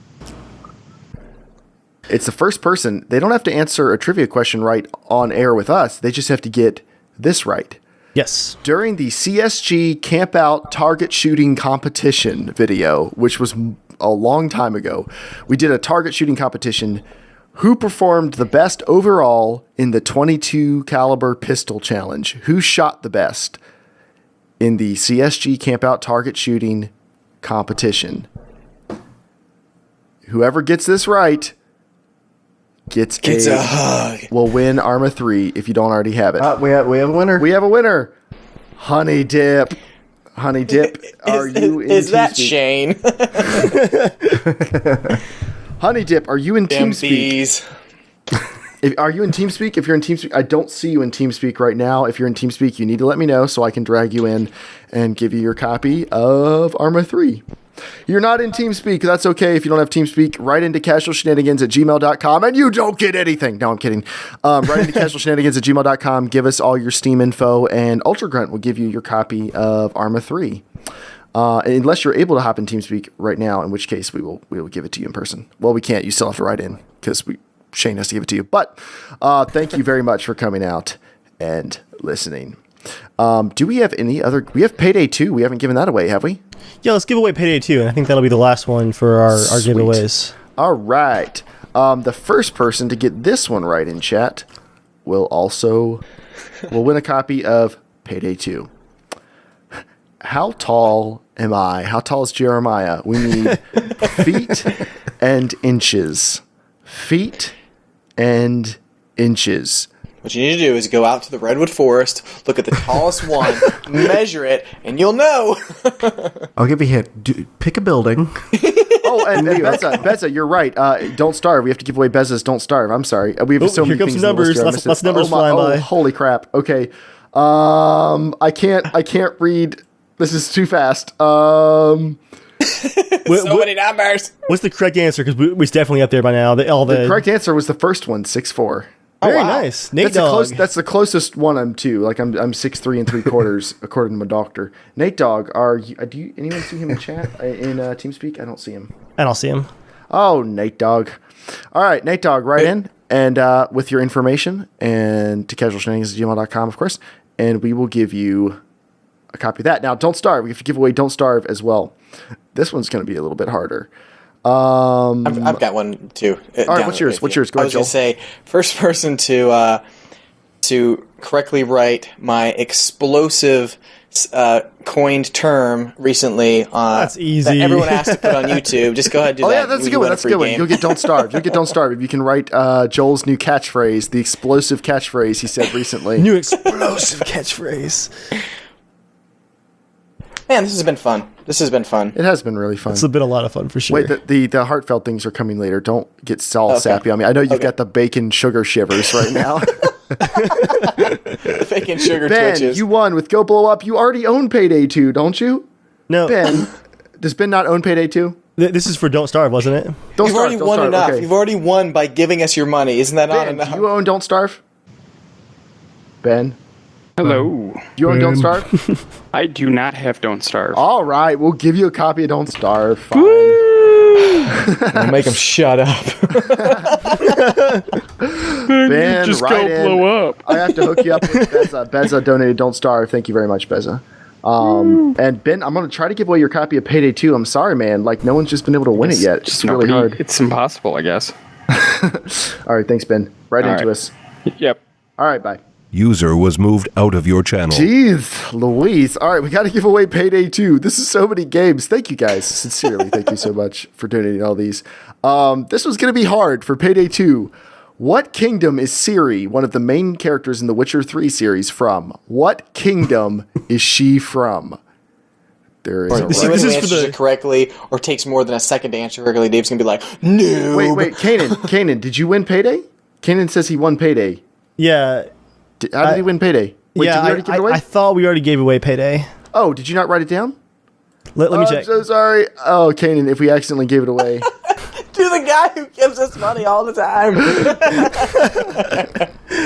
It's the first person. They don't have to answer a trivia question right on air with us. They just have to get this right. Yes. During the CSG Camp Out Target Shooting Competition video, which was a long time ago, we did a target shooting competition. Who performed the best overall in the .22 caliber pistol challenge? Who shot the best in the CSG Camp Out Target Shooting Competition? Whoever gets this right gets a hug. Will win Arma 3 if you don't already have it. We have a winner. We have a winner. Honey Dip. Honey Dip, are you in Is that TeamSpeak? Shane? Honey Dip, are you in TeamSpeak? Are you in TeamSpeak? If you're in TeamSpeak, I don't see you in TeamSpeak right now. If you're in TeamSpeak, you need to let me know so I can drag you in and give you your copy of Arma 3. You're not in TeamSpeak. That's okay. If you don't have TeamSpeak, write into casualshenanigans@gmail.com and you don't get anything. No, I'm kidding. Write into casualshenanigans@gmail.com. Give us all your Steam info, and Ultra Grunt will give you your copy of Arma 3. Unless you're able to hop in TeamSpeak right now, in which case we will give it to you in person. Well, we can't. You still have to write in because Shane has to give it to you. But thank you very much for coming out and listening. Do we have any other? We have Payday 2. We haven't given that away, have we? Yeah, let's give away Payday 2, and I think that'll be the last one for our giveaways. All right. The first person to get this one right in chat will win a copy of Payday 2. How tall am I? How tall is Jeremiah? We need feet and inches. Feet and inches. What you need to do is go out to the Redwood Forest, look at the tallest one, measure it, and you'll know. I'll give you a hint. Pick a building. Oh, and Beza, you're right. Don't starve. We have to give away Beza's Don't Starve. I'm sorry. We have so many things. Here comes numbers. Lots of numbers flying by. Holy crap. Okay. I can't read. This is too fast. So many numbers. What's the correct answer? Because we're definitely up there by now. The correct answer was the first one, 6'4". Very nice. Nate Dogg. That's the closest one I'm to. Like I'm 6'3 3/4 according to my doctor. Nate Dogg, do you anyone see him in chat in TeamSpeak? I don't see him. I don't see him. Oh, Nate Dogg. All right, Nate Dogg, write in and with your information and to casualshenanigans@gmail.com, of course, and we will give you a copy of that. Now, Don't Starve. We have to give away Don't Starve as well. This one's going to be a little bit harder. I've got one too. All right, what's yours? Go ahead, I was going to say, first person to correctly write my explosive coined term recently. That's easy. That everyone has to put on YouTube. Just go ahead and do that. Oh yeah, that's a good one. That's a good one. You'll get Don't Starve. If you can write Joel's new catchphrase, the explosive catchphrase he said recently. New explosive catchphrase. Man, this has been fun. It has been really fun. It's been a lot of fun for sure. Wait, the heartfelt things are coming later. Don't get all sappy on me. I know you've got the bacon sugar shivers right now. Faking sugar Ben, twitches. you won with Go Blow Up. You already own Payday 2, don't you? No. Ben, does Ben not own Payday 2? This is for Don't Starve, wasn't it? You've already won enough. Okay. You've already won by giving us your money. Isn't that not Ben, enough? do you own Don't Starve? Ben? Hello. Do you own Don't Starve? I do not have Don't Starve. All right, we'll give you a copy of Don't Starve. Fine. I'll make him shut up. Ben, Just right go in. blow up. I have to hook you up with Beza. Beza donated Don't Starve. Thank you very much, Beza. And Ben, I'm going to try to give away your copy of Payday 2. I'm sorry, man. Like, no one's just been able to win it yet. It's really hard. It's impossible, I guess. All right, thanks, Ben. Right All into right. us. Yep. All right, bye. User was moved out of your channel. Jeez, Louise. All right, we got to give away Payday 2. This is so many games. Thank you guys. Sincerely, thank you so much for donating all these. This was going to be hard for Payday 2. What kingdom is Ciri, one of the main characters in the Witcher 3 series, from? What kingdom is she from? There is a This is answers it correctly, or takes more than a second to answer correctly. Dave's gonna be like, "No." Wait, Kanan, did you win Payday? Kanan says he won Payday. Yeah. How did he win Payday? Wait, yeah, did we already give it away? I thought we already gave away Payday. Oh, did you not write it down? Let me check. I'm so sorry. Oh, Kanan, if we accidentally gave it away. To the guy who gives us money all the time.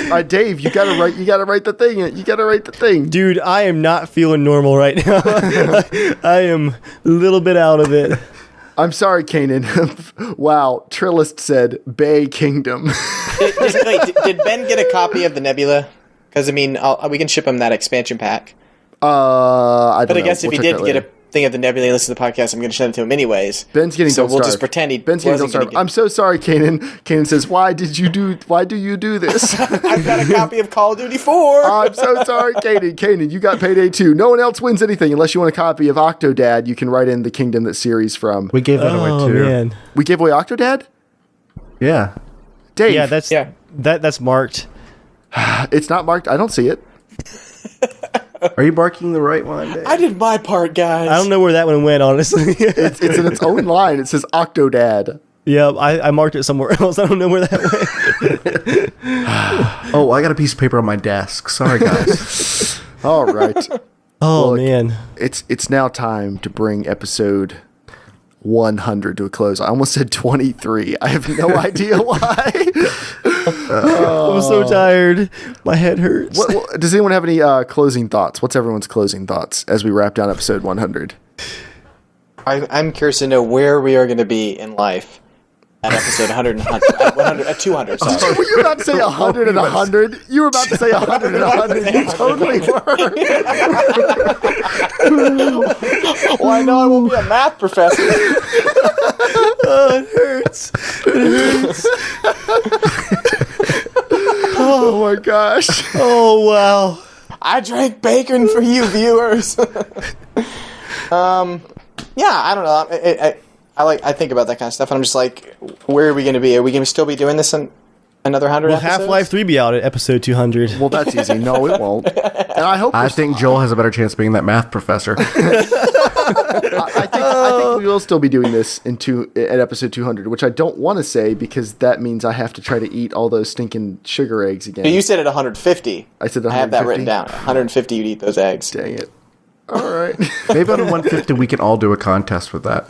All right, Dave, you gotta write the thing. You gotta write the thing. Dude, I am not feeling normal right now. I am a little bit out of it. I'm sorry, Kanan. Wow, Trillist said Bay Kingdom. Did Ben get a copy of the Nebula? Because I mean, we can ship him that expansion pack. I don't know. But I guess if he did get a thing of the Nebula and listen to the podcast, I'm going to send it to him anyways. Ben's getting so Don't we'll Starve. just pretend he Ben's getting Don't wasn't Starve. gonna I'm so sorry, Kanan. Kanan says, why do you do this? I've got a copy of Call of Duty 4. I'm so sorry, Kanan. Kanan, you got Payday 2. No one else wins anything unless you want a copy of Octodad. You can write in the kingdom that Ciri's from. We gave that away too. Man. We gave away Octodad? Yeah. Dave. Yeah, that's marked. It's not marked. I don't see it. Are you barking the right one, Dave? I did my part, guys. I don't know where that one went, honestly. It's in its own line. It says Octodad. Yeah, I marked it somewhere else. I don't know where that went. Oh, I got a piece of paper on my desk. Sorry, guys. All right. Oh, Look, man. It's now time to bring episode 100 to a close. I almost said 23. I have no idea why. I'm so tired. My head hurts. Does anyone have any closing thoughts? What's everyone's closing thoughts as we wrap down episode 100? I'm curious to know where we are going to be in life at episode 100 at 200. Sorry. Oh, were you about to say 100 and 100? You were about to say 100 and 100. You totally were. Well, I know I won't be a math professor. Oh, it hurts. It hurts. Oh my gosh. Oh, wow. I drank bacon for you viewers. Yeah, I don't know. I think about that kind of stuff, and I'm just like, where are we going to be? Are we going to still be doing this in another 100 Will episodes? Half-Life 3 be out at episode 200? Well, that's easy. No, it won't. And I think Joel has a better chance of being that math professor. I think we will still be doing this at episode 200, which I don't want to say because that means I have to try to eat all those stinking sugar eggs again. You said at 150. I said 150. I have that written down. 150, you'd eat those eggs. Dang it. All right. Maybe on 150 we can all do a contest with that.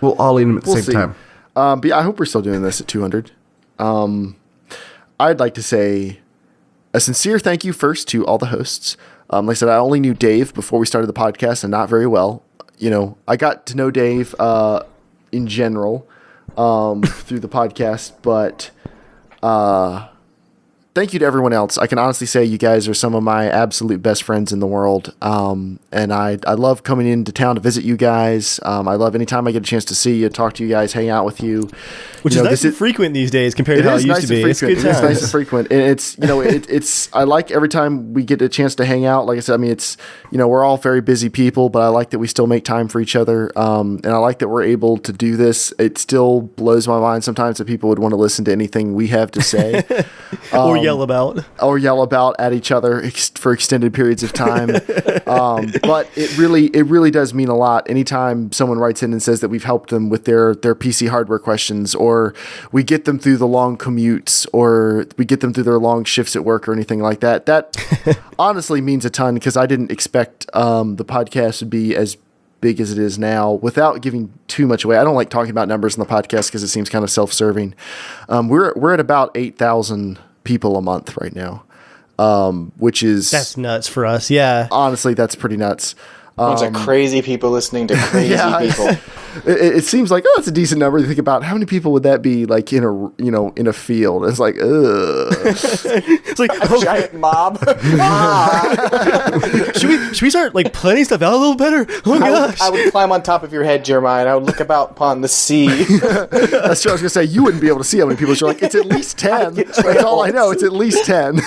We'll all eat them at the same time. But yeah, I hope we're still doing this at 200. I'd like to say a sincere thank you first to all the hosts. Like I said, I only knew Dave before we started the podcast and not very well. You know, I got to know Dave in general through the podcast, but thank you to everyone else. I can honestly say you guys are some of my absolute best friends in the world. And I love coming into town to visit you guys. I love anytime I get a chance to see you, talk to you guys, hang out with you. Which is nice and frequent these days compared to how it used to be. It's good times. It is nice and frequent. And it's, you know, it's, I like every time we get a chance to hang out. Like I said, I mean, it's, you know, we're all very busy people, but I like that we still make time for each other. And I like that we're able to do this. It still blows my mind sometimes that people would want to listen to anything we have to say. Or yell about. Or yell about at each other for extended periods of time. But it really does mean a lot anytime someone writes in and says that we've helped them with their PC hardware questions, or we get them through the long commutes, or we get them through their long shifts at work or anything like that. That honestly means a ton, because I didn't expect the podcast would be as big as it is now. Without giving too much away, I don't like talking about numbers in the podcast because it seems kind of self-serving. We're at about 8,000 people a month right now, which is... That's nuts for us, yeah. Honestly, that's pretty nuts. Bunch of crazy people listening to crazy people. It seems like, it's a decent number to think about. How many people would that be, like, in a field? It's like, ugh. It's like a giant mob. Should we start, like, planning stuff out a little better? Oh, gosh. I would climb on top of your head, Jeremiah, and I would look about upon the sea. That's what I was going to say. You wouldn't be able to see how many people. You're like, it's at least 10. That's all I know. It's at least 10.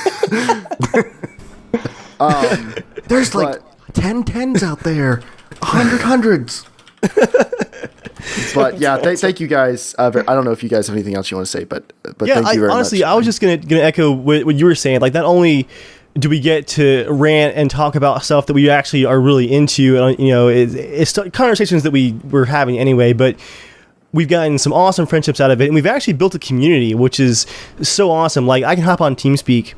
There's like 10 tens out there, 100 hundreds. But yeah, thank you guys. I don't know if you guys have anything else you want to say, but yeah, thank you very honestly, much. I was just gonna echo what you were saying. Like, not only do we get to rant and talk about stuff that we actually are really into, it's conversations that we were having anyway, but we've gotten some awesome friendships out of it, and we've actually built a community, which is so awesome. Like, I can hop on Teamspeak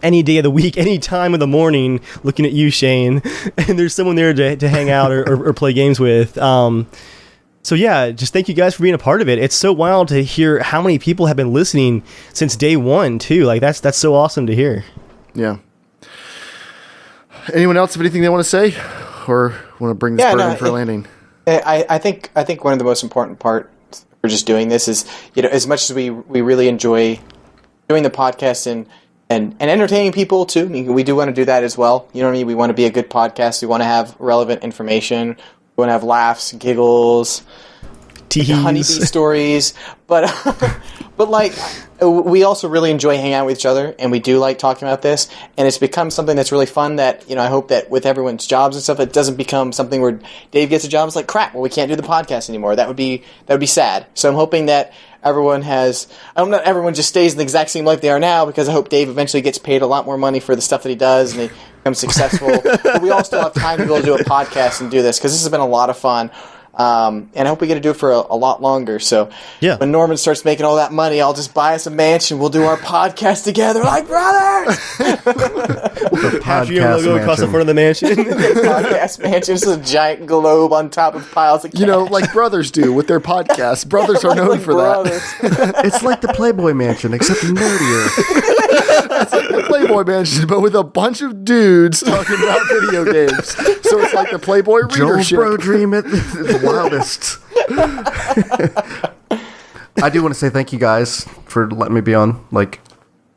any day of the week, any time of the morning, looking at you, Shane, and there's someone there to hang out or play games with. So yeah, just thank you guys for being a part of it. It's so wild to hear how many people have been listening since day one too. Like, that's so awesome to hear. Yeah. Anyone else have anything they want to say, or want to bring this bird in for a landing? I think one of the most important parts for just doing this is, as much as we really enjoy doing the podcast and entertaining people too. I mean, we do want to do that as well. You know what I mean? We want to be a good podcast. We want to have relevant information. We want to have laughs, giggles, honeybee stories. But like, we also really enjoy hanging out with each other, and we do like talking about this. And it's become something that's really fun. That I hope that with everyone's jobs and stuff, it doesn't become something where Dave gets a job. It's like, crap. Well, we can't do the podcast anymore. That would be sad. So I'm hoping that everyone not everyone just stays in the exact same life they are now, because I hope Dave eventually gets paid a lot more money for the stuff that he does and he becomes successful. But we all still have time to be able to do a podcast and do this, because this has been a lot of fun. And I hope we get to do it for a lot longer. So when Norman starts making all that money, I'll just buy us a mansion. We'll do our podcast together like brothers. Have your logo across the front of the mansion. Podcast mansion. It's a giant globe on top of piles of cash. Like brothers do with their podcasts. Brothers are known for that. It's like the Playboy Mansion, except nerdier. It's like the Playboy Mansion, but with a bunch of dudes talking about video games. So it's like the Playboy Joel's readership. bro dream at the wildest. I do want to say thank you guys for letting me be on. Like,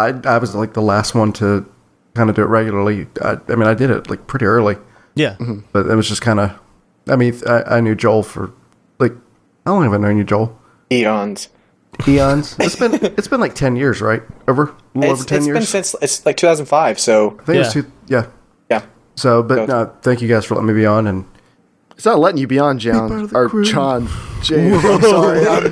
I was like the last one to kind of do it regularly. I mean, I did it like pretty early. Yeah. Mm-hmm. But it was just kind of, I knew Joel for like, how long have I known you, Joel? Eons. It's been like 10 years, right? Over 10 years? It's been since, it's like 2005, so. I think it was yeah. So, but no, thank you guys for letting me be on. And it's not letting you be on, John. Or John. James. I'm sorry. I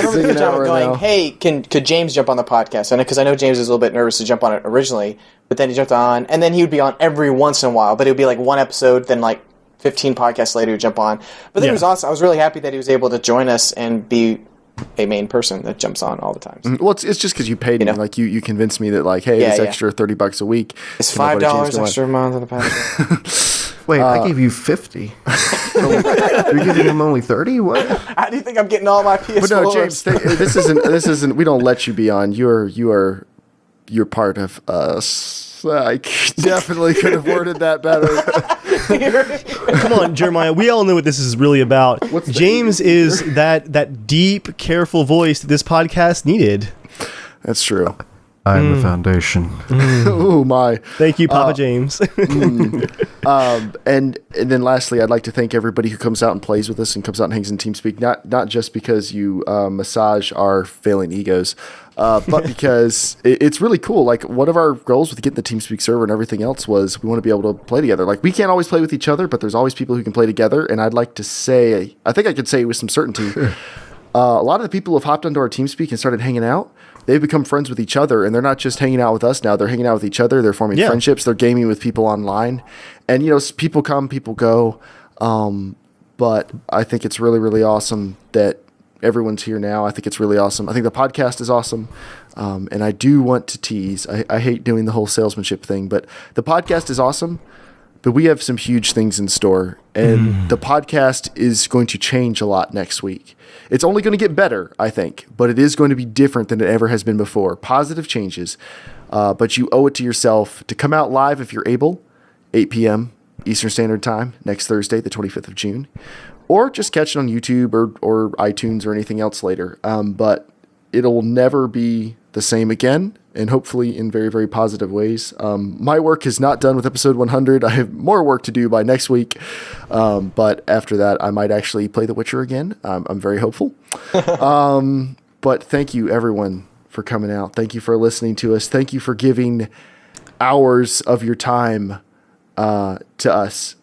remember John going, hey, could James jump on the podcast? And because I know James was a little bit nervous to jump on it originally, but then he jumped on, and then he would be on every once in a while, but it would be like one episode, then like 15 podcasts later he'd jump on. But then it was awesome. I was really happy that he was able to join us and be a main person that jumps on all the time. Well, it's just because you paid me. Like you convinced me that, like, hey, this extra $30 a week. It's $5 extra a month on the podcast. Wait, I gave you 50. You're giving him only 30? What? How do you think I'm getting all my PS4s? But no, James, this isn't. We don't let you be on. You're part of us. I definitely could have worded that better. Come on, Jeremiah. We all know what this is really about. James is that deep, careful voice that this podcast needed. That's true. I am the foundation. Oh my! Thank you, Papa James. And then lastly, I'd like to thank everybody who comes out and plays with us and comes out and hangs in Teamspeak. Not just because you massage our failing egos, but because it's really cool. Like, one of our goals with getting the Teamspeak server and everything else was we want to be able to play together. Like, we can't always play with each other, but there's always people who can play together. And I'd like to say, I think I could say with some certainty, a lot of the people who have hopped onto our Teamspeak and started hanging out they've become friends with each other, and they're not just hanging out with us now. They're hanging out with each other. They're forming Yeah. friendships. They're gaming with people online. And, you know, people come, people go. But I think it's really, really awesome that everyone's here now. I think it's really awesome. I think the podcast is awesome. And I do want to tease. I hate doing the whole salesmanship thing, but the podcast is awesome. But we have some huge things in store, and the podcast is going to change a lot next week. It's only going to get better, I think, but it is going to be different than it ever has been before. Positive changes, but you owe it to yourself to come out live if you're able, 8 p.m. Eastern Standard Time, next Thursday, the 25th of June, or just catch it on YouTube or iTunes or anything else later. But it'll never be the same again, and hopefully in very, very positive ways. My work is not done with episode 100. I have more work to do by next week. But after that, I might actually play The Witcher again. I'm very hopeful. But thank you, everyone, for coming out. Thank you for listening to us. Thank you for giving hours of your time to us.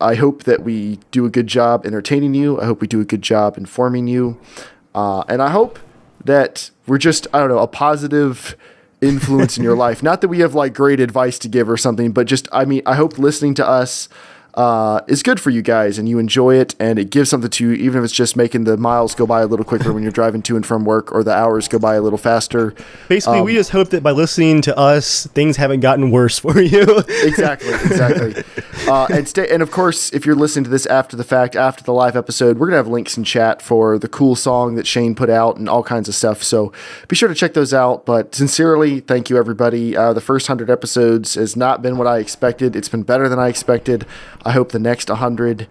I hope that we do a good job entertaining you. I hope we do a good job informing you. And I hope that we're just, I don't know, a positive influence in your life. Not that we have like great advice to give or something, but just, I mean, I hope listening to us is good for you guys and you enjoy it and it gives something to you, even if it's just making the miles go by a little quicker when you're driving to and from work, or the hours go by a little faster. Basically, we just hope that by listening to us, things haven't gotten worse for you. Exactly. And of course, if you're listening to this after the fact, after the live episode, we're gonna have links in chat for the cool song that Shane put out and all kinds of stuff. So be sure to check those out. But sincerely, thank you, everybody. The first 100 episodes has not been what I expected. It's been better than I expected. I hope the next 100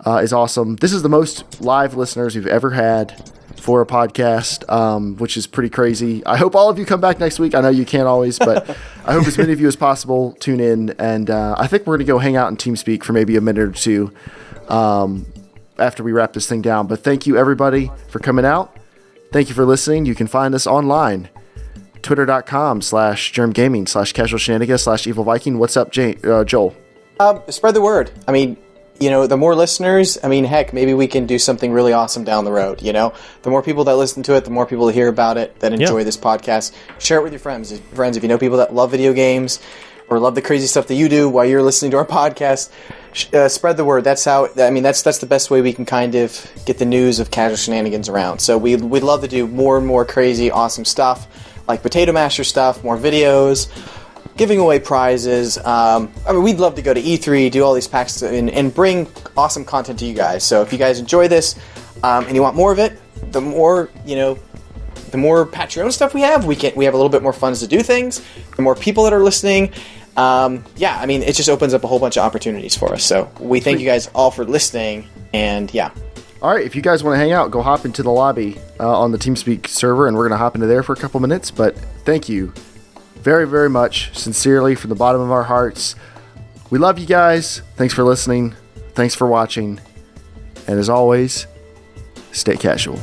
is awesome. This is the most live listeners we've ever had for a podcast, which is pretty crazy. I hope all of you come back next week. I know you can't always, but I hope as many of you as possible tune in. And I think we're going to go hang out in Teamspeak for maybe a minute or two after we wrap this thing down. But thank you, everybody, for coming out. Thank you for listening. You can find us online. Twitter.com/JERMgaming /casualshenanigans/Evil Viking. What's up, Joel? Spread the word. I mean, you know, the more listeners, I mean, heck, maybe we can do something really awesome down the road, you know? The more people that listen to it, the more people that hear about it, that enjoy this podcast. Share it with your friends. If you know people that love video games or love the crazy stuff that you do while you're listening to our podcast, spread the word. That's how, I mean, that's the best way we can kind of get the news of Casual Shenanigans around. So we'd love to do more and more crazy, awesome stuff, like Potato Master stuff, more videos, giving away prizes. I mean, we'd love to go to E3, do all these packs, and bring awesome content to you guys. So if you guys enjoy this and you want more of it, the more Patreon stuff we have a little bit more funds to do things. The more people that are listening, yeah, I mean, it just opens up a whole bunch of opportunities for us. So we thank you guys all for listening, and yeah. All right, if you guys want to hang out, go hop into the lobby on the Teamspeak server, and we're going to hop into there for a couple minutes. But thank you very, very much, sincerely, from the bottom of our hearts. We love you guys. Thanks for listening. Thanks for watching. And as always, stay casual.